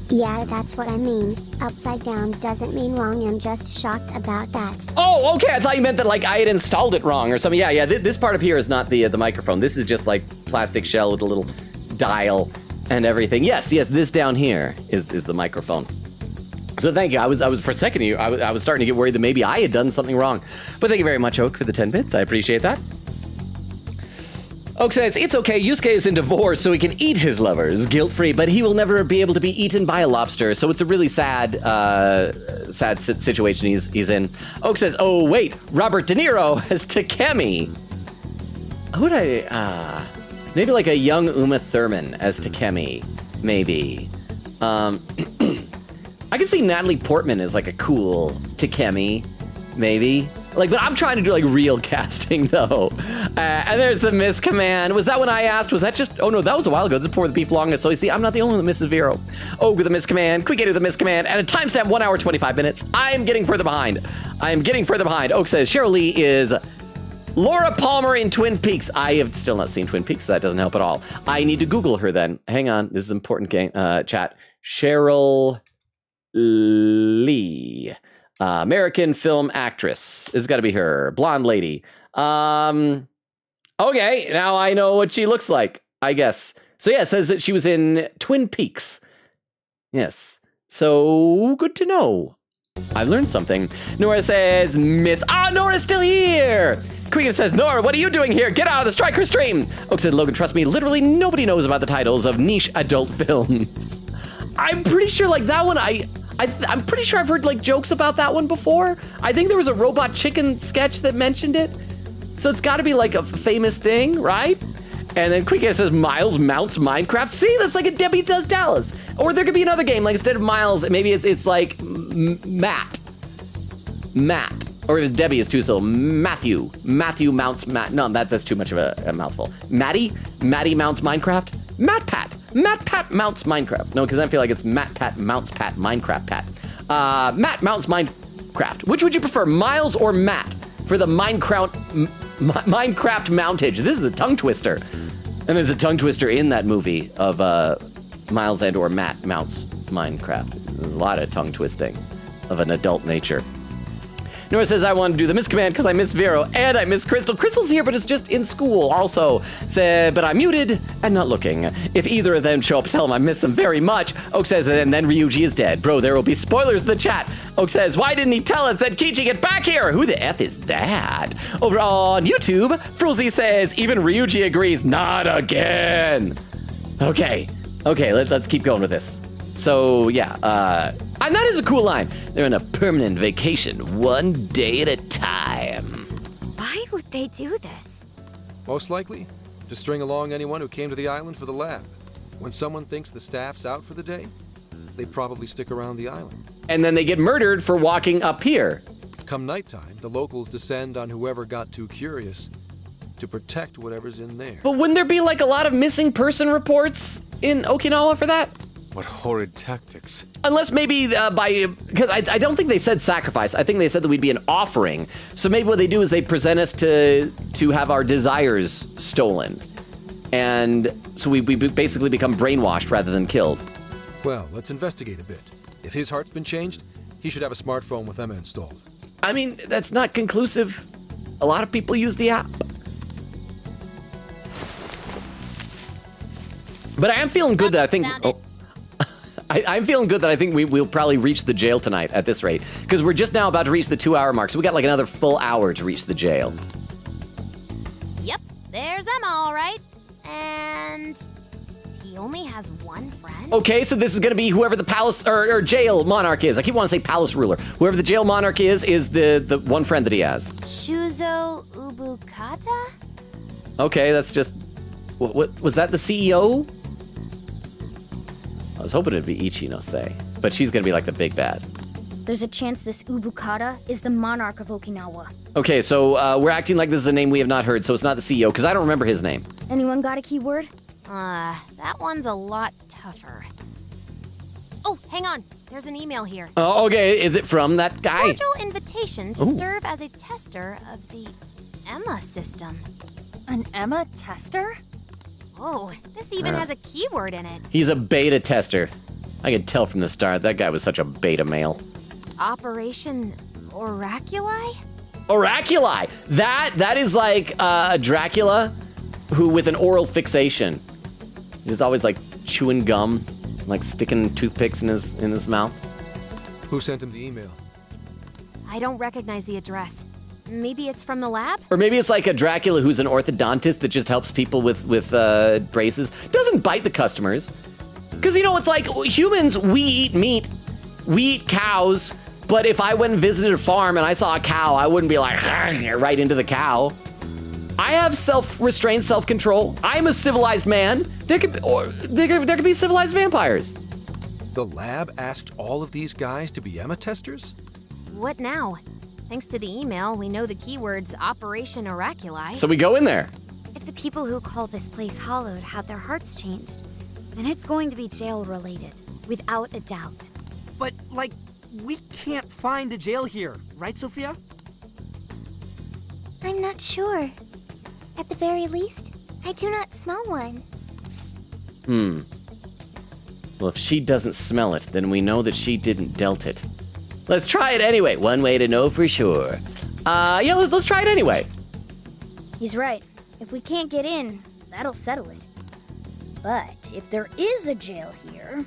Yeah, that's what I mean. Upside down doesn't mean wrong. I'm just shocked about that. Oh, okay. I thought you meant that like I had installed it wrong or something. Yeah. This part up here is not the microphone. This is just like plastic shell with a little dial and everything. Yes. This down here is the microphone. So thank you. I was for a second I was starting to get worried that maybe I had done something wrong. But thank you very much, Oak, for the 10 bits. I appreciate that. Oak says, it's okay, Yusuke is in divorce so he can eat his lovers guilt-free, but he will never be able to be eaten by a lobster, so it's a really sad situation he's in. Oak says, oh wait, Robert De Niro as Takemi. Who'd maybe like a young Uma Thurman as Takemi, maybe. I can see Natalie Portman as like a cool Takemi, maybe. Like, but I'm trying to do like real casting though. And there's the Miss Command. Was that when I asked? Was that just, oh no, that was a while ago. This is before the beef longest. So you see, I'm not the only one that misses Vero. Oh, with the Miss Command, quick with the Miss Command, and a timestamp 1 hour, 25 minutes. I'm getting further behind. Oak says, Cheryl Lee is Laura Palmer in Twin Peaks. I have still not seen Twin Peaks, so that doesn't help at all. I need to Google her then. Hang on, this is important game, chat. Cheryl Lee. American film actress. This has got to be her. Blonde lady. Okay, now I know what she looks like, I guess. So yeah, it says that she was in Twin Peaks. Yes. So good to know. I've learned something. Nora says, Nora's still here! Queen says, Nora, what are you doing here? Get out of the Striker stream! Oak said, Logan, trust me, literally nobody knows about the titles of niche adult films. I'm pretty sure like that one, I'm pretty sure I've heard like jokes about that one before. I think there was a Robot Chicken sketch that mentioned it. So it's gotta be like a famous thing, right? And then Quick says Miles mounts Minecraft. See, that's like a Debbie Does Dallas. Or there could be another game, like instead of Miles, maybe it's like Matt. Or if it's Debbie, it's two syllables. Matthew. Matthew mounts no, that's too much of a mouthful. Maddie mounts Minecraft. Matt Pat mounts Minecraft. No, because I feel like it's Matt Pat mounts Pat Minecraft Pat. Matt mounts Minecraft. Which would you prefer, Miles or Matt, for the Minecraft mountage? This is a tongue twister. And there's a tongue twister in that movie of Miles and or Matt mounts Minecraft. There's a lot of tongue twisting of an adult nature. Nora says, I want to do the miss command because I miss Vero and I miss Crystal. Crystal's here, but it's just in school also. Said, but I'm muted and not looking. If either of them show up, tell them I miss them very much. Oak says, and then Ryuji is dead. Bro, there will be spoilers in the chat. Oak says, why didn't he tell us that Kichi get back here? Who the F is that? Over on YouTube, Frulzy says, even Ryuji agrees, not again. Okay, let's keep going with this. So yeah, and that is a cool line. They're on a permanent vacation, one day at a time. Why would they do this? Most likely, to string along anyone who came to the island for the lab. When someone thinks the staff's out for the day, they probably stick around the island. And then they get murdered for walking up here. Come nighttime, the locals descend on whoever got too ccurious to protect whatever's in there. But wouldn't there be like a lot of missing person reports in Okinawa for that? What horrid tactics. Unless maybe because I don't think they said sacrifice. I think they said that we'd be an offering. So maybe what they do is they present us to have our desires stolen. And so we basically become brainwashed rather than killed. Well, let's investigate a bit. If his heart's been changed, he should have a smartphone with Emma installed. I mean, that's not conclusive. A lot of people use the app. But I am feeling good that I think... I'm feeling good that I think we'll probably reach the jail tonight at this rate. Because we're just now about to reach the 2-hour mark, so we got like another full hour to reach the jail. Yep, there's Emma, all right. And he only has one friend? Okay, so this is gonna be whoever the palace or jail monarch is. I keep wanting to say palace ruler. Whoever the jail monarch is the one friend that he has. Shuzo Ubukata? Okay, that's just... What was that the CEO? I was hoping it'd be Ichinose, but she's gonna be like the big bad. There's a chance this Ubukata is the monarch of Okinawa. Okay, so we're acting like this is a name we have not heard, so it's not the CEO, because I don't remember his name. Anyone got a keyword? That one's a lot tougher. Oh, hang on. There's an email here. Oh, okay, is it from that guy? Cordial invitation to serve as a tester of the Emma system. An Emma tester? Oh, this even has a keyword in it. He's a beta tester. I could tell from the start, that guy was such a beta male. Operation Oraculi? Oraculi! That is like a Dracula who with an oral fixation. He's always like chewing gum, like sticking toothpicks in his mouth. Who sent him the email? I don't recognize the address. Maybe it's from the lab? Or maybe it's like a Dracula who's an orthodontist that just helps people with braces. Doesn't bite the customers. Because, you know, it's like humans, we eat meat, we eat cows, but if I went and visited a farm and I saw a cow, I wouldn't be like, right into the cow. I have self-restraint, self-control. I'm a civilized man. There could be civilized vampires. The lab asked all of these guys to be Emma testers? What now? Thanks to the email, we know the keywords Operation Oraculi. So we go in there. If the people who call this place hallowed had their hearts changed, then it's going to be jail-related, without a doubt. But, like, we can't find a jail here, right, Sophia? I'm not sure. At the very least, I do not smell one. Well, if she doesn't smell it, then we know that she didn't dealt it. Let's try it anyway. One way to know for sure. Yeah, let's try it anyway. He's right. If we can't get in, that'll settle it. But if there is a jail here,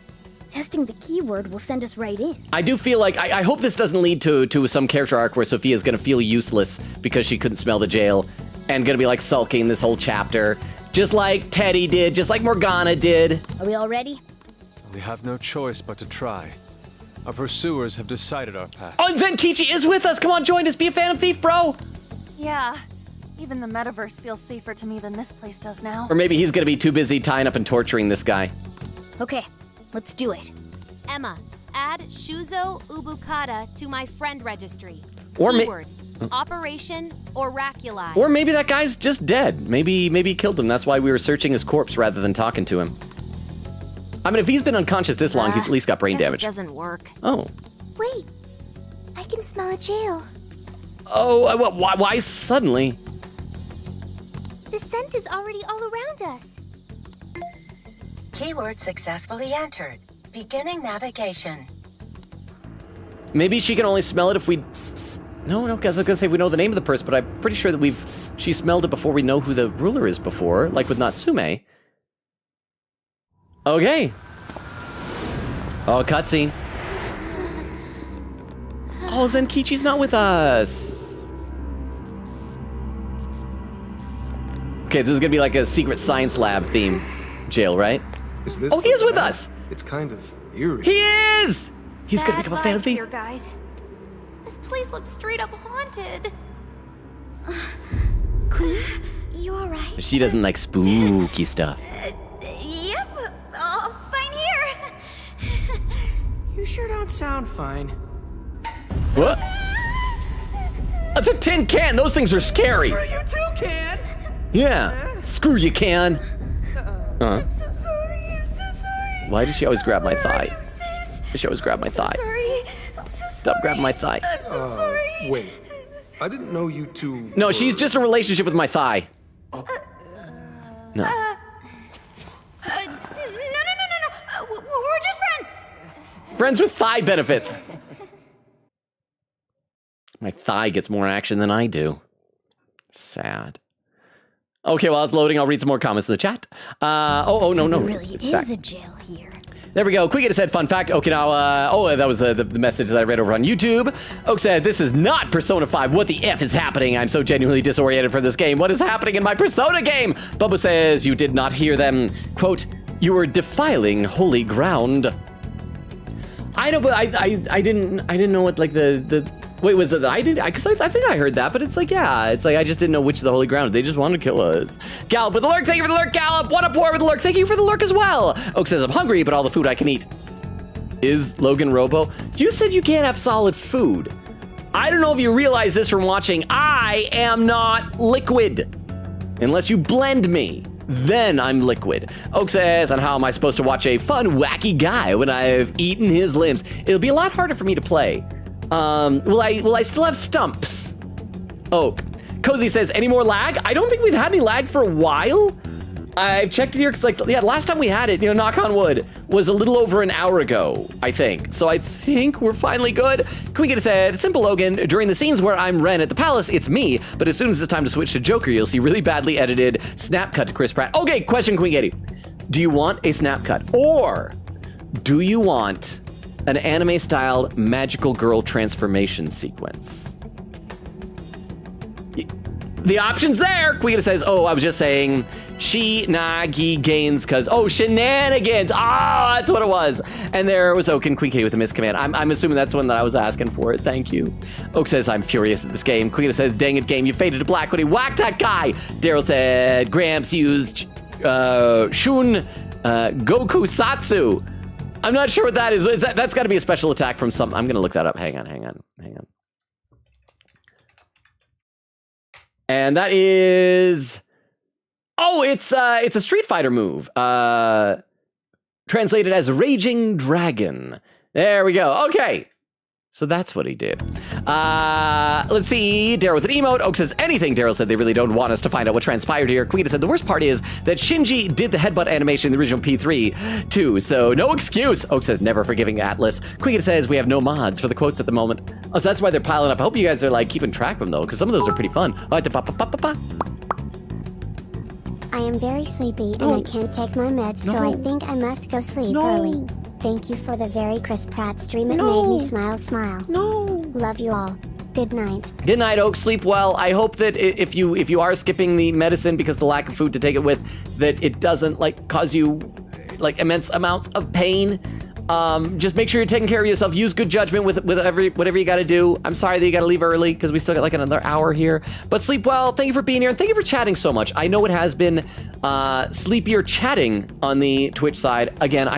testing the keyword will send us right in. I do feel like, I hope this doesn't lead to some character arc where Sophia's gonna feel useless because she couldn't smell the jail and gonna be like sulking this whole chapter. Just like Teddy did, just like Morgana did. Are we all ready? We have no choice but to try. Our pursuers have decided our path. Oh, and Zenkichi is with us. Come on, join us. Be a Phantom Thief, bro. Yeah, even the metaverse feels safer to me than this place does now. Or maybe he's gonna be too busy tying up and torturing this guy. Okay, let's do it. Emma, add Shuzo Ubukata to my friend registry. Or Keyword, Operation Oraculi. Or maybe that guy's just dead. Maybe he killed him. That's why we were searching his corpse rather than talking to him. I mean, if he's been unconscious this long, he's at least got brain Guess damage. It doesn't work. Oh. Wait, I can smell a jail. Oh, why suddenly? The scent is already all around us. Keyword successfully entered. Beginning navigation. Maybe she can only smell it if we... No, because I was gonna say we know the name of the person, but I'm pretty sure that she smelled it before we know who the ruler is before, like with Natsume. Okay. Oh, cutscene. Oh, Zenkichi's not with us. Okay, this is gonna be like a secret science lab theme jail, right? Is this Oh, he is with lab? us! It's kind of eerie. He is! He's gonna become a fan of Bad vibes theme. here, guys. This place looks straight up haunted. Queen, you alright? She doesn't like spooky stuff. Yep, all fine here. You sure don't sound fine. What? That's a tin can. Those things are scary. Screw you too, Can. Yeah. Screw you, can. I'm so sorry, I'm so sorry. Why does she always grab my Where are thigh? you, sis? She always grab my thigh. Sorry, I'm so sorry. Stop grabbing my thigh. I'm so sorry. Wait. I didn't know you two. No, she's just in a relationship with my thigh. No. No. We're just friends. Friends with thigh benefits. My thigh gets more action than I do. Sad. Okay, while it's loading, I'll read some more comments in the chat. No. There really It's is back. a jail here. There we go. Quick said, fun fact. Okinawa. That was the message that I read over on YouTube. Oak said, this is not Persona 5. What the F is happening? I'm so genuinely disoriented for this game. What is happening in my Persona game? Bubba says, you did not hear them. Quote, you were defiling holy ground. I know, but I didn't know what, like, wait, was it that I did? Because I think I heard that, but it's like, yeah, it's like I just didn't know which of the holy ground. They just wanted to kill us. Gallop with the lurk. Thank you for the lurk, Gallop. What up, War with the lurk? Thank you for the lurk as well. Oak says, I'm hungry, but all the food I can eat is Logan Robo. You said you can't have solid food. I don't know if you realize this from watching. I am not liquid. Unless you blend me, then I'm liquid. Oak says, and how am I supposed to watch a fun, wacky guy when I've eaten his limbs? It'll be a lot harder for me to play. Will I still have stumps? Oak. Cozy says, any more lag? I don't think we've had any lag for a while. I've checked it here, because last time we had it, knock on wood, was a little over an hour ago, I think. So I think we're finally good. Queen said, simple Logan, during the scenes where I'm Ren at the palace, it's me, but as soon as it's time to switch to Joker, you'll see really badly edited snap cut to Chris Pratt. Okay, question, Queen Getty. Do you want a snap cut, or do you want an anime-styled magical girl transformation sequence? The option's there. Queen says, oh, I was just saying Shinagi gains because, shenanigans. That's what it was. And there was Oak and Queen Kitty with a miscommand. I'm assuming that's one that I was asking for it. Thank you. Oak says, I'm furious at this game. Queen says, dang it, game, you faded to black when he whacked that guy. Daryl said, Gramps used Shun Goku Satsu. I'm not sure what that is. That's got to be a special attack from some. I'm going to look that up. Hang on. And that is, it's a Street Fighter move. Translated as Raging Dragon. There we go. Okay. So that's what he did. Let's see. Daryl with an emote. Oak says anything. Daryl said they really don't want us to find out what transpired here. Queen said the worst part is that Shinji did the headbutt animation in the original P3 too, so no excuse. Oak says never forgiving Atlas. Queen says we have no mods for the quotes at the moment. Oh, so that's why they're piling up. I hope you guys are keeping track of them though, because some of those are pretty fun. I am very sleepy and I can't take my meds, so I think I must go sleep early. Thank you for the very Chris Pratt stream. It made me smile. Love you all. Good night. Good night, Oak. Sleep well. I hope that if you are skipping the medicine because of the lack of food to take it with, that it doesn't cause you immense amounts of pain. Just make sure you're taking care of yourself. Use good judgment with whatever you got to do. I'm sorry that you got to leave early because we still got another hour here. But sleep well. Thank you for being here and thank you for chatting so much. I know it has been sleepier chatting on the Twitch side. Again,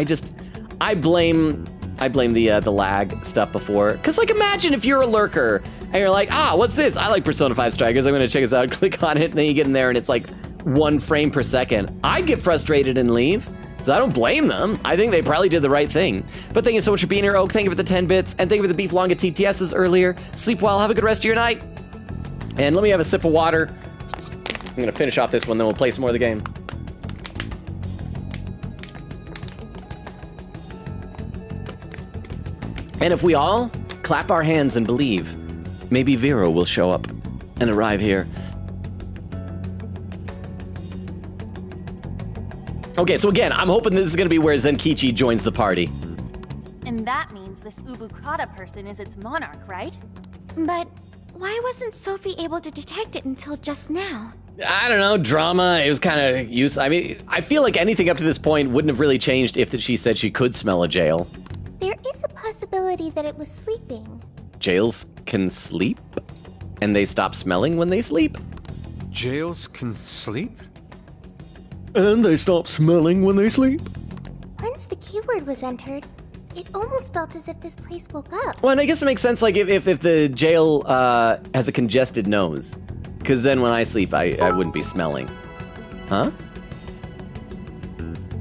I blame the lag stuff before. Cause imagine if you're a lurker and you're like, what's this? I like Persona 5 Strikers. I'm gonna check this out. Click on it, and then you get in there, and it's like 1 frame per second. I'd get frustrated and leave. So I don't blame them. I think they probably did the right thing. But thank you so much for being here, Oak. Thank you for the 10 bits, and thank you for the beef longa TTSs earlier. Sleep well. Have a good rest of your night. And let me have a sip of water. I'm gonna finish off this one, then we'll play some more of the game. And if we all clap our hands and believe, maybe Vero will show up and arrive here. Okay, so again, I'm hoping this is gonna be where Zenkichi joins the party. And that means this Ubukata person is its monarch, right? But why wasn't Sophie able to detect it until just now? I don't know, drama, it was kind of useless. I mean, I feel like anything up to this point wouldn't have really changed if she said she could smell a jail. There is a possibility that it was sleeping. Jails can sleep? And they stop smelling when they sleep? Jails can sleep? And they stop smelling when they sleep? Once the keyword was entered, it almost felt as if this place woke up. Well, and I guess it makes sense, like, if the jail has a congested nose. Because then when I sleep, I wouldn't be smelling. Huh?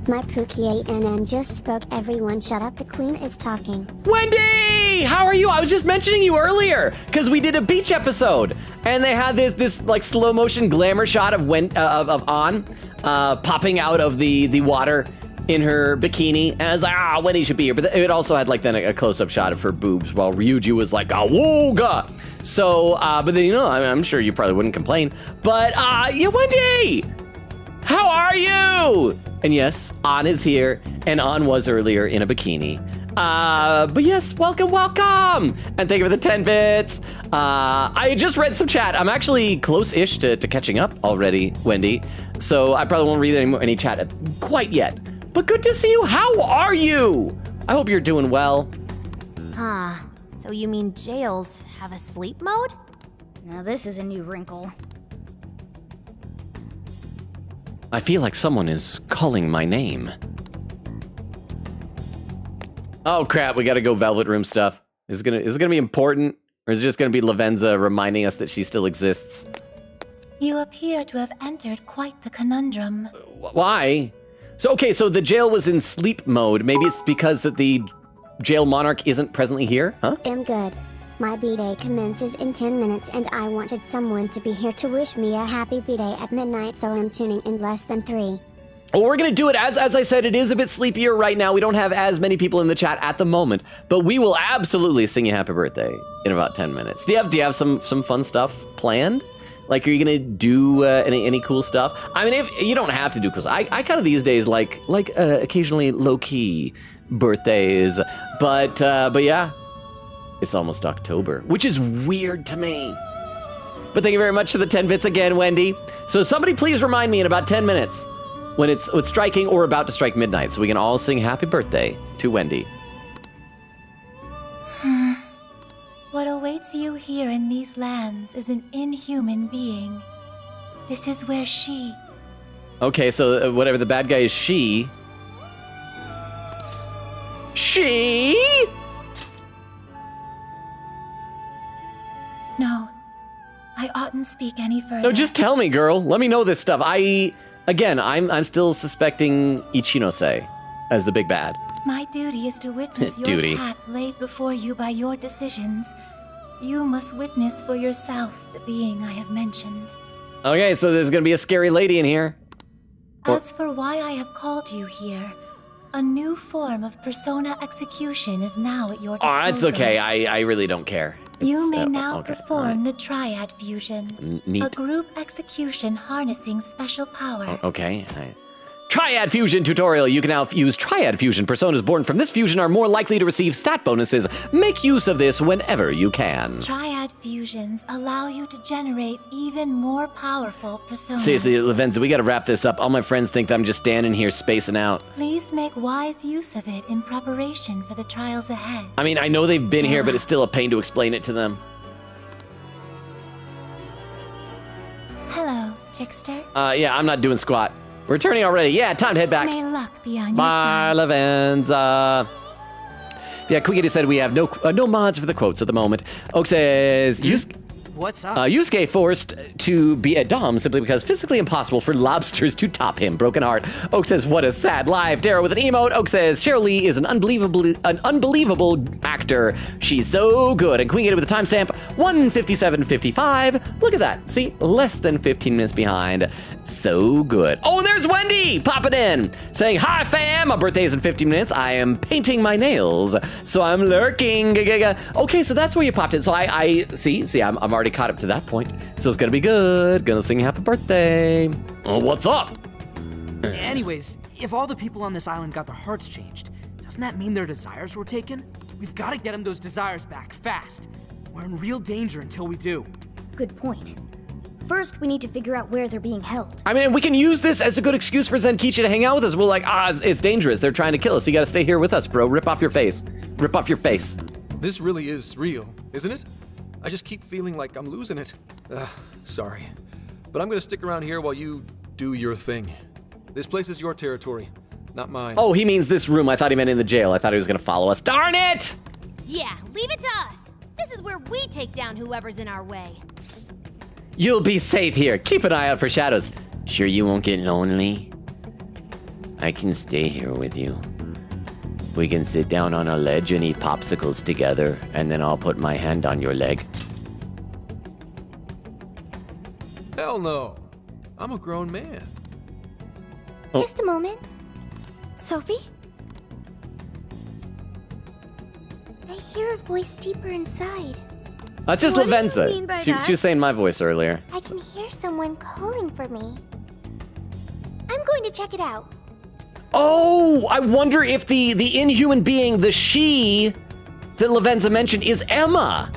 My Pookie NN just spoke. Everyone shut up, the queen is talking. Wendy! How are you? I was just mentioning you earlier, because we did a beach episode, and they had this like slow motion glamour shot of An popping out of the water in her bikini, and I was like, Wendy should be here. But it also had like then a close-up shot of her boobs while Ryuji was like, awooga! So, but then, you know, I'm sure you probably wouldn't complain. But, yeah, Wendy! How are you? And yes, An is here, and An was earlier in a bikini. But yes, welcome. And thank you for the 10 bits. I just read some chat. I'm actually close-ish to catching up already, Wendy. So I probably won't read any chat quite yet. But good to see you. How are you? I hope you're doing well. So you mean jails have a sleep mode? Now this is a new wrinkle. I feel like someone is calling my name. Oh crap, we gotta go Velvet Room stuff. Is it gonna be important? Or is it just gonna be Lavenza reminding us that she still exists? You appear to have entered quite the conundrum. Why? So the jail was in sleep mode. Maybe it's because that the jail monarch isn't presently here, huh? I'm good. My B-Day commences in 10 minutes and I wanted someone to be here to wish me a happy B-Day at midnight, so I'm tuning in less than 3. Well, we're gonna do it. As I said, it is a bit sleepier right now. We don't have as many people in the chat at the moment, but we will absolutely sing you happy birthday in about 10 minutes. Do you have some fun stuff planned? Like, are you gonna do any cool stuff? I mean, if you don't have to do cool stuff. I kind of these days like occasionally low-key birthdays, but yeah, it's almost October, which is weird to me. But thank you very much for the 10 bits again, Wendy. So somebody please remind me in about 10 minutes when it's striking or about to strike midnight, so we can all sing happy birthday to Wendy. What awaits you here in these lands is an inhuman being. This is where she... Okay, so whatever the bad guy is, she... No, I oughtn't speak any further. No, just tell me, girl. Let me know this stuff. I'm still suspecting Ichinose as the big bad. My duty is to witness your path laid before you by your decisions. You must witness for yourself the being I have mentioned. Okay, so there's gonna be a scary lady in here. As for why I have called you here, a new form of persona execution is now at your disposal. Oh, it's okay. I really don't care. You may now perform the Triad Fusion, Neat. a group execution harnessing special power. Okay. Triad Fusion tutorial. You can now use Triad Fusion. Personas born from this fusion are more likely to receive stat bonuses. Make use of this whenever you can. Triad fusions allow you to generate even more powerful personas. Seriously, Lavenza, we gotta wrap this up. All my friends think that I'm just standing here spacing out. Please make wise use of it in preparation for the trials ahead. I mean, I know they've been here, but it's still a pain to explain it to them. Hello, trickster. Yeah, I'm not doing squat. We're turning already. Yeah, time to head back. May luck be on your Bye, side. Lavenza. Yeah, Quiggity said we have no mods for the quotes at the moment. Oak says, What's up? Yusuke forced to be a dom simply because physically impossible for lobsters to top him. Broken heart. Oak says, what a sad life. Darrow with an emote. Oak says, Cheryl Lee is an unbelievable actor. She's so good. And Queen Gated with a timestamp, 1:57:55. Look at that. See, less than 15 minutes behind. So good. Oh, and there's Wendy popping in, saying, hi fam, my birthday is in 15 minutes. I am painting my nails, so I'm lurking. Okay, so that's where you popped in. So I see, I'm already caught up to that point. So it's gonna be good. Gonna sing happy birthday. Oh, what's up? Anyways, if all the people on this island got their hearts changed, doesn't that mean their desires were taken? We've got to get them those desires back fast. We're in real danger until we do. Good point. First, we need to figure out where they're being held. I mean, we can use this as a good excuse for Zenkichi to hang out with us. We're like, it's dangerous. They're trying to kill us. You gotta stay here with us, bro. Rip off your face. Rip off your face. This really is real, isn't it? I just keep feeling like I'm losing it. Sorry. But I'm gonna stick around here while you do your thing. This place is your territory, not mine. Oh, he means this room. I thought he meant in the jail. I thought he was gonna follow us. Darn it! Yeah, leave it to us. This is where we take down whoever's in our way. You'll be safe here. Keep an eye out for shadows. Sure you won't get lonely? I can stay here with you. We can sit down on a ledge and eat popsicles together, and then I'll put my hand on your leg. Hell no. I'm a grown man. Oh. Just a moment. Sophie? I hear a voice deeper inside. Just What do you Lavenza. mean by She that? was saying my voice earlier. I can hear someone calling for me. I'm going to check it out. Oh, I wonder if the inhuman being, the she that Lavenza mentioned, is Emma.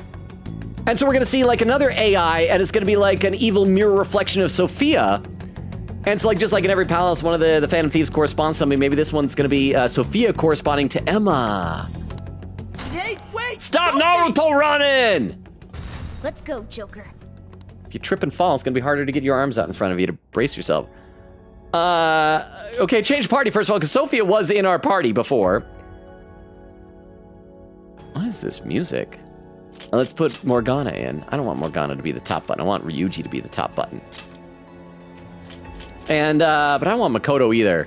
And so we're gonna see like another AI, and it's gonna be like an evil mirror reflection of Sophia. And so like just like in every palace, one of the Phantom Thieves corresponds to somebody. Maybe this one's gonna be Sophia corresponding to Emma. Hey, wait! Stop Sophie! Naruto running! Let's go, Joker. If you trip and fall, it's gonna be harder to get your arms out in front of you to brace yourself. Okay, change party first of all, because Sophia was in our party before. What is this music? Let's put Morgana in. I don't want Morgana to be the top button. I want Ryuji to be the top button. And, but I don't want Makoto either.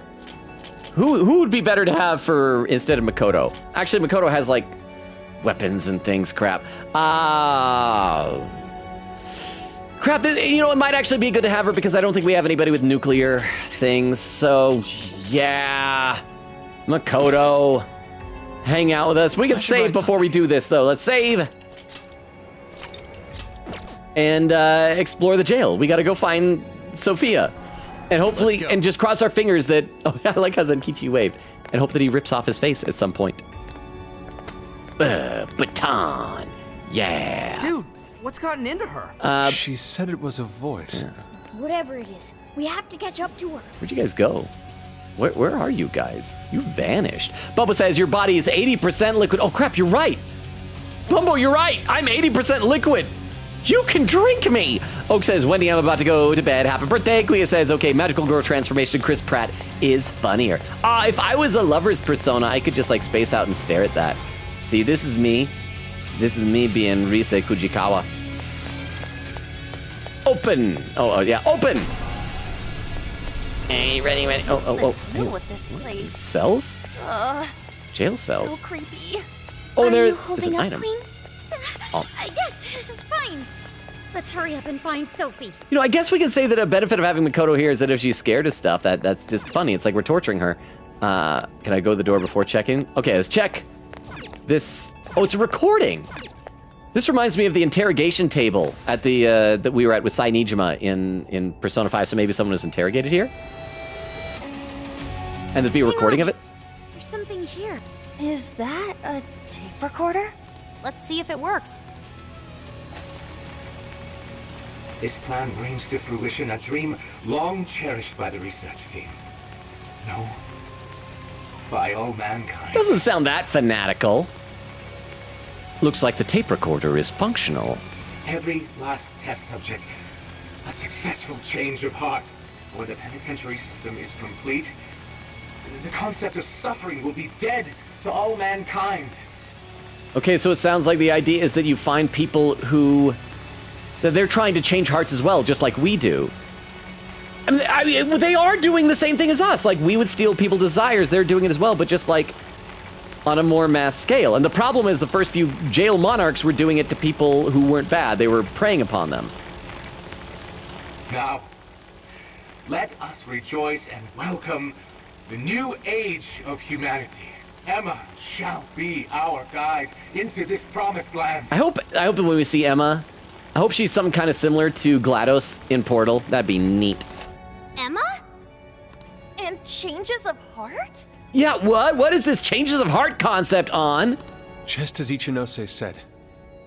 Who would be better to have for instead of Makoto? Actually, Makoto has like weapons and things, crap. Crap, you know, it might actually be good to have her because I don't think we have anybody with nuclear things. So, yeah, Makoto, hang out with us. We can save before we do this, though. Let's save. And explore the jail. We gotta go find Sophia. And hopefully, and just cross our fingers that, oh, I like how Zenkichi waved. And hope that he rips off his face at some point. Baton, yeah. Dude, what's gotten into her? She said it was a voice. Yeah. Whatever it is, we have to catch up to her. Where'd you guys go? Where are you guys? You vanished. Bubba says your body is 80% liquid. Oh crap, you're right. Bumbo, you're right. I'm 80% liquid. You can drink me. Oak says, Wendy, I'm about to go to bed. Happy birthday. Quia says, okay, magical girl transformation. Chris Pratt is funnier. If I was a lover's persona, I could just like space out and stare at that. See, this is me. This is me being Rise Kujikawa. Open. Oh, yeah, open. Hey, ready. Oh. Deal with this place. Cells? Jail cells. So creepy. Oh, Are there you is holding an up, item. Queen? Yes, fine. Let's hurry up and find Sophie. You know, I guess we can say that a benefit of having Makoto here is that if she's scared of stuff, that's just funny. It's like we're torturing her. Can I go to the door before checking? Okay, let's check. This, oh, it's a recording. This reminds me of the interrogation table at the, that we were at with Sai Nijima in Persona 5, so maybe someone was interrogated here? And there'd be a recording of it? There's something here. Is that a tape recorder? Let's see if it works. This plan brings to fruition a dream long cherished by the research team. No, by all mankind. Doesn't sound that fanatical. Looks like the tape recorder is functional. Every last test subject, a successful change of heart. When the penitentiary system is complete, the concept of suffering will be dead to all mankind. Okay, so it sounds like the idea is that you find people who... that they're trying to change hearts as well, just like we do. I mean, they are doing the same thing as us. Like, we would steal people's desires. They're doing it as well, but just like on a more mass scale. And the problem is the first few jail monarchs were doing it to people who weren't bad. They were preying upon them. Now, let us rejoice and welcome the new age of humanity. Emma shall be our guide into this promised land. I hope when we see Emma, I hope she's something kind of similar to GLaDOS in Portal. That'd be neat. Emma? And changes of heart? Yeah, what? What is this changes of heart concept on? Just as Ichinose said,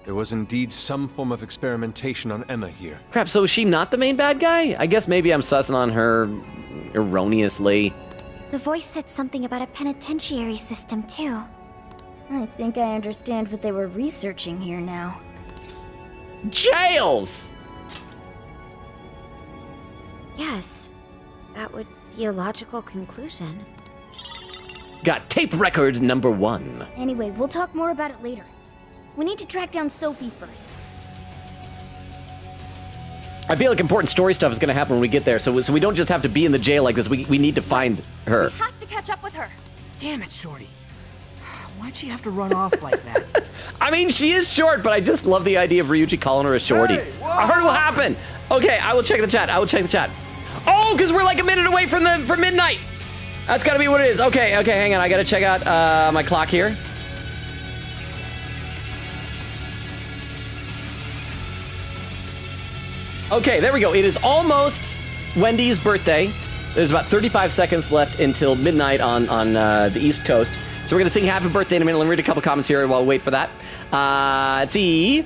there was indeed some form of experimentation on Emma here. Crap, so is she not the main bad guy? I guess maybe I'm sussing on her erroneously. The voice said something about a penitentiary system, too. I think I understand what they were researching here now. Jails! Yes, that would be a logical conclusion. Got tape record number 1. Anyway, we'll talk more about it later. We need to track down Sophie first. I feel like important story stuff is going to happen when we get there, so we don't just have to be in the jail like this. We need to find her. We have to catch up with her. Damn it, Shorty. Why'd she have to run off like that? I mean, she is short, but I just love the idea of Ryuji calling her a shorty. Hey, I heard it will happen. Okay, I will check the chat. Oh, because we're like a minute away from midnight. That's got to be what it is. Okay, hang on. I got to check out my clock here. Okay, there we go. It is almost Wendy's birthday. There's about 35 seconds left until midnight on the East Coast. So we're going to sing happy birthday in a minute. Let me read a couple comments here while we wait for that. Let's see.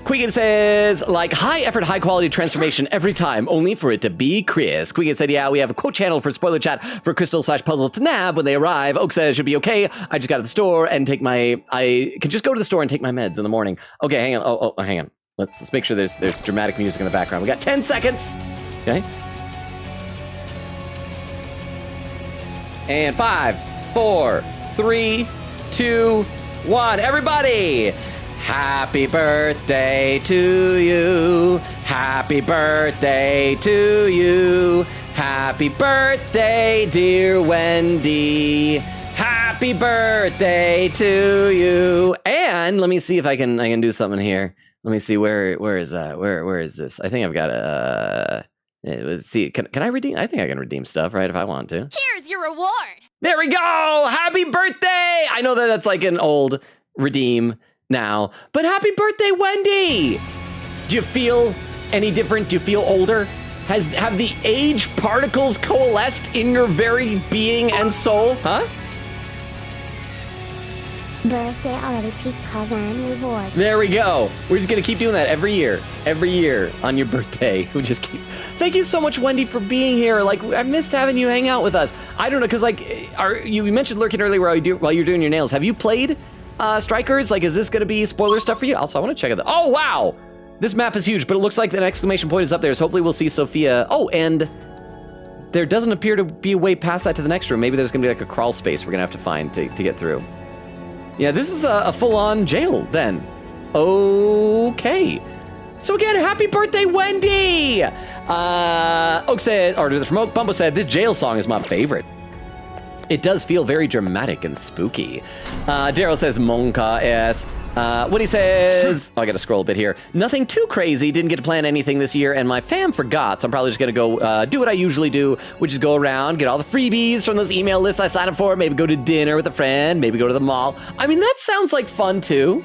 Quigan says, like, high effort, high quality transformation every time, only for it to be Chris. Quigan said, yeah, we have a quote channel for spoiler chat for Crystal/Puzzles to nab when they arrive. Oak says, should be okay. I just got to the store and I can just go to the store and take my meds in the morning. Okay, hang on. Oh, hang on. Let's make sure there's dramatic music in the background. We got 10 seconds. Okay. And 5, 4, 3, 2, 1. Everybody! Happy birthday to you. Happy birthday to you. Happy birthday, dear Wendy. Happy birthday to you. And let me see if I can do something here. Let me see where is that? Where is this? I think I've got let's see. Can I redeem? I think I can redeem stuff, right? If I want to. Here's your reward. There we go. Happy birthday. I know that's like an old redeem now, but happy birthday, Wendy. Do you feel any different? Do you feel older? Have the age particles coalesced in your very being and soul? Huh? Birthday already peaked Kazan reward. There we go. We're just gonna keep doing that every year on your birthday. We just keep. Thank you so much, Wendy, for being here. Like, I missed having you hang out with us. I don't know, cause like, you mentioned lurking earlier while you're doing your nails. Have you played Strikers? Like, is this gonna be spoiler stuff for you? Also, I want to check it out. Oh wow, this map is huge, but it looks like an exclamation point is up there. So hopefully we'll see Sophia. Oh, and there doesn't appear to be a way past that to the next room. Maybe there's gonna be like a crawl space we're gonna have to find to get through. Yeah, this is a full-on jail, then. Okay. So again, happy birthday, Wendy! Oak said, or from Oak, Bumbo said, this jail song is my favorite. It does feel very dramatic and spooky. Daryl says, Monka S. Woody says, I gotta scroll a bit here. Nothing too crazy, didn't get to plan anything this year, and my fam forgot, so I'm probably just gonna go do what I usually do, which is go around, get all the freebies from those email lists I signed up for, maybe go to dinner with a friend, maybe go to the mall. I mean, that sounds like fun too.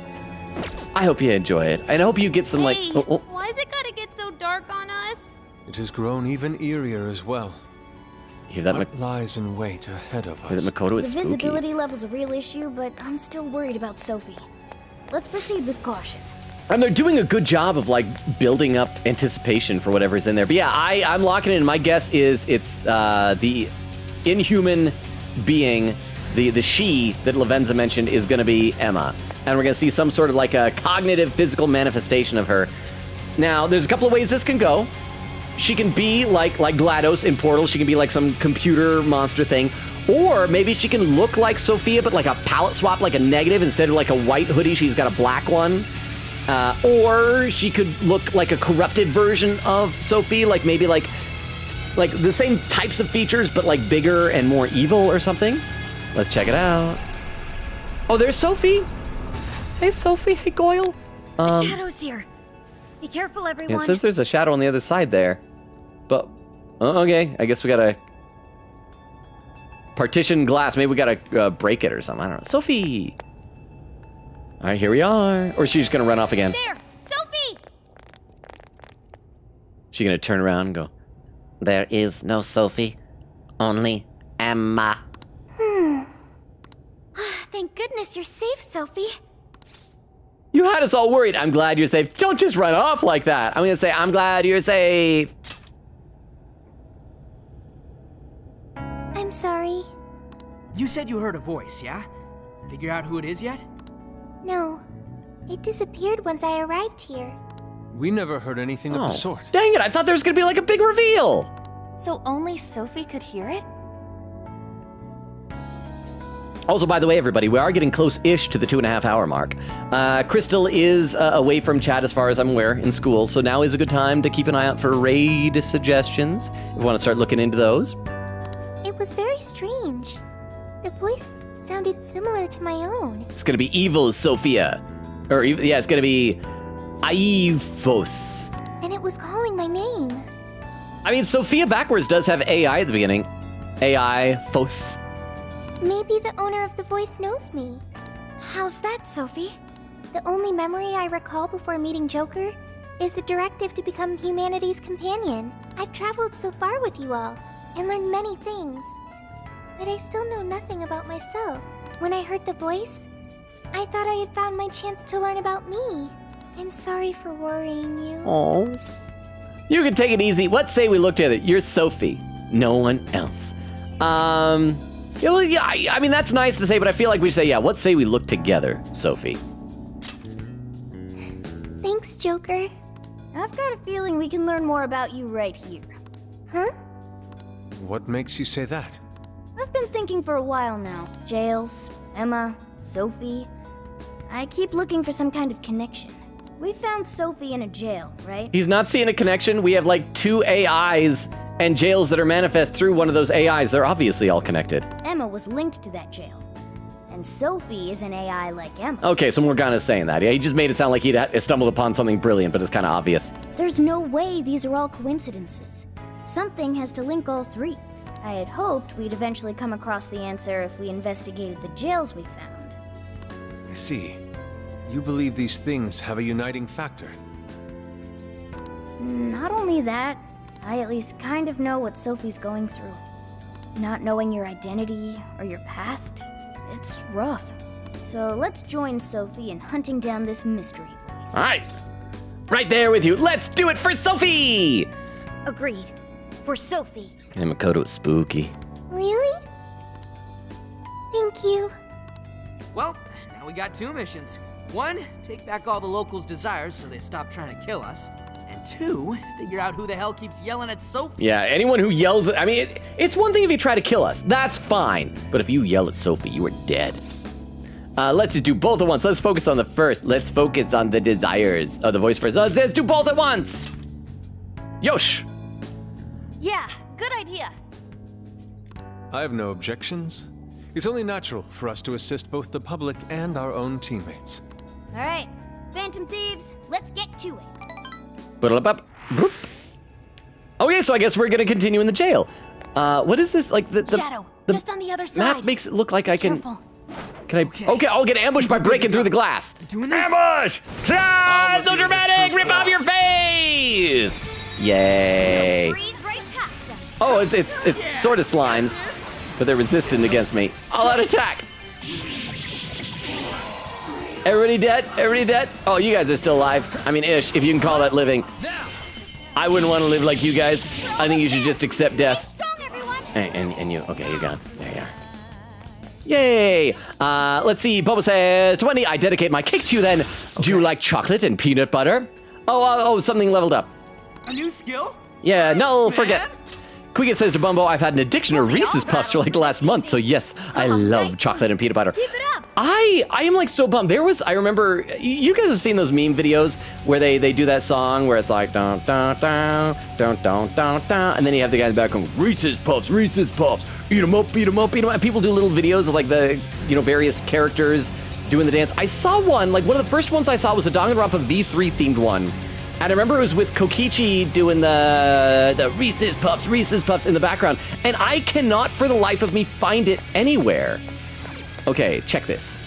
I hope you enjoy it, and I hope you get some Hey, why's it gotta get so dark on us? It has grown even eerier as well. Hear that? What lies in wait ahead of us? Hear that Makoto is The spooky. visibility level's a real issue, but I'm still worried about Sophie. Let's proceed with caution. And they're doing a good job of like building up anticipation for whatever's in there. But yeah, I'm locking in. My guess is it's the inhuman being, the she that Lavenza mentioned is going to be Emma, and we're going to see some sort of like a cognitive, physical manifestation of her. Now, there's a couple of ways this can go. She can be like GLaDOS in Portal. She can be like some computer monster thing, Or maybe she can look like Sophia, but like a palette swap, like a negative. Instead of like a white hoodie, she's got a black one. Or she could look like a corrupted version of Sophie, like maybe like the same types of features, but like bigger and more evil or something. Let's check it out. Oh, there's Sophie. Hey, Sophie. Hey, Goyle. Shadow's here. Be careful, everyone. Yeah, it says there's a shadow on the other side there. But, okay. I guess we gotta partition glass. Maybe we gotta break it or something. I don't know. Sophie. All right, here we are. Or is she just gonna run off again? There! Sophie! She gonna turn around and go, There is no Sophie, only Emma. Thank goodness you're safe, Sophie. you had us all worried. I'm glad you're safe. Don't just run off like that. I'm gonna say, I'm glad you're safe. I'm sorry. You said you heard a voice, yeah? Figure out who it is yet? No. It disappeared once I arrived here. We never heard anything of the sort. Dang it, I thought there was gonna be like a big reveal. So only Sophie could hear it? Also, by the way, everybody, we are getting close-ish to the 2.5-hour mark. Crystal is away from chat as far as I'm aware in school, so now is a good time to keep an eye out for raid suggestions. If you want to start looking into those. It was very strange. The voice sounded similar to my own. It's gonna be evil Sophia. Or, yeah, it's gonna be Aivos. And it was calling my name. I mean, Sophia backwards does have AI at the beginning. Aivos. Maybe the owner of the voice knows me. How's that, Sophie? The only memory I recall before meeting Joker is the directive to become humanity's companion. I've traveled so far with you all and learned many things, but I still know nothing about myself. When I heard the voice, I thought I had found my chance to learn about me. I'm sorry for worrying you. Oh, you can take it easy. Let's say we look together. You're Sophie, no one else. Yeah, well, yeah, I mean, that's nice to say, but I feel like we say, yeah, let's say we look together, Sophie. Thanks, Joker. I've got a feeling we can learn more about you right here. Huh? What makes you say that? I've been thinking for a while now. Jails, Emma, Sophie. I keep looking for some kind of connection. We found Sophie in a jail, right? He's not seeing a connection. We have like 2 AIs and jails that are manifest through one of those AIs. They're obviously all connected. Emma was linked to that jail. And Sophie is an AI like Emma. Okay, so Morgana's saying that. Yeah, he just made it sound like he'd stumbled upon something brilliant, but it's kind of obvious. There's no way these are all coincidences. Something has to link all 3. I had hoped we'd eventually come across the answer if we investigated the jails we found. I see. You believe these things have a uniting factor. Not only that, I at least kind of know what Sophie's going through. Not knowing your identity or your past, it's rough. So let's join Sophie in hunting down this mystery voice. All right. Right there with you. Let's do it for Sophie! Agreed. For Sophie. And Makoto's spooky. Really? Thank you. Well, now we got 2 missions. 1, take back all the locals' desires so they stop trying to kill us. And 2, figure out who the hell keeps yelling at Sophie. Yeah, anyone who yells at... I mean, it's one thing if you try to kill us. That's fine. But if you yell at Sophie, you are dead. Let's just do both at once. Let's focus on the first. Let's focus on the desires. Oh, the voice first. Let's do both at once. Yosh. Yeah, good idea. I have no objections. It's only natural for us to assist both the public and our own teammates. All right, Phantom Thieves, let's get to it. Okay, so I guess we're gonna continue in the jail. What is this? Like the Shadow, just on the other side. map makes it look like I can. Careful. Can I? Okay, I'll get ambushed by breaking through the glass. Doing this? Ambush! Ah, so dramatic! Rip off your face! Yay! Breeze right past them. Oh, it's sort of slimes, but they're resistant against me. All out attack! Everybody dead? Everybody dead? Oh, you guys are still alive. I mean, ish, if you can call that living. I wouldn't want to live like you guys. I think you should just accept death. Strong, everyone. And you, okay, you're gone. There you are. Yay! Let's see, Boba says 20. I dedicate my cake to you then. Okay. Do you like chocolate and peanut butter? Oh, something leveled up. A new skill? Yeah, no, man. forget. Quiggett says to Bumbo, I've had an addiction to Reese's Puffs for like the last month, so yes, I love chocolate and peanut butter. Keep it up. I am like so bummed. I remember, you guys have seen those meme videos where they do that song where it's like, dun, dun, dun, dun, dun, dun, dun, and then you have the guy in the back going, Reese's Puffs, eat 'em up, eat 'em up, eat 'em up. And people do little videos of like the, various characters doing the dance. I saw one, like one of the first ones I saw was a Danganronpa V3 themed one. And I remember it was with Kokichi doing the Reese's Puffs in the background. And I cannot for the life of me find it anywhere. Okay, check this.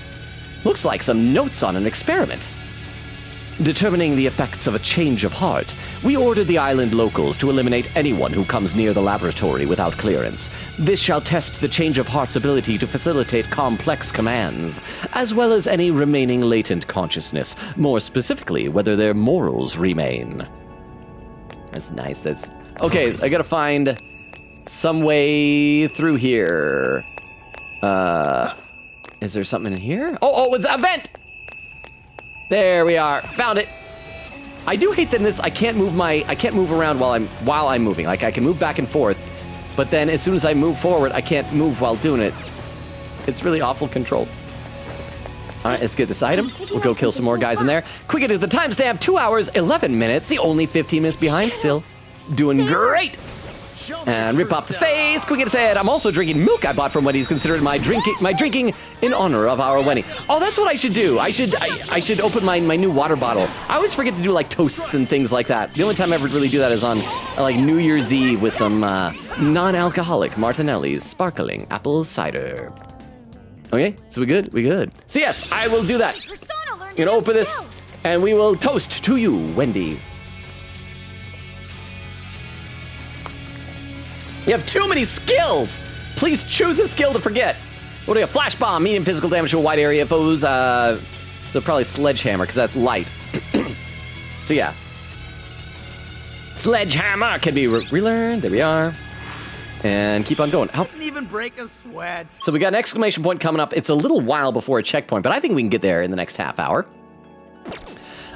Looks like some notes on an experiment. Determining the effects of a change of heart, we ordered the island locals to eliminate anyone who comes near the laboratory without clearance. This shall test the change of heart's ability to facilitate complex commands, as well as any remaining latent consciousness, more specifically, whether their morals remain. That's nice. Okay, I gotta find some way through here. Is there something in here? Oh, it's a vent! There we are. Found it. I do hate that in this I can't move around while I'm moving. Like I can move back and forth, but then as soon as I move forward, I can't move while doing it. It's really awful controls. All right, let's get this item. We'll go kill some more guys in there. Quick, at the timestamp, 2 hours, 11 minutes. The only 15 minutes behind still. Doing great. And rip off the face. Quick said, I'm also drinking milk I bought from Wendy's, considered my drinking in honor of our wedding. Oh, that's what I should do. I should open my new water bottle. I always forget to do like toasts and things like that. The only time I ever really do that is on like New Year's Eve with some non-alcoholic Martinelli's sparkling apple cider. Okay, so we good? We good. So yes, I will do that. I'm gonna open this and we will toast to you, Wendy. You have too many skills! Please choose a skill to forget. What do we have? Flash bomb, medium physical damage to a wide area of foes. So probably sledgehammer, because that's light. So yeah. Sledgehammer can be relearned. There we are. And keep on going. Didn't even break a sweat. So we got an exclamation point coming up. It's a little while before a checkpoint, but I think we can get there in the next half hour.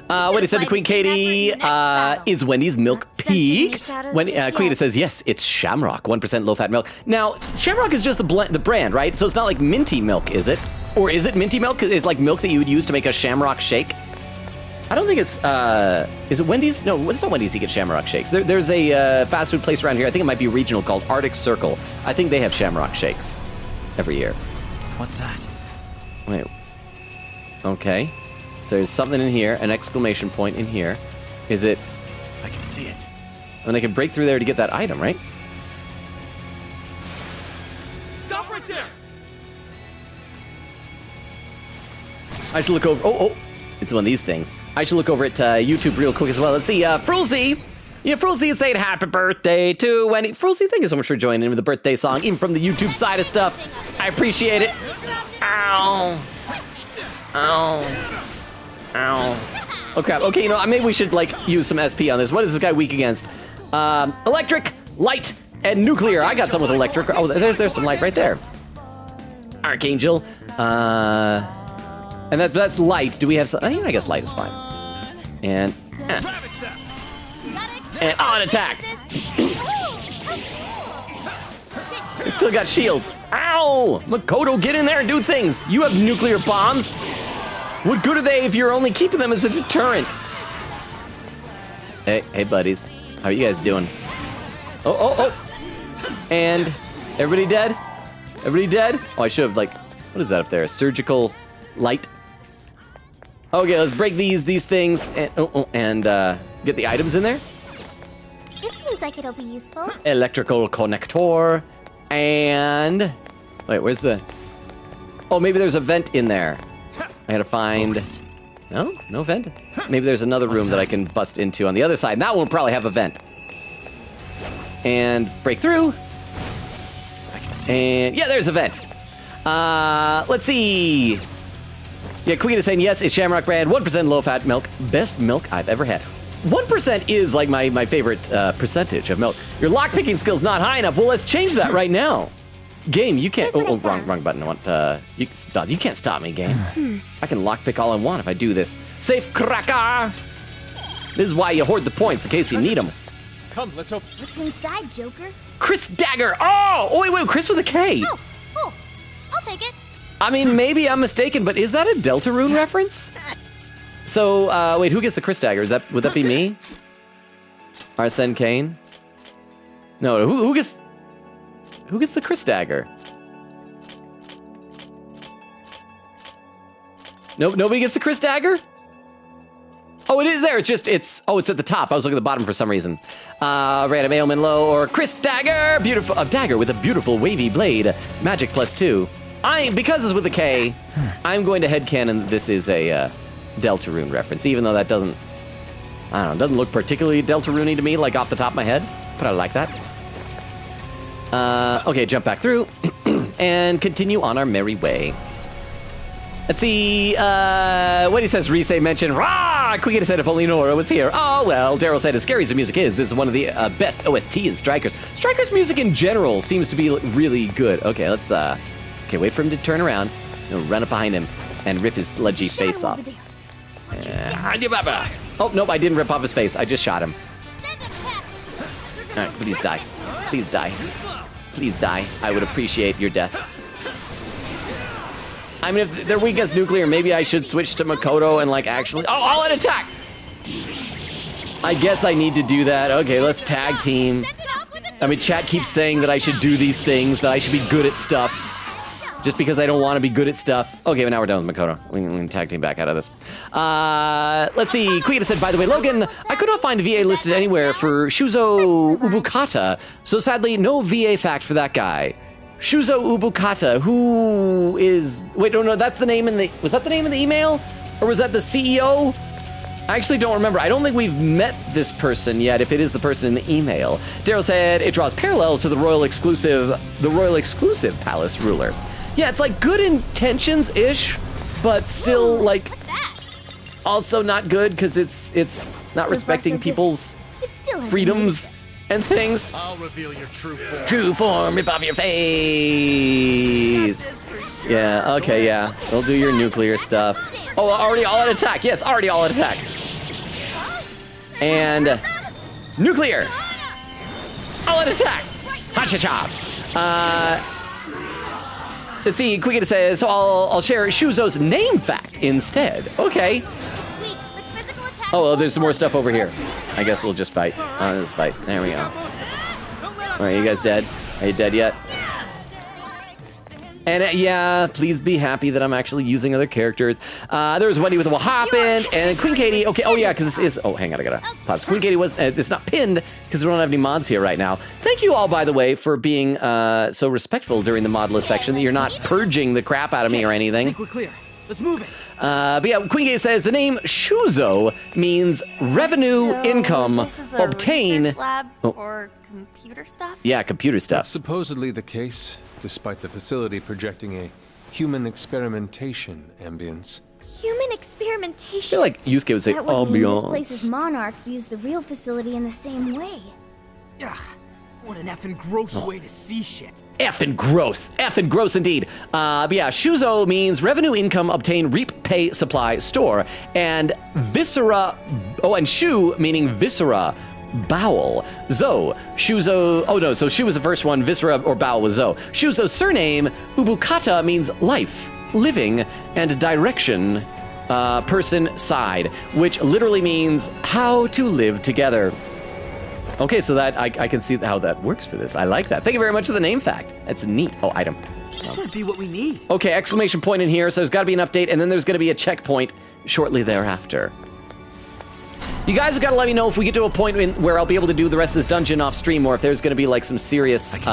What he said to Queen Katie, is Wendy's milk peak? Queen says, yes, it's Shamrock, 1% low-fat milk. Now, Shamrock is just the brand, right? So it's not like minty milk, is it? Or is it minty milk? It's like milk that you would use to make a Shamrock shake? I don't think it's, is it Wendy's? No, it's not Wendy's you get Shamrock shakes. There's a fast food place around here, I think it might be regional, called Arctic Circle. I think they have Shamrock shakes every year. What's that? Wait. Okay. So there's something in here, an exclamation point in here. Is it? I can see it. And I can break through there to get that item, right? Stop right there! I should look over. Oh, it's one of these things. I should look over at YouTube real quick as well. Let's see. Frulzy. Yeah, Frulzy is saying happy birthday to Wendy. Frulzy, thank you so much for joining in with the birthday song, even from the YouTube side of stuff. I appreciate it. Ow. Ow. Ow. Oh crap. Okay, maybe we should like use some SP on this. What is this guy weak against? Electric, light, and nuclear. I got some with electric. Oh, there's some light right there. Archangel. And that's light. Do we have some? I guess light is fine. And on attack. Still got shields. Ow! Makoto, get in there and do things. You have nuclear bombs. What good are they if you're only keeping them as a deterrent? Hey, buddies. How are you guys doing? Oh. And everybody dead? Everybody dead? Oh, I should have, what is that up there? A surgical light? Okay, let's break these things and get the items in there. It seems like it'll be useful. Electrical connector. And... Wait, where's the... Oh, maybe there's a vent in there. I gotta find... No vent. Maybe there's another room that I can bust into on the other side. And that one will probably have a vent. And break through. And yeah, there's a vent. Let's see. Yeah, Queen is saying yes, it's Shamrock brand, 1% low-fat milk, best milk I've ever had. 1% is like my favorite percentage of milk. Your lockpicking skill's not high enough. Well, let's change that right now. Game, you can't. Oh, wrong button. I want. You can't stop me, game. I can lockpick all I want if I do this. Safe cracker. This is why you hoard the points in case you need them. Come, let's open. What's inside, Joker? Chris Dagger. Oh, wait, Chris with a K. Oh, cool. I'll take it. I mean, maybe I'm mistaken, but is that a Deltarune reference? So, wait, who gets the Chris Dagger? Would that be me? Arsene Kane? No, who gets the Chris Dagger? Nope, nobody gets the Chris Dagger? Oh, it is there. It's at the top. I was looking at the bottom for some reason. Random ailment low or Chris Dagger. Beautiful, a dagger with a beautiful wavy blade. Magic +2. Because it's with a K, I'm going to headcanon that this is a Deltarune reference, even though that doesn't look particularly Deltarune-y to me, like off the top of my head, but I like that. Okay, jump back through and continue on our merry way. Let's see, what he says, Risei mentioned, rah! Quickly said if only Nora was here. Oh, well, Daryl said as scary as the music is, this is one of the best OST in Strikers. Strikers music in general seems to be really good. Okay, let's, wait for him to turn around. Run up behind him and rip his sludgy face off. Oh, nope, I didn't rip off his face. I just shot him. All right, please die. Please die. Please die. I would appreciate your death. I mean, if they're weak against nuclear, maybe I should switch to Makoto and, like, actually... Oh, all-out attack! I guess I need to do that. Okay, let's tag team. I mean, chat keeps saying that I should do these things, that I should be good at stuff. Just because I don't want to be good at stuff. Okay, but now we're done with Makoto. We can tag team back out of this. Let's see. Kuita said, by the way, Logan, I could not find VA listed anywhere for Shuzo Ubukata, so sadly, no VA fact for that guy. Shuzo Ubukata, who is... Wait, no, that's the name in the... Was that the name in the email? Or was that the CEO? I actually don't remember. I don't think we've met this person yet, if it is the person in the email. Daryl said, it draws parallels to the Royal Exclusive Palace ruler. Yeah, it's like good intentions-ish, but still, like, also not good, because it's not respecting people's freedoms and things. I'll reveal your true form. True form, rip off your face. Yeah, okay, yeah. They'll do your nuclear stuff. Oh, already all out attack. Yes, already all out attack. And nuclear. All out attack. Ha-cha-cha. Let's see, Quickett says, so I'll share Shuzo's name fact instead. Okay. Oh, well, there's some more stuff over here. I guess we'll just fight. Let's fight. There we go. All right, you guys dead? Are you dead yet? And yeah, please be happy that I'm actually using other characters. There was Wendy with the Wahopin and Queen Katie. Okay, oh yeah, because this is, oh, hang on, I gotta pause. Queen Katie was, it's not pinned because we don't have any mods here right now. Thank you all, by the way, for being so respectful during the mod list section that you're not purging the crap out of me or anything. I think we're clear. Let's move it. But yeah, Queen Katie says the name Shuzo means revenue income This is a obtain. research lab for computer stuff? Yeah, computer stuff. That's supposedly the case, despite the facility projecting a human experimentation ambience. Human experimentation? I feel like Yusuke would say that would mean this ambiance. place's monarch views the real facility in the same way. Ugh, what an effing gross way to see shit. Effing gross indeed. But yeah, Shuzo means revenue, income, obtain, reap, pay, supply, store. And viscera, oh, and Shu meaning viscera, bowel. Zo, Shuzo, oh no, so Shu was the first one, viscera or bowel was Zo. Shuzo's surname, Ubukata, means life, living, and direction, person, side, which literally means how to live together. Okay, so that I can see how that works for this. I like that. Thank you very much for the name fact. That's neat. Oh, item. This might be what we need. Okay, exclamation point in here. So there's got to be an update, and then there's going to be a checkpoint shortly thereafter. You guys have got to let me know if we get to a point where I'll be able to do the rest of this dungeon off stream, or if there's going to be like some serious,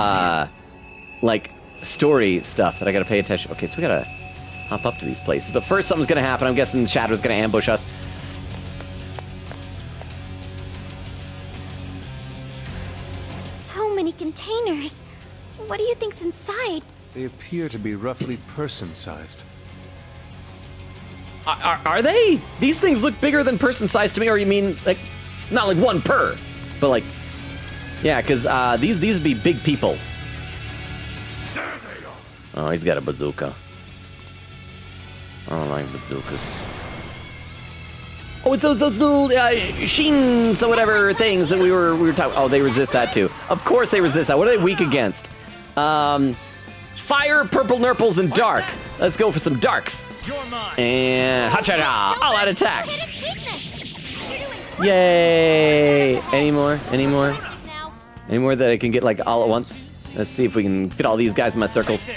like story stuff that I got to pay attention. Okay, so we got to hop up to these places. But first, something's going to happen. I'm guessing Shadow's going to ambush us. So many containers. What do you think's inside? They appear to be roughly person-sized. Are they? These things look bigger than person-sized to me, or you mean, like, not like one per, but like, yeah, because these would be big people. Oh, he's got a bazooka. I don't like bazookas. Oh, it's those little sheens or whatever things that we were talking. Oh, they resist that too. Of course they resist that. What are they weak against? Fire, purple nurples, and dark. Let's go for some darks. And ha-cha-cha, all out attack. Yay! Any more? Any more? Any more that I can get like all at once? Let's see if we can fit all these guys in my circles.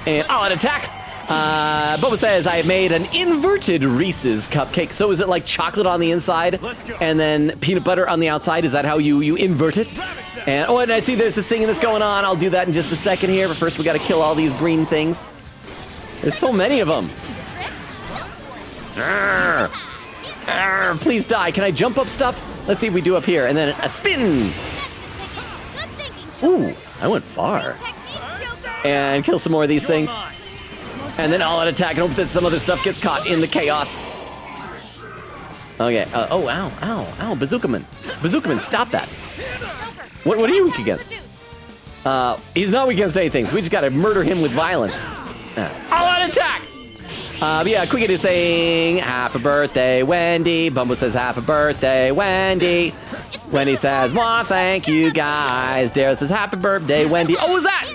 And all out attack. Boba says, I have made an inverted Reese's cupcake. So is it like chocolate on the inside and then peanut butter on the outside? Is that how you invert it? And oh, and I see there's this thing that's going on. I'll do that in just a second here. But first we got to kill all these green things. There's so many of them. Please die. Can I jump up stuff? Let's see if we do up here. And then a spin. Ooh, I went far. And kill some more of these things. And then all out attack and hope that some other stuff gets caught in the chaos. Okay. Oh, ow, ow, ow. Bazooka Man. Bazooka Man, stop that. What are you weak against? He's not weak against anything, so we just gotta murder him with violence. All out attack! Yeah, Quicket is saying, happy birthday, Wendy. Bumble says, happy birthday, Wendy. Wendy says, well, thank you, guys. Daryl says, happy birthday, Wendy. Oh, was that?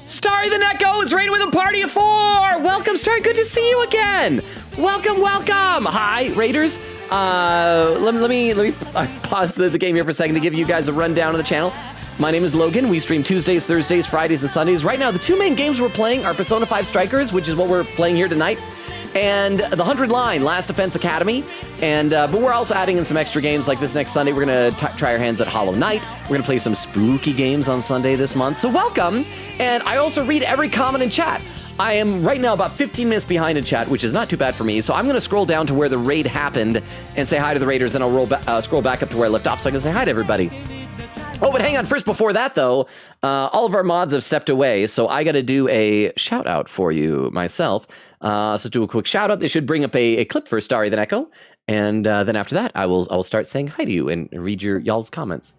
Starry the Neko is raided with a party of 4. Welcome, Starry. Good to see you again. Welcome, welcome. Hi, Raiders. Let me pause the game here for a second to give you guys a rundown of the channel. My name is Logan. We stream Tuesdays, Thursdays, Fridays, and Sundays. Right now, the 2 main games we're playing are Persona 5 Strikers, which is what we're playing here tonight, and The 100 Line, Last Defense Academy. And but we're also adding in some extra games. Like this next Sunday, we're gonna try our hands at Hollow Knight. We're gonna play some spooky games on Sunday this month. So welcome. And I also read every comment in chat. I am right now about 15 minutes behind in chat, which is not too bad for me. So I'm gonna scroll down to where the raid happened and say hi to the raiders. Then I'll scroll back up to where I left off so I can say hi to everybody. Oh, but hang on. First, before that, though, all of our mods have stepped away, so I got to do a shout-out for you myself. So do a quick shout-out. They should bring up a clip for Starry the Neko, and then after that, I will start saying hi to you and read y'all's comments.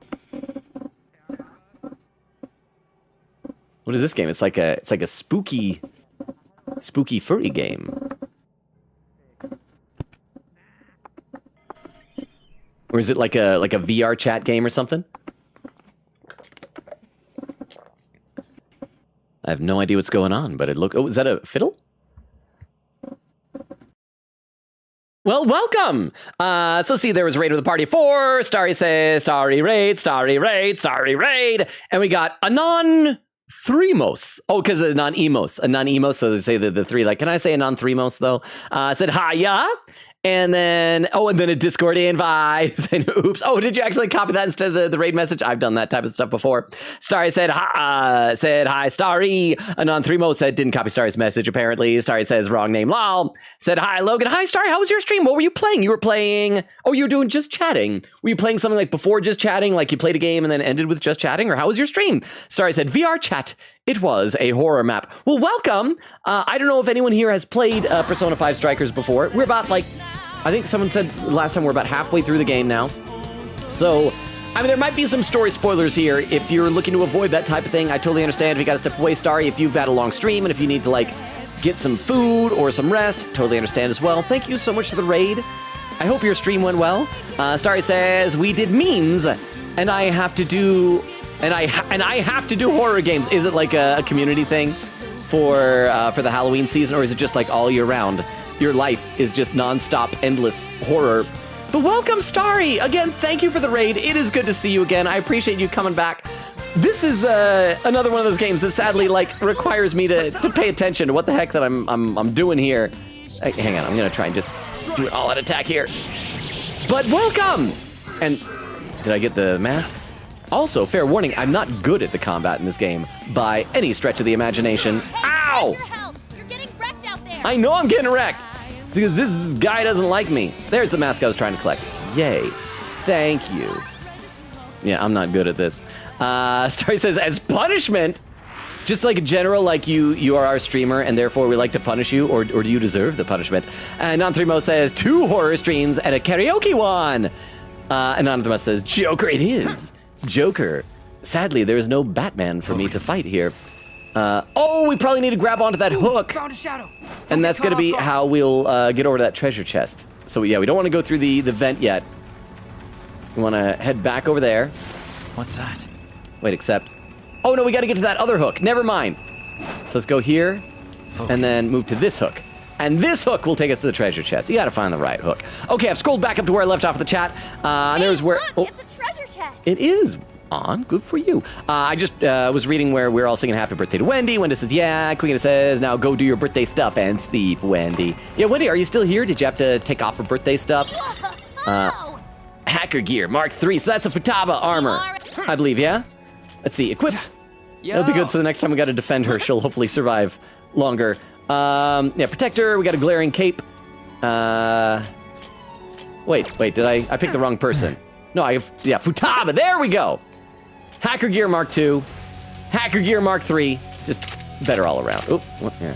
What is this game? It's like a spooky furry game. Or is it like a VR chat game or something? I have no idea what's going on, but oh, is that a fiddle? Well, welcome! So let's see, there was raid with a party of 4. Starry says, Starry raid, Starry raid, Starry raid. And we got Anon-Threemos. Oh, because a non-emos. A non-emos, so they say the 3. Like, can I say Anon-Threemos, though? Said, hiya! And then a Discord invite, saying, oops. Oh, did you actually copy that instead of the raid message? I've done that type of stuff before. Starry said, hi, Starry. Anon-Threemo said, didn't copy Starry's message, apparently. Starry says, wrong name, lol. Said, hi, Logan. Hi, Starry, how was your stream? What were you playing? You were playing, you were doing just chatting. Were you playing something like before just chatting, like you played a game and then ended with just chatting? Or how was your stream? Starry said, VR chat. It was a horror map. Well, welcome. I don't know if anyone here has played Persona 5 Strikers before. We're about I think someone said last time we're about halfway through the game now. So, I mean, there might be some story spoilers here. If you're looking to avoid that type of thing, I totally understand. If you got to step away, Starry, if you've had a long stream and if you need to get some food or some rest, totally understand as well. Thank you so much for the raid. I hope your stream went well. Starry says, we did memes and I have to do horror games. Is it like a community thing for the Halloween season, or is it just like all year round? Your life is just non-stop, endless horror. But welcome, Starry! Again, thank you for the raid. It is good to see you again. I appreciate you coming back. This is another one of those games that sadly requires me to pay attention to what the heck that I'm doing here. Hang on, I'm gonna try and just do an all-out attack here. But welcome! And did I get the mask? Also, fair warning, I'm not good at the combat in this game by any stretch of the imagination. Ow! I know I'm getting wrecked. It's because this guy doesn't like me. There's the mask I was trying to collect. Yay. Thank you. Yeah, I'm not good at this. Starry says, as punishment, just like a general, you are our streamer and therefore we like to punish you, or do you deserve the punishment? And Anon-Threemos says, 2 horror streams and a karaoke one. And Anon-Threemos says, Joker it is. Joker. Sadly, there is no Batman for me to fight here. We probably need to grab onto that hook. Found a shadow. And that's going to be how we'll get over to that treasure chest. So yeah, we don't want to go through the vent yet. We want to head back over there. What's that? Wait, except... Oh, no, we got to get to that other hook. Never mind. So let's go here, and then move to this hook. And this hook will take us to the treasure chest. You got to find the right hook. Okay, I've scrolled back up to where I left off the chat. And there's where... Look, it's a treasure chest. It is on. Good for you. I just was reading where we're all singing happy birthday to Wendy. Wendy says, yeah. Queen says, now go do your birthday stuff and sleep, Wendy. Yeah, Wendy, are you still here? Did you have to take off for birthday stuff? Hacker gear, Mark 3. So that's a Futaba armor, I believe, yeah? Let's see, equip. That'll be good, so the next time we got to defend her, she'll hopefully survive longer. Yeah, protector, we got a glaring cape. Wait, did I picked the wrong person. No, yeah, Futaba, there we go. Hacker gear Mark 2, Hacker gear Mark 3, just better all around. Oop, yeah.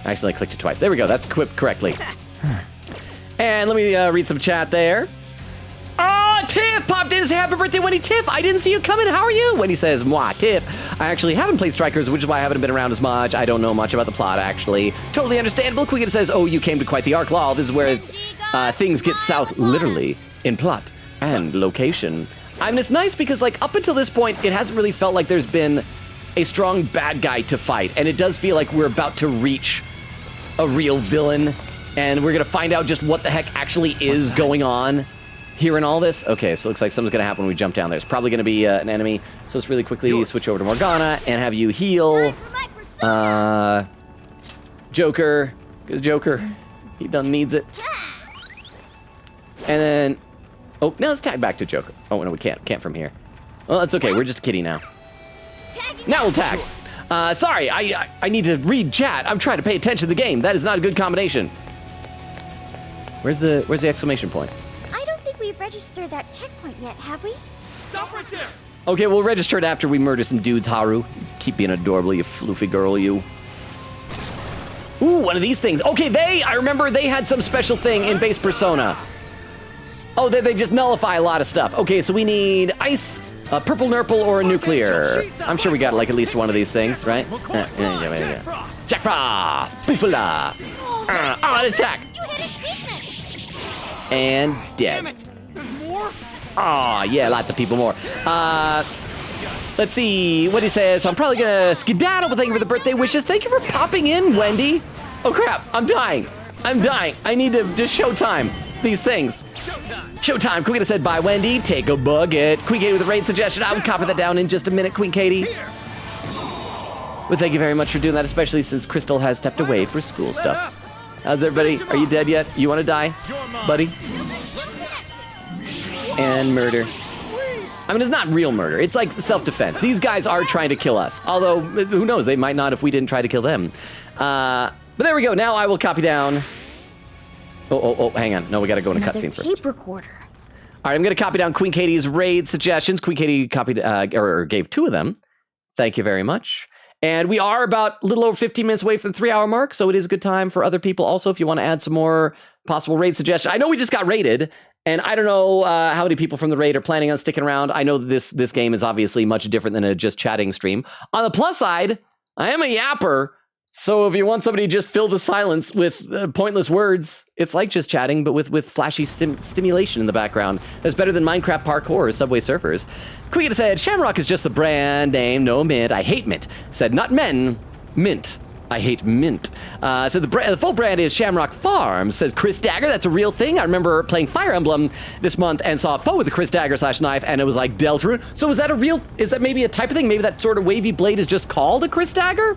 I accidentally clicked it twice. There we go, that's equipped correctly. And let me read some chat there. Tiff popped in to say happy birthday, Wendy. Tiff, I didn't see you coming. How are you? Wendy says, moi, Tiff. I actually haven't played Strikers, which is why I haven't been around as much. I don't know much about the plot, actually. Totally understandable. Quiggin says, oh, you came to quite the arc, lol. This is where things get south, literally, in plot and location. I mean, it's nice because, like, up until this point, it hasn't really felt like there's been a strong bad guy to fight. And it does feel like we're about to reach a real villain. And we're going to find out just what the heck actually is going on here in all this. Okay, so it looks like something's going to happen when we jump down there. It's probably going to be an enemy. So let's really quickly switch over to Morgana and have you heal Joker. Because Joker, he done needs it. And then... Oh, now let's tag back to Joker. Oh, no, we can't. Can't from here. Well, that's okay. We're just a kitty now. Now we'll tag. Sorry, I need to read chat. I'm trying to pay attention to the game. That is not a good combination. Where's the exclamation point? I don't think we've registered that checkpoint yet, have we? Stop right there! Okay, we'll register it after we murder some dudes, Haru. Keep being adorable, you floofy girl, you. Ooh, one of these things. Okay, I remember they had some special thing in base Persona. Oh, they just nullify a lot of stuff. Okay, so we need ice, a purple nurple, or a nuclear. I'm sure we got like at least one of these things, right? Jack Frost! Boofala! On attack! And dead. Damn it! There's more? Aw, yeah, lots of people more. Let's see what he says. So I'm probably gonna skedaddle, but thank you for the birthday wishes. Thank you for popping in, Wendy. Oh crap, I'm dying. I need to just showtime these things. Showtime. Queen Katie said bye, Wendy. Take a bucket. Queen Katie with a raid suggestion. I will copy that down in just a minute, Queen Katie. Well, thank you very much for doing that, especially since Crystal has stepped away for school stuff. How's everybody? Are you dead yet? You want to die, buddy? And murder. I mean, it's not real murder. It's like self-defense. These guys are trying to kill us. Although, who knows? They might not if we didn't try to kill them. But there we go. Now I will copy down. Oh, hang on. No, we got to go in a cutscene first. Tape recorder. All right, I'm going to copy down Queen Katie's raid suggestions. Queen Katie copied or gave 2 of them. Thank you very much. And we are about a little over 15 minutes away from the 3-hour mark, so it is a good time for other people also if you want to add some more possible raid suggestions. I know we just got raided, and I don't know how many people from the raid are planning on sticking around. I know that this game is obviously much different than a just chatting stream. On the plus side, I am a yapper, so if you want somebody to just fill the silence with pointless words, it's like just chatting, but with flashy stimulation in the background. That's better than Minecraft parkour or Subway Surfers. Queen said, Shamrock is just the brand name, no mint. I hate mint. Said, not men, mint. I hate mint. Said the full brand is Shamrock Farms. Says Chris Dagger, that's a real thing. I remember playing Fire Emblem this month and saw a foe with a Chris Dagger / knife, and it was like Deltarune. So is that maybe a type of thing? Maybe that sort of wavy blade is just called a Chris Dagger?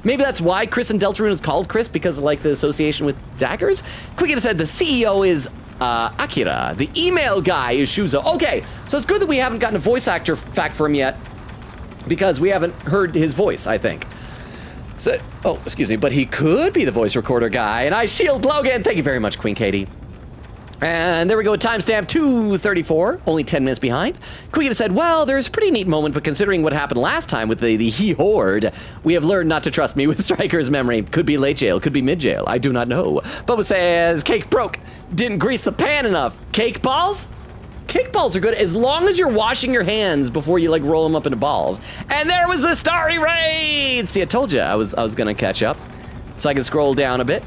Maybe that's why Chris and Deltarune is called Chris, because of like the association with daggers? Quickly said the CEO is Akira. The email guy is Shuzo. Okay, so it's good that we haven't gotten a voice actor fact for him yet, because we haven't heard his voice, I think. So, oh, excuse me, but he could be the voice recorder guy, and I shield Logan. Thank you very much, Queen Katie. And there we go, timestamp 2:34, only 10 minutes behind. Queen said, well, there's a pretty neat moment, but considering what happened last time with the he horde, we have learned not to trust me with Striker's memory. Could be late jail, could be mid jail, I do not know. Bubba says, cake broke, didn't grease the pan enough. Cake balls? Cake balls are good as long as you're washing your hands before you like roll them up into balls. And there was the starry raid! See, I told you I was gonna catch up. So I can scroll down a bit.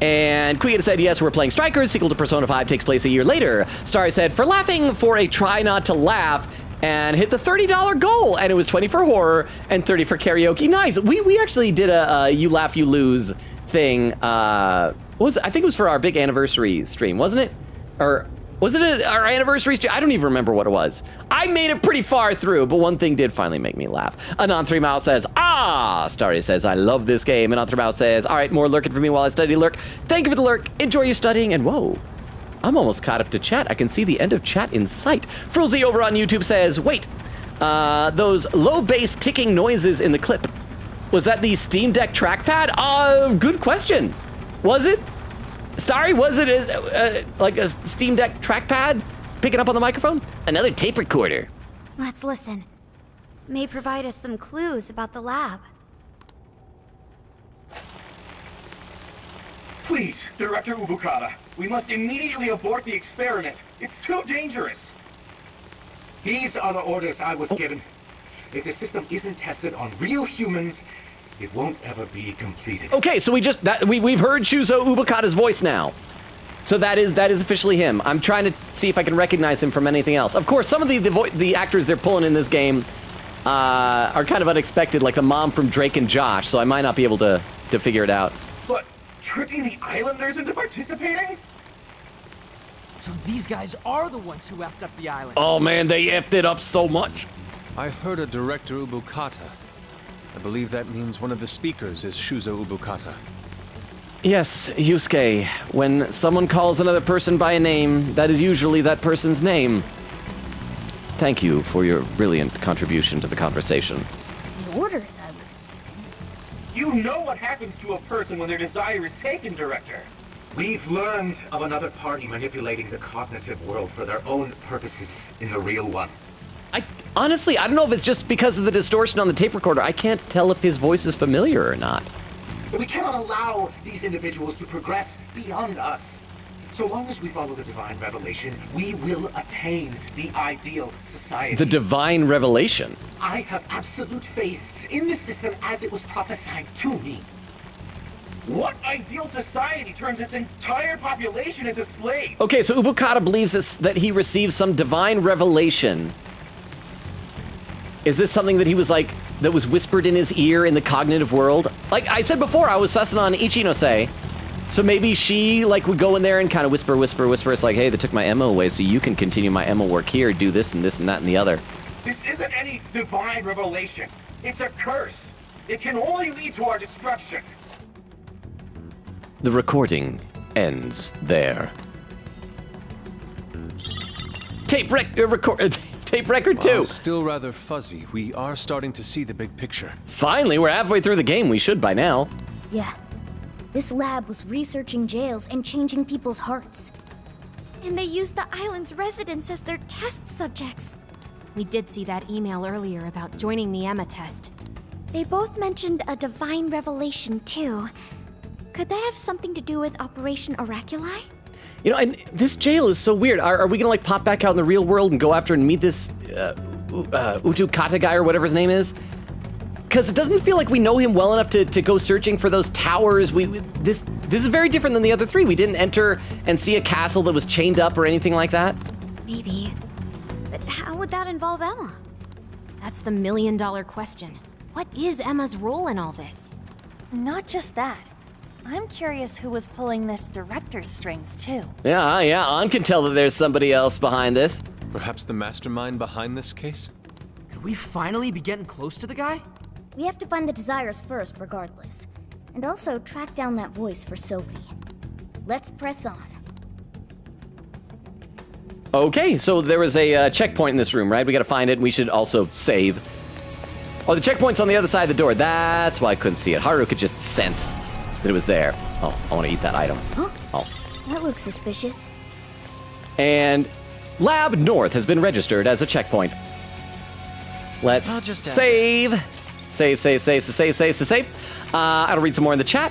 And Queen said, yes, we're playing Strikers. Sequel to Persona 5 takes place a year later. Starry said, for laughing for a try not to laugh, and hit the $30 goal. And it was 20 for horror and 30 for karaoke. Nice. We actually did a you laugh, you lose thing. What was it? I think it was for our big anniversary stream, wasn't it? Or was it our anniversary stream? I don't even remember what it was. I made it pretty far through, but one thing did finally make me laugh. Anon 3 Mile says, Starry says, I love this game. Anon 3 Mile says, all right, more lurking for me while I study lurk. Thank you for the lurk. Enjoy your studying. And whoa, I'm almost caught up to chat. I can see the end of chat in sight. Frilzy over on YouTube says, wait, those low bass ticking noises in the clip, was that the Steam Deck trackpad? Good question. Was it? Starry, was it like a Steam Deck trackpad picking up on the microphone? Another tape recorder. Let's listen. It may provide us some clues about the lab. Please, Director Ubukata, we must immediately abort the experiment. It's too dangerous. These are the orders I was given. If the system isn't tested on real humans, it won't ever be completed. Okay, so we've heard Shuzo Ubukata's voice now. So that is officially him. I'm trying to see if I can recognize him from anything else. Of course, some of the actors they're pulling in this game are kind of unexpected, like the mom from Drake and Josh, so I might not be able to figure it out. But tricking the islanders into participating? So these guys are the ones who effed up the island. Oh man, they effed it up so much. I heard a Director Ubukata. I believe that means one of the speakers is Shuzo Ubukata. Yes, Yusuke. When someone calls another person by a name, that is usually that person's name. Thank you for your brilliant contribution to the conversation. The orders I was You know what happens to a person when their desire is taken, Director. We've learned of another party manipulating the cognitive world for their own purposes in the real one. Honestly, I don't know if it's just because of the distortion on the tape recorder. I can't tell if his voice is familiar or not. We cannot allow these individuals to progress beyond us. So long as we follow the divine revelation, we will attain the ideal society. The divine revelation? I have absolute faith in the system as it was prophesied to me. What ideal society turns its entire population into slaves? Okay, so Ubukata believes that he received some divine revelation. Is this something that he was like, that was whispered in his ear in the cognitive world? Like I said before, I was sussing on Ichinose. So maybe she like would go in there and kind of whisper. It's like, hey, they took my Emma away, so you can continue my Emma work here, do this and this and that and the other. This isn't any divine revelation. It's a curse. It can only lead to our destruction. The recording ends there. Tape record 2. While still rather fuzzy, we are starting to see the big picture. Finally, we're halfway through the game. We should by now. Yeah. This lab was researching jails and changing people's hearts. And they used the island's residents as their test subjects. We did see that email earlier about joining the Emma test. They both mentioned a divine revelation, too. Could that have something to do with Operation Oraculi? You know, and this jail is so weird. Are we gonna like pop back out in the real world and go after and meet this Utu Kata guy or whatever his name is? Because it doesn't feel like we know him well enough to go searching for those towers. This is very different than the other three. We didn't enter and see a castle that was chained up or anything like that. Maybe. But how would that involve Emma? That's the million-dollar question. What is Emma's role in all this? Not just that. I'm curious who was pulling this director's strings, too. Yeah, An can tell that there's somebody else behind this. Perhaps the mastermind behind this case? Could we finally be getting close to the guy? We have to find the desires first, regardless. And also track down that voice for Sophie. Let's press on. Okay, so there was a checkpoint in this room, right? We gotta find it, and we should also save. Oh, the checkpoint's on the other side of the door. That's why I couldn't see it. Haru could just sense that it was there. Oh, I want to eat that item. Huh? Oh. That looks suspicious. And Lab North has been registered as a checkpoint. Let's save. Save. I'll read some more in the chat.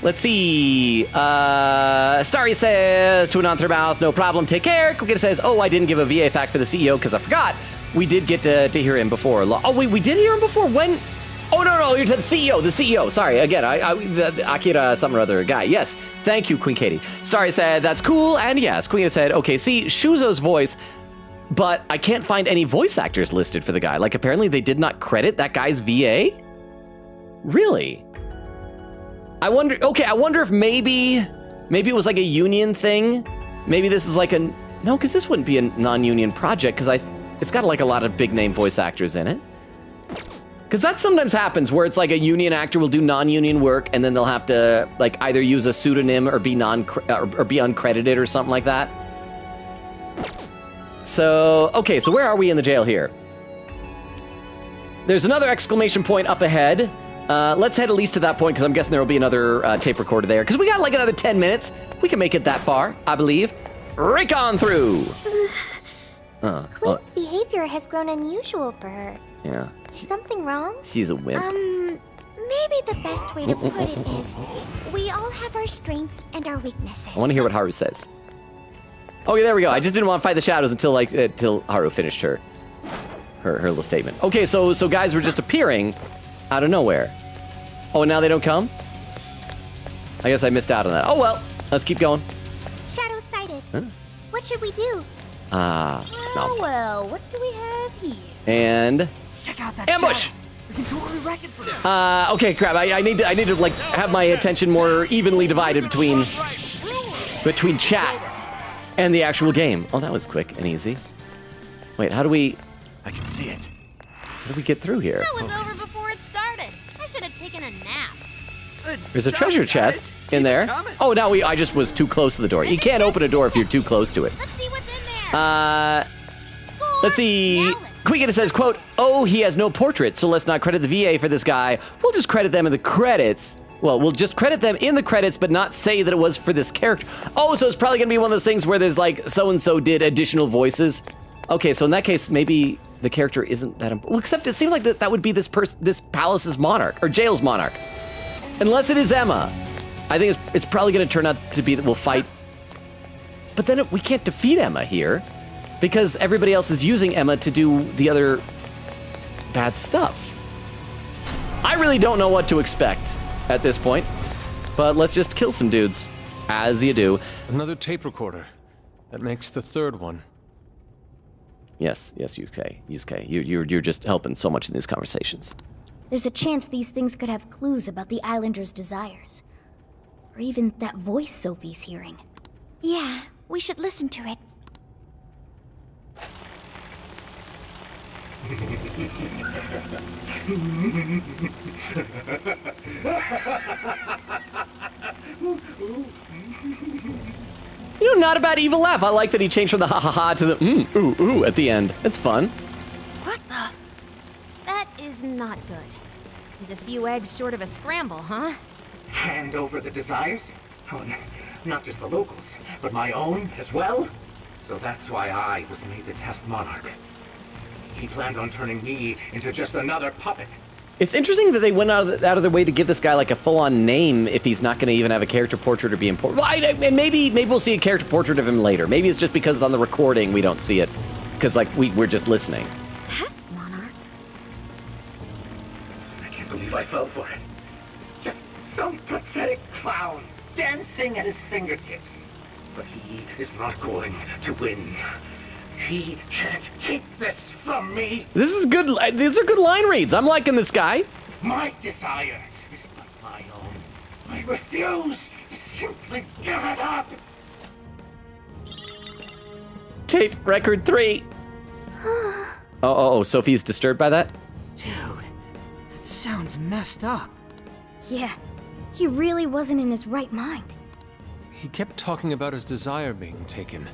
Let's see. Starry says to Anon Mouse, no problem, take care. Kokita says, oh, I didn't give a VA fact for the CEO because I forgot. We did get to hear him before. Oh, wait, we did hear him before? When Oh, no, you're the CEO. Sorry, again, the Akira something or other guy. Yes, thank you, Queen Katie. Starry said, that's cool, and yes, Queen said, okay, see, Shuzo's voice, but I can't find any voice actors listed for the guy. Like, apparently they did not credit that guy's VA? Really? I wonder if maybe it was like a union thing. Maybe this is like no, because this wouldn't be a non-union project, because it's got like a lot of big name voice actors in it. Because that sometimes happens where it's like a union actor will do non-union work and then they'll have to like either use a pseudonym or be uncredited or something like that. So, okay, so where are we in the jail here? There's another exclamation point up ahead. Let's head at least to that point, because I'm guessing there will be another tape recorder there. Because we got like another 10 minutes. We can make it that far, I believe. Rake on through. Queen's behavior has grown unusual for her. Yeah. Something wrong? She's a wimp. Maybe the best way to put it is, we all have our strengths and our weaknesses. I want to hear what Haru says. Oh, yeah, there we go. I just didn't want to fight the shadows until Haru finished her little statement. Okay, so guys were just appearing out of nowhere. Oh, and now they don't come? I guess I missed out on that. Oh, well, let's keep going. Shadows sighted. Huh? What should we do? No. Well, what do we have here? And check out that ambush. shadow. We can totally wreck it for them. Okay, crap. I need to like have my attention more evenly divided between chat and the actual game. Oh, that was quick and easy. Wait, how do we? I can see it. How do we get through here? That was over before it started. I should have taken a nap. There's a treasure chest in there. Oh, now I just was too close to the door. You can't open a door if you're too close to it. Let's see what's in there. Let's see. Quiggin says, quote, oh, he has no portrait, so let's not credit the VA for this guy. We'll just credit them in the credits. Well, we'll just credit them in the credits, but not say that it was for this character. Oh, so it's probably gonna be one of those things where there's like, so-and-so did additional voices. Okay, so in that case, maybe the character isn't that important. Well, except it seems like that would be this palace's monarch, or jail's monarch. Unless it is Emma. I think it's probably gonna turn out to be that we'll fight. But then we can't defeat Emma here, because everybody else is using Emma to do the other bad stuff. I really don't know what to expect at this point, but let's just kill some dudes, as you do. Another tape recorder. That makes the third one. Yes, Yusuke. You're just helping so much in these conversations. There's a chance these things could have clues about the Islanders' desires. Or even that voice Sophie's hearing. Yeah, we should listen to it. You know, not a bad evil laugh. I like that he changed from the ha ha ha to the ooh ooh at the end. It's fun. What the? That is not good. He's a few eggs short of a scramble, huh? Hand over the desires? Oh, not just the locals, but my own as well? So that's why I was made the test monarch. He planned on turning me into just another puppet. It's interesting that they went out of their way to give this guy like a full-on name if he's not going to even have a character portrait or be important. Well, and maybe we'll see a character portrait of him later. Maybe it's just because it's on the recording we don't see it, because like we're just listening. Test monarch? I can't believe I fell for it. Just some pathetic clown dancing at his fingertips. But he is not going to win. He can't take this from me. This is good. These are good line reads. I'm liking this guy. My desire is but my own. I refuse to simply give it up. Tape record 3. Oh, Sophie's disturbed by that? Dude, that sounds messed up. Yeah, he really wasn't in his right mind. He kept talking about his desire being taken.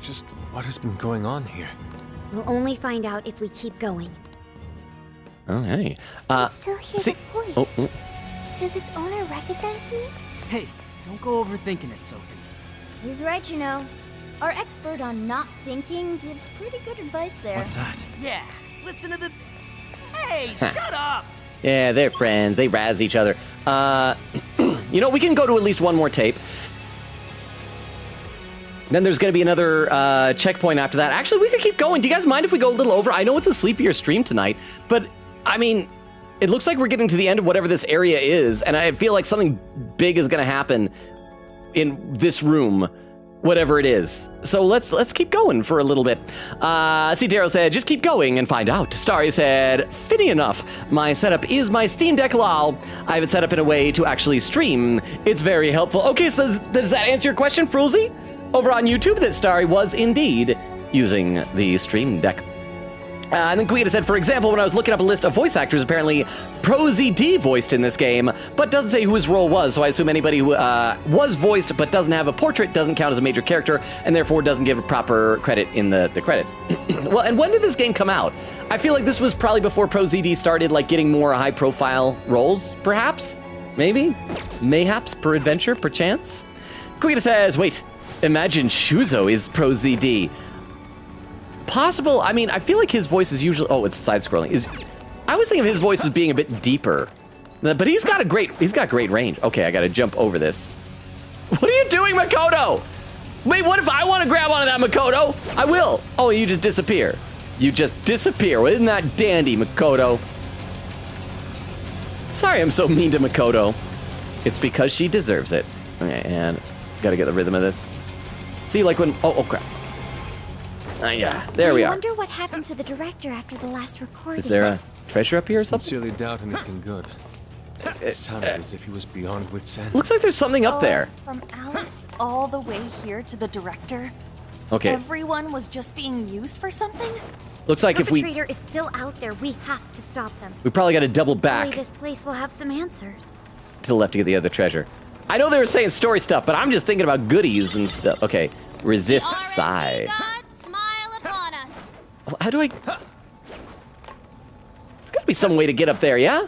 Just what has been going on here? We'll only find out if we keep going. Oh, hey. I still hear the voice. Oh. Does its owner recognize me? Hey, don't go overthinking it, Sophie. He's right, you know. Our expert on not thinking gives pretty good advice there. What's that? Yeah, listen to the... Hey, shut up! Yeah, they're friends. They razz each other. You know, we can go to at least one more tape. Then there's going to be another checkpoint after that. Actually, we could keep going. Do you guys mind if we go a little over? I know it's a sleepier stream tonight, but I mean, it looks like we're getting to the end of whatever this area is, and I feel like something big is gonna happen in this room, whatever it is. So let's keep going for a little bit. See, Daryl said, just keep going and find out. Starry said, fitting enough, my setup is my Steam Deck lol. I have it set up in a way to actually stream. It's very helpful. Okay, so does that answer your question, Frulzy? Over on YouTube, that Starry was indeed using the Stream Deck. And then Quita said, for example, when I was looking up a list of voice actors, apparently ProZD voiced in this game, but doesn't say who his role was, so I assume anybody who was voiced but doesn't have a portrait doesn't count as a major character, and therefore doesn't give proper credit in the credits. Well, and when did this game come out? I feel like this was probably before ProZD started like getting more high-profile roles, perhaps? Maybe? Mayhaps? Peradventure? Perchance? Quita says, wait, imagine Shuzo is ProZD. Possible. I mean, I feel like his voice is usually. Oh, it's side-scrolling. I was thinking of his voice as being a bit deeper, but he's got great range. Okay, I got to jump over this. What are you doing, Makoto? Wait, what if I want to grab onto that, Makoto? I will. Oh, you just disappear. You just disappear. Well, isn't that dandy, Makoto? Sorry, I'm so mean to Makoto. It's because she deserves it. Okay, and gotta get the rhythm of this. See, like when. Oh crap. Yeah, there we are. I wonder what happened to the director after the last recording. Is there a treasure up here or something? Sincerely doubt anything good. It sounded as if he was beyond wit's end. Looks like there's something up there. From Alice all the way here to the director? Okay. Everyone was just being used for something? Looks like if we... The perpetrator is still out there. We have to stop them. We probably got to double back Hopefully this place will have some answers. to the left to get the other treasure. I know they were saying story stuff, but I'm just thinking about goodies and stuff. Okay, resist side. How do I... There's got to be some way to get up there, yeah?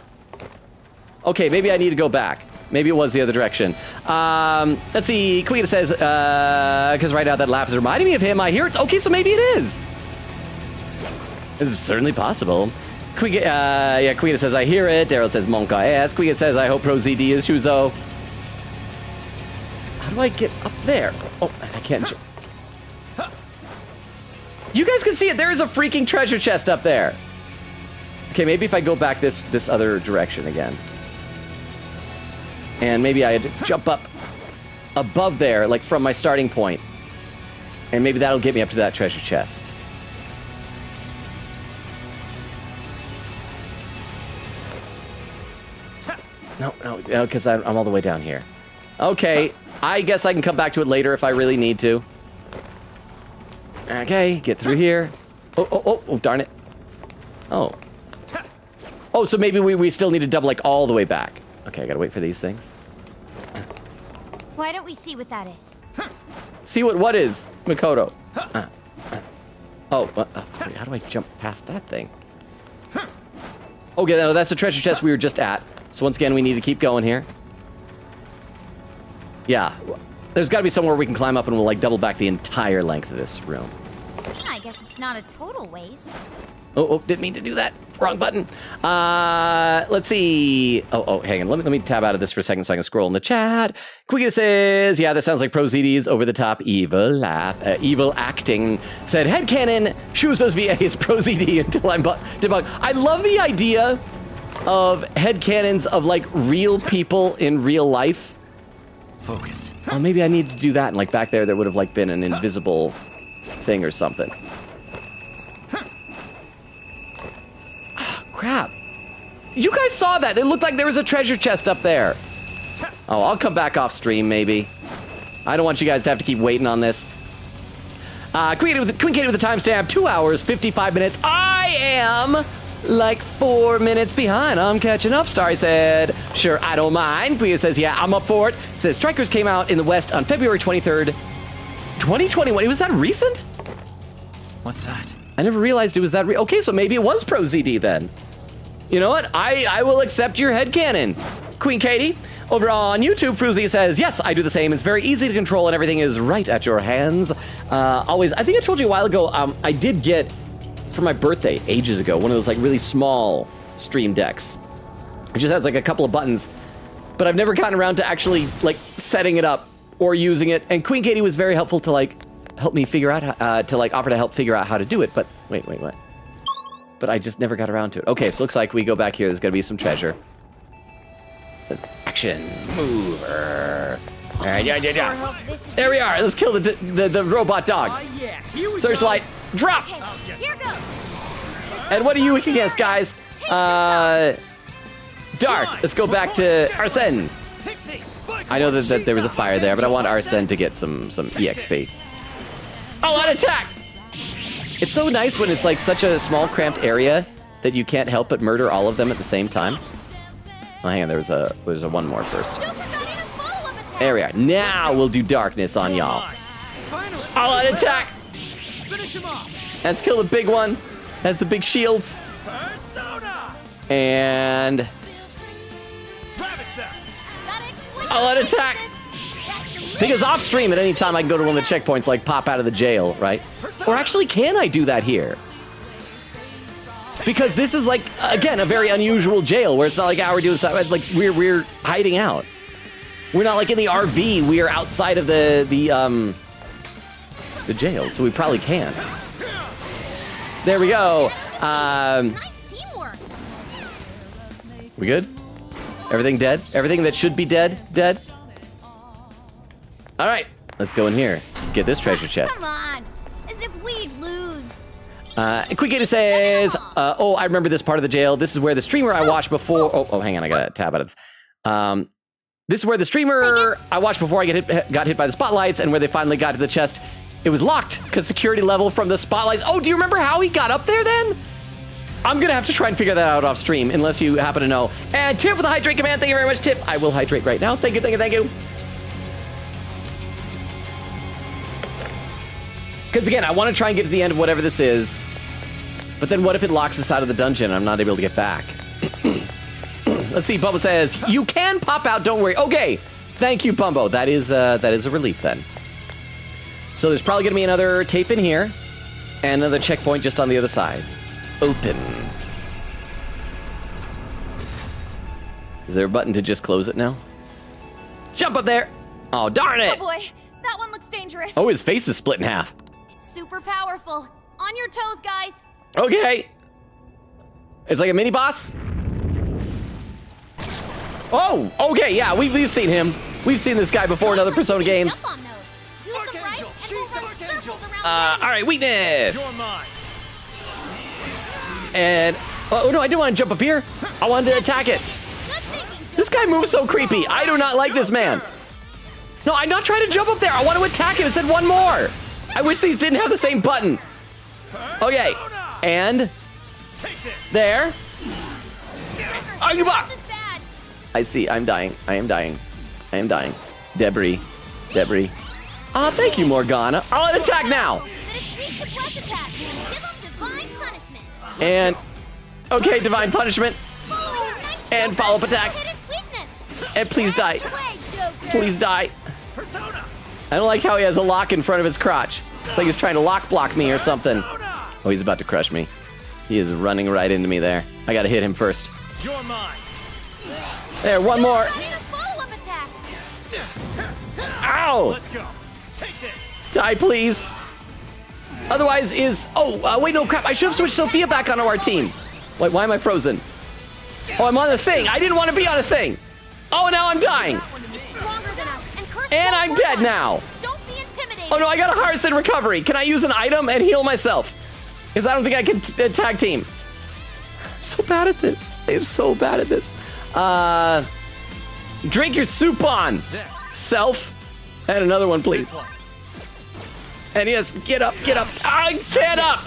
Okay, maybe I need to go back. Maybe it was the other direction. Let's see. Quita says, because right now that laugh is reminding me of him. I hear it. Okay, so maybe it is. It's certainly possible. Quita says, I hear it. Daryl says, Monka ass. Quita says, I hope ProZD is Shuzo. How do I get up there? Oh, I can't... You guys can see it. There is a freaking treasure chest up there. Okay, maybe if I go back this other direction again. And maybe I had to jump up above there, like from my starting point. And maybe that'll get me up to that treasure chest. No, because I'm all the way down here. Okay, I guess I can come back to it later if I really need to. Okay, get through here. Oh, darn it. Oh, so maybe we still need to double like all the way back. Okay, I gotta wait for these things. Why don't we see what that is? See what is, Makoto? Wait, how do I jump past that thing? Okay, no, that's the treasure chest we were just at. So once again, we need to keep going here. Yeah, there's gotta be somewhere we can climb up and we'll like double back the entire length of this room. I guess it's not a total waste. Oh, didn't mean to do that. Wrong button. Let's see. Oh, hang on. Let me tab out of this for a second so I can scroll in the chat. Quigga says, yeah, that sounds like ProZD's over the top evil laugh, evil acting. Said, headcanon, Shuzo's VA is ProZD until I'm debugged. I love the idea of headcanons of like real people in real life. Focus. Oh, maybe I need to do that. And like back there would have like been an invisible thing or something. Crap. You guys saw that. It looked like there was a treasure chest up there. Oh, I'll come back off stream, maybe. I don't want you guys to have to keep waiting on this. Queen with the timestamp, 2 hours, 55 minutes. I am like 4 minutes behind. I'm catching up. Starry said, sure, I don't mind. Queen says, yeah, I'm up for it. Says, Strikers came out in the West on February 23rd, 2021. Was that recent? What's that? I never realized it was that okay, so maybe it was ProZD then. You know what? I will accept your headcanon. Queen Katie, over on YouTube, Fruzy says, yes, I do the same. It's very easy to control and everything is right at your hands. Always, I think I told you a while ago, I did get, for my birthday, ages ago, one of those like really small stream decks. It just has like a couple of buttons, but I've never gotten around to actually like setting it up or using it. And Queen Katie was very helpful to like help me figure out, to like offer to help figure out how to do it. But wait, what? but I just never got around to it. Okay, so looks like we go back here. There's gonna be some treasure. Action mover. All right, yeah. There we are. Let's kill the robot dog. Yeah, here we Searchlight, drop. Here goes. And what are you weak against, guys? Dark. Let's go back to Arsene. I know that there was a fire there, but I want Arsene to get some EXP. Oh, on attack! It's so nice when it's like such a small, cramped area that you can't help but murder all of them at the same time. Oh, hang on, there's a one more first. There we are. Now we'll do darkness on y'all. All out attack! Let's kill the big one. Has the big shields. And all out attack! Because off stream at any time I can go to one of the checkpoints, like pop out of the jail, right? Or actually, can I do that here? Because this is like, again, a very unusual jail where it's not like we're doing stuff, like we're hiding out. We're not like in the RV, we are outside of the jail, so we probably can. There we go. Nice teamwork. We good? Everything dead? Everything that should be dead, dead? All right, let's go in here. Get this treasure chest. Come on, as if we'd lose. Quick Gator says, oh, I remember this part of the jail. This is where the streamer I watched before. Oh, hang on, I gotta tab out of this. This is where the streamer I watched before I got hit by the spotlights, and where they finally got to the chest. It was locked because security level from the spotlights. Oh, do you remember how he got up there then? I'm gonna have to try and figure that out off stream, unless you happen to know. And Tiff for the hydrate command. Thank you very much, Tiff. I will hydrate right now. Thank you, thank you, thank you. Because again, I want to try and get to the end of whatever this is. But then what if it locks us out of the dungeon and I'm not able to get back? Let's see, Bumbo says, you can pop out, don't worry. Okay, thank you, Bumbo. That is a relief then. So there's probably going to be another tape in here. And another checkpoint just on the other side. Open. Is there a button to just close it now? Jump up there. Oh, darn it. Oh boy, that one looks dangerous. Oh, his face is split in half. Super powerful. On your toes, guys. Okay. It's like a mini boss. Oh, okay, yeah, we've seen him. We've seen this guy before in other Persona games. All right, weakness. And oh no, I didn't want to jump up here. I wanted to attack it. This guy moves so creepy. I do not like this man. No, I'm not trying to jump up there. I want to attack it. It said one more. I wish these didn't have the same button. Okay, and there. Oh, you bot. I see. I'm dying. I am dying. I am dying. Debris. Debris. Ah, thank you, Morgana. I'll attack now. And okay, divine punishment. And follow-up attack. And please die. Please die. I don't like how he has a lock in front of his crotch. It's like he's trying to lock block me or something. Oh, he's about to crush me. He is running right into me there. I gotta hit him first. You're mine. There, one more. Ow! Let's go. Take this. Die, please. Otherwise is... Oh, wait, no, crap. I should have switched Sophia back onto our team. Wait, why am I frozen? Oh, I'm on a thing. I didn't want to be on a thing. Oh, now I'm dying. And I'm dead now. Oh, no, I got a Harrison recovery. Can I use an item and heal myself? Because I don't think I can tag team. I'm so bad at this. I am so bad at this. Drink your soup on. Self. And another one, please. And yes, get up, get up. Stand up.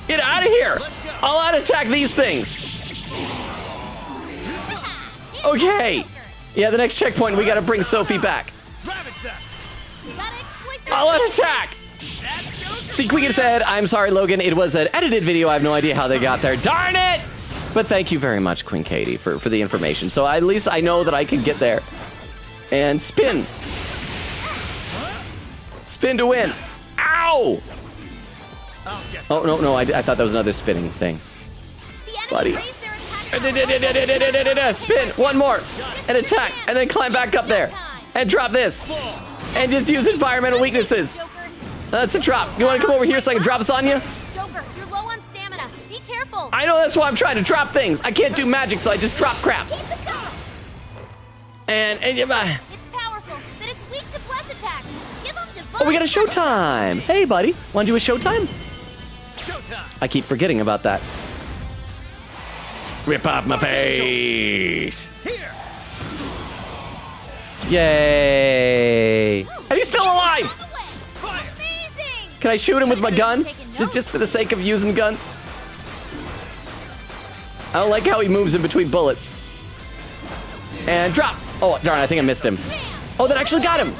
Get out of here. I'll out-attack these things. Okay. Yeah, the next checkpoint, we gotta bring Sophie back. I'll out-attack. See, Queen said, I'm sorry, Logan. It was an edited video. I have no idea how they got there. Darn it! But thank you very much, Queen Katie, for the information. So at least I know that I can get there. And spin. Spin to win. Ow! Oh, no, I thought that was another spinning thing. Buddy. Spin, one more. And attack, and then climb back up there. And drop this. And just use environmental weaknesses. That's a drop. You want to come over here so I can drop this on you? Joker, you're low on stamina. Be careful. powerful. I know, that's why I'm trying to drop things. I can't do magic, so I just drop crap. Keep it going. And It's powerful, but it's weak to bless attacks. Give them divine. oh, we got a showtime. Hey, buddy, want to do a showtime? I keep forgetting about that. Rip off my face. Yay. And he's still alive. Can I shoot him with my gun? Just for the sake of using guns? I don't like how he moves in between bullets. And drop. Oh, darn, I think I missed him. Oh, that actually got him.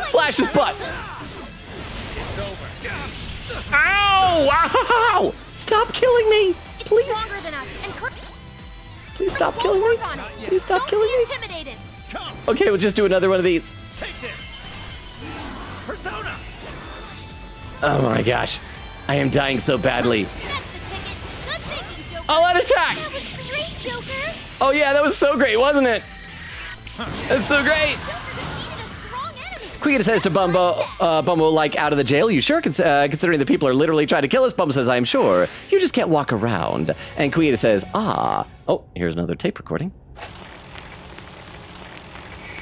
Slash his butt. Ow! Ow! Stop killing me! Please! Please stop killing me! Please stop killing me! Okay, we'll just do another one of these. Persona. Oh my gosh. I am dying so badly. I'll let attack! Oh yeah, that was so great, wasn't it? That's so great! Queen says to Bumbo, like, out of the jail, you sure? Considering the people are literally trying to kill us, Bumbo says, I am sure. You just can't walk around. And Queen says, ah. Oh, here's another tape recording.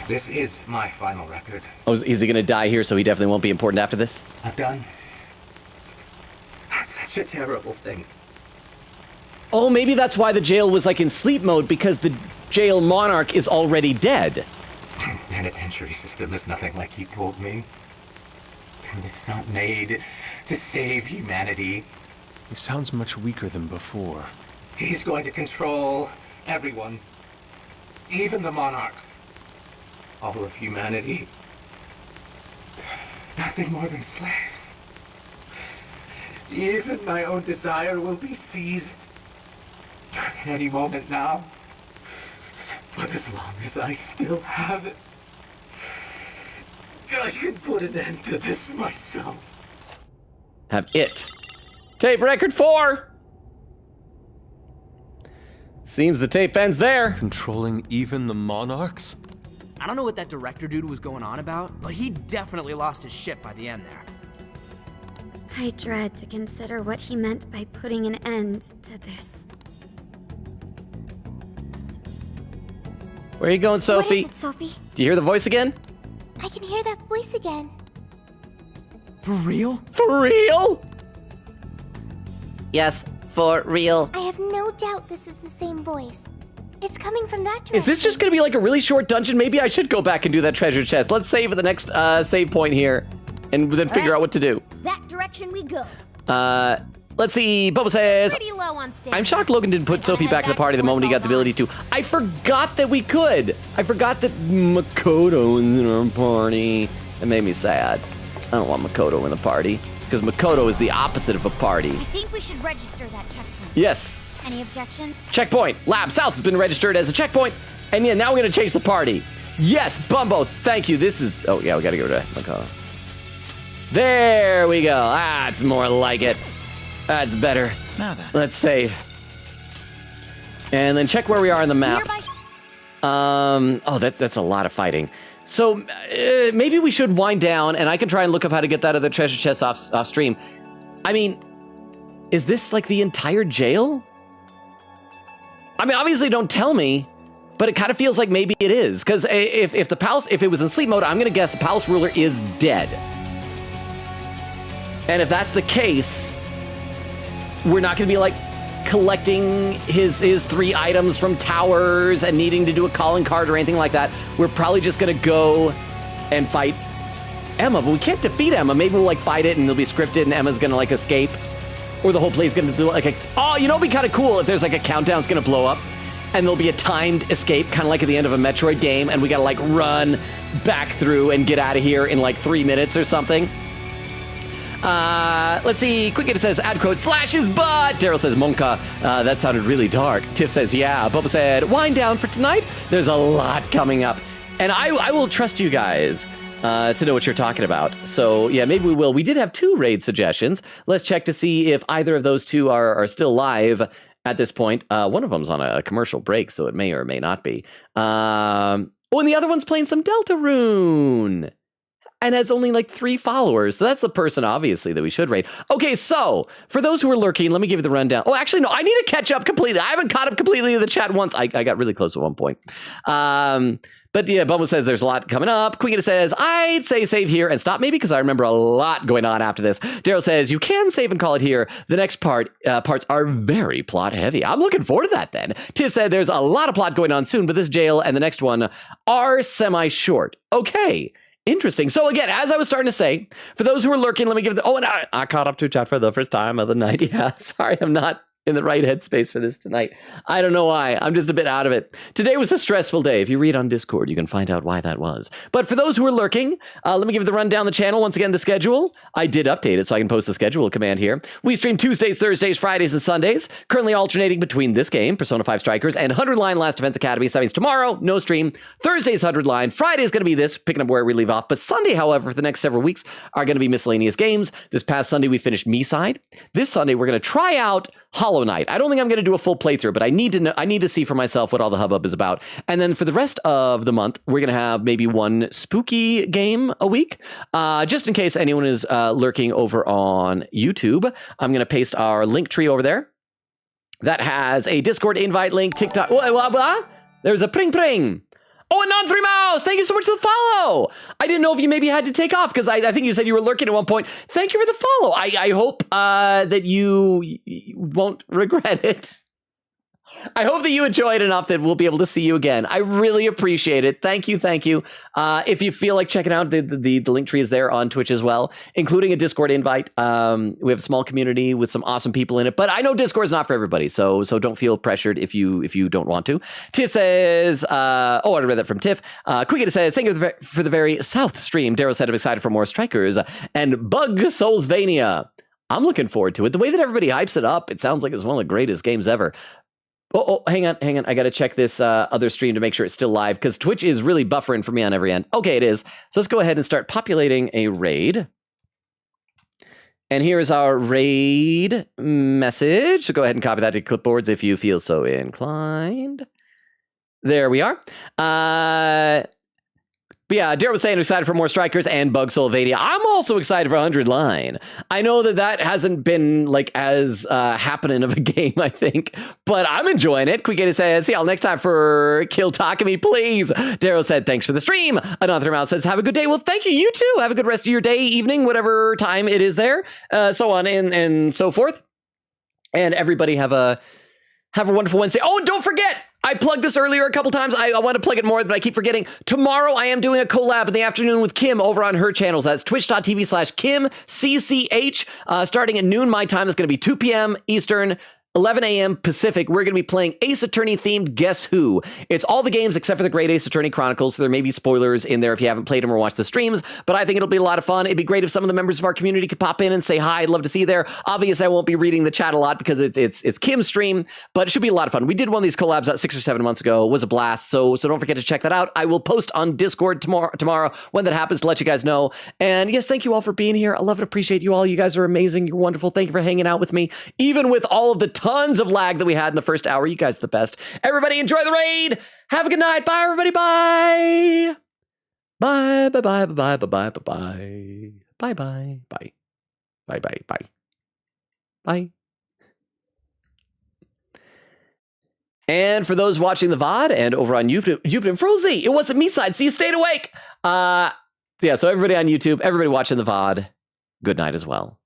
This is my final record. Oh, is he gonna die here, so he definitely won't be important after this? I've done such a terrible thing. Oh, maybe that's why the jail was, like, in sleep mode, because the jail monarch is already dead. Penitentiary system is nothing like he told me. It's not made to save humanity. He sounds much weaker than before. He's going to control everyone. Even the monarchs. All of humanity. Nothing more than slaves. Even my own desire will be seized. Any moment now. But as long as I still have it, I can put an end to this myself. Have it. Tape record 4. Seems the tape ends there. Controlling even the monarchs? I don't know what that director dude was going on about, but he definitely lost his shit by the end there. I dread to consider what he meant by putting an end to this. Where are you going, Sophie? What is it, Sophie? Do you hear the voice again? I can hear that voice again. For real? For real? Yes, for real. I have no doubt this is the same voice. It's coming from that direction. Is this just gonna be like a really short dungeon? Maybe I should go back and do that treasure chest. Let's save at the next save point here, and then figure out what to do. That direction we go. Let's see. Bubba says, Pretty low on stamina. I'm shocked Logan didn't put Sophie back in the party the moment he got the ability to. I forgot that we could. I forgot that Makoto was in our party. It made me sad. I don't want Makoto in the party, because Makoto is the opposite of a party. I think we should register that checkpoint. Yes. Any objection? Checkpoint. Lab South has been registered as a checkpoint. And yeah, now we're going to change the party. Yes, Bumbo, thank you. This is... Oh, yeah, we got to get rid of Makoto. There we go. That's more like it. That's better. Now then. Let's save. And then check where we are on the map. Oh, that's a lot of fighting. So maybe we should wind down, and I can try and look up how to get that other treasure chest off stream. I mean, is this like the entire jail? I mean, obviously don't tell me, but it kind of feels like maybe it is. Because if the palace, if it was in sleep mode, I'm gonna guess the palace ruler is dead. And if that's the case, we're not gonna be like collecting his 3 items from towers and needing to do a calling card or anything like that. We're probably just gonna go and fight Emma, but we can't defeat Emma. Maybe we'll like fight it and it'll be scripted and Emma's gonna like escape. Or the whole play's gonna do like a, oh, you know, it'd be kind of cool if there's like a countdown's gonna blow up and there'll be a timed escape, kind of like at the end of a Metroid game, and we gotta like run back through and get out of here in like 3 minutes or something. Let's see. Quicket says, ad quote, slash his butt. Daryl says, Monka, that sounded really dark. Tiff says, yeah. Bubba said, wind down for tonight. There's a lot coming up. And I will trust you guys to know what you're talking about. So yeah, maybe we will. We did have 2 raid suggestions. Let's check to see if either of those 2 are still live at this point. One of them's on a commercial break, so it may or may not be. Oh, and the other one's playing some Deltarune. and has only like 3 followers. So that's the person, obviously, that we should rate. Okay, so for those who are lurking, let me give you the rundown. Oh, actually, no, I need to catch up completely. I haven't caught up completely in the chat once. I got really close at one point. But yeah, Bumble says there's a lot coming up. Queen says, I'd say save here and stop maybe because I remember a lot going on after this. Daryl says, you can save and call it here. The next parts are very plot heavy. I'm looking forward to that then. Tiff said there's a lot of plot going on soon, but this jail and the next one are semi-short. Okay. Interesting. So again, as I was starting to say, for those who are lurking, let me give and I caught up to chat for the first time of the night. Yeah, sorry, I'm not in the right headspace for this tonight. I don't know why. I'm just a bit out of it. Today was a stressful day. If you read on Discord, you can find out why that was. But for those who are lurking, let me give the rundown the channel. Once again, the schedule. I did update it, so I can post the schedule command here. We stream Tuesdays, Thursdays, Fridays, and Sundays. Currently alternating between this game, Persona 5 Strikers, and 100 Line Last Defense Academy. So that means tomorrow, no stream. Thursday's 100 Line. Friday's going to be this, picking up where we leave off. But Sunday, however, for the next several weeks, are going to be miscellaneous games. This past Sunday, we finished Me-Side. This Sunday, we're going to try out Hollow Knight. I don't think I'm going to do a full playthrough, but I need to know, I need to see for myself what all the hubbub is about. And then for the rest of the month, we're going to have maybe one spooky game a week. Just in case anyone is lurking over on YouTube, I'm going to paste our link tree over there. That has a Discord invite link, TikTok. Blah, blah. There's a pring pring. Oh, and Non-3 Mouse, thank you so much for the follow. I didn't know if you maybe had to take off because I think you said you were lurking at one point. Thank you for the follow. I hope that you won't regret it. I hope that you enjoyed enough that we'll be able to see you again. I really appreciate it. Thank you, thank you. If you feel like checking out, the link tree is there on Twitch as well, including a Discord invite. We have a small community with some awesome people in it, but I know Discord is not for everybody, so don't feel pressured if you don't want to. Tiff says, I read that from Tiff. Quickett says, thank you for the very South stream. Daryl said I'm excited for more Strikers and Bug Soulsvania. I'm looking forward to it. The way that everybody hypes it up, it sounds like it's one of the greatest games ever. Oh, hang on. I got to check this other stream to make sure it's still live because Twitch is really buffering for me on every end. Okay, it is. So let's go ahead and start populating a raid. And here's our raid message. So go ahead and copy that to clipboards if you feel so inclined. There we are. But yeah, Daryl was saying excited for more Strikers and Bug Soulsvania. I'm also excited for 100 Line. I know that hasn't been like as happening of a game, I think, but I'm enjoying it. Quick said, see y'all next time for Kill Takumi, please. Daryl said, thanks for the stream. Another Mouse says, have a good day. Well, thank you. You too. Have a good rest of your day, evening, whatever time it is there, so on and so forth. And everybody have a wonderful Wednesday. Oh, don't forget, I plugged this earlier a couple times. I want to plug it more, but I keep forgetting. Tomorrow, I am doing a collab in the afternoon with Kim over on her channels. That's twitch.tv/KimCCH. Starting at noon my time. It's going to be 2 p.m. Eastern, 11 a.m. Pacific. We're going to be playing Ace Attorney themed Guess Who. It's all the games except for the Great Ace Attorney Chronicles, so there may be spoilers in there if you haven't played them or watched the streams, but I think it'll be a lot of fun. It'd be great if some of the members of our community could pop in and say hi. I'd love to see you there. Obviously, I won't be reading the chat a lot because it's Kim's stream, but it should be a lot of fun. We did one of these collabs out 6 or 7 months ago. It was a blast, so don't forget to check that out. I will post on Discord tomorrow when that happens to let you guys know. And yes, thank you all for being here. I love and appreciate you all. You guys are amazing. You're wonderful. Thank you for hanging out with me, even with all of the tons of lag that we had in the first hour. You guys are the best. Everybody enjoy the raid. Have a good night. Bye, everybody. Bye. Bye, bye, bye, bye, bye, bye, bye, bye. Bye, bye, bye. Bye, bye, bye. Bye. And for those watching the VOD and over on YouTube and Frozy, it wasn't Me-Side. See, you stayed awake. So everybody on YouTube, everybody watching the VOD, good night as well.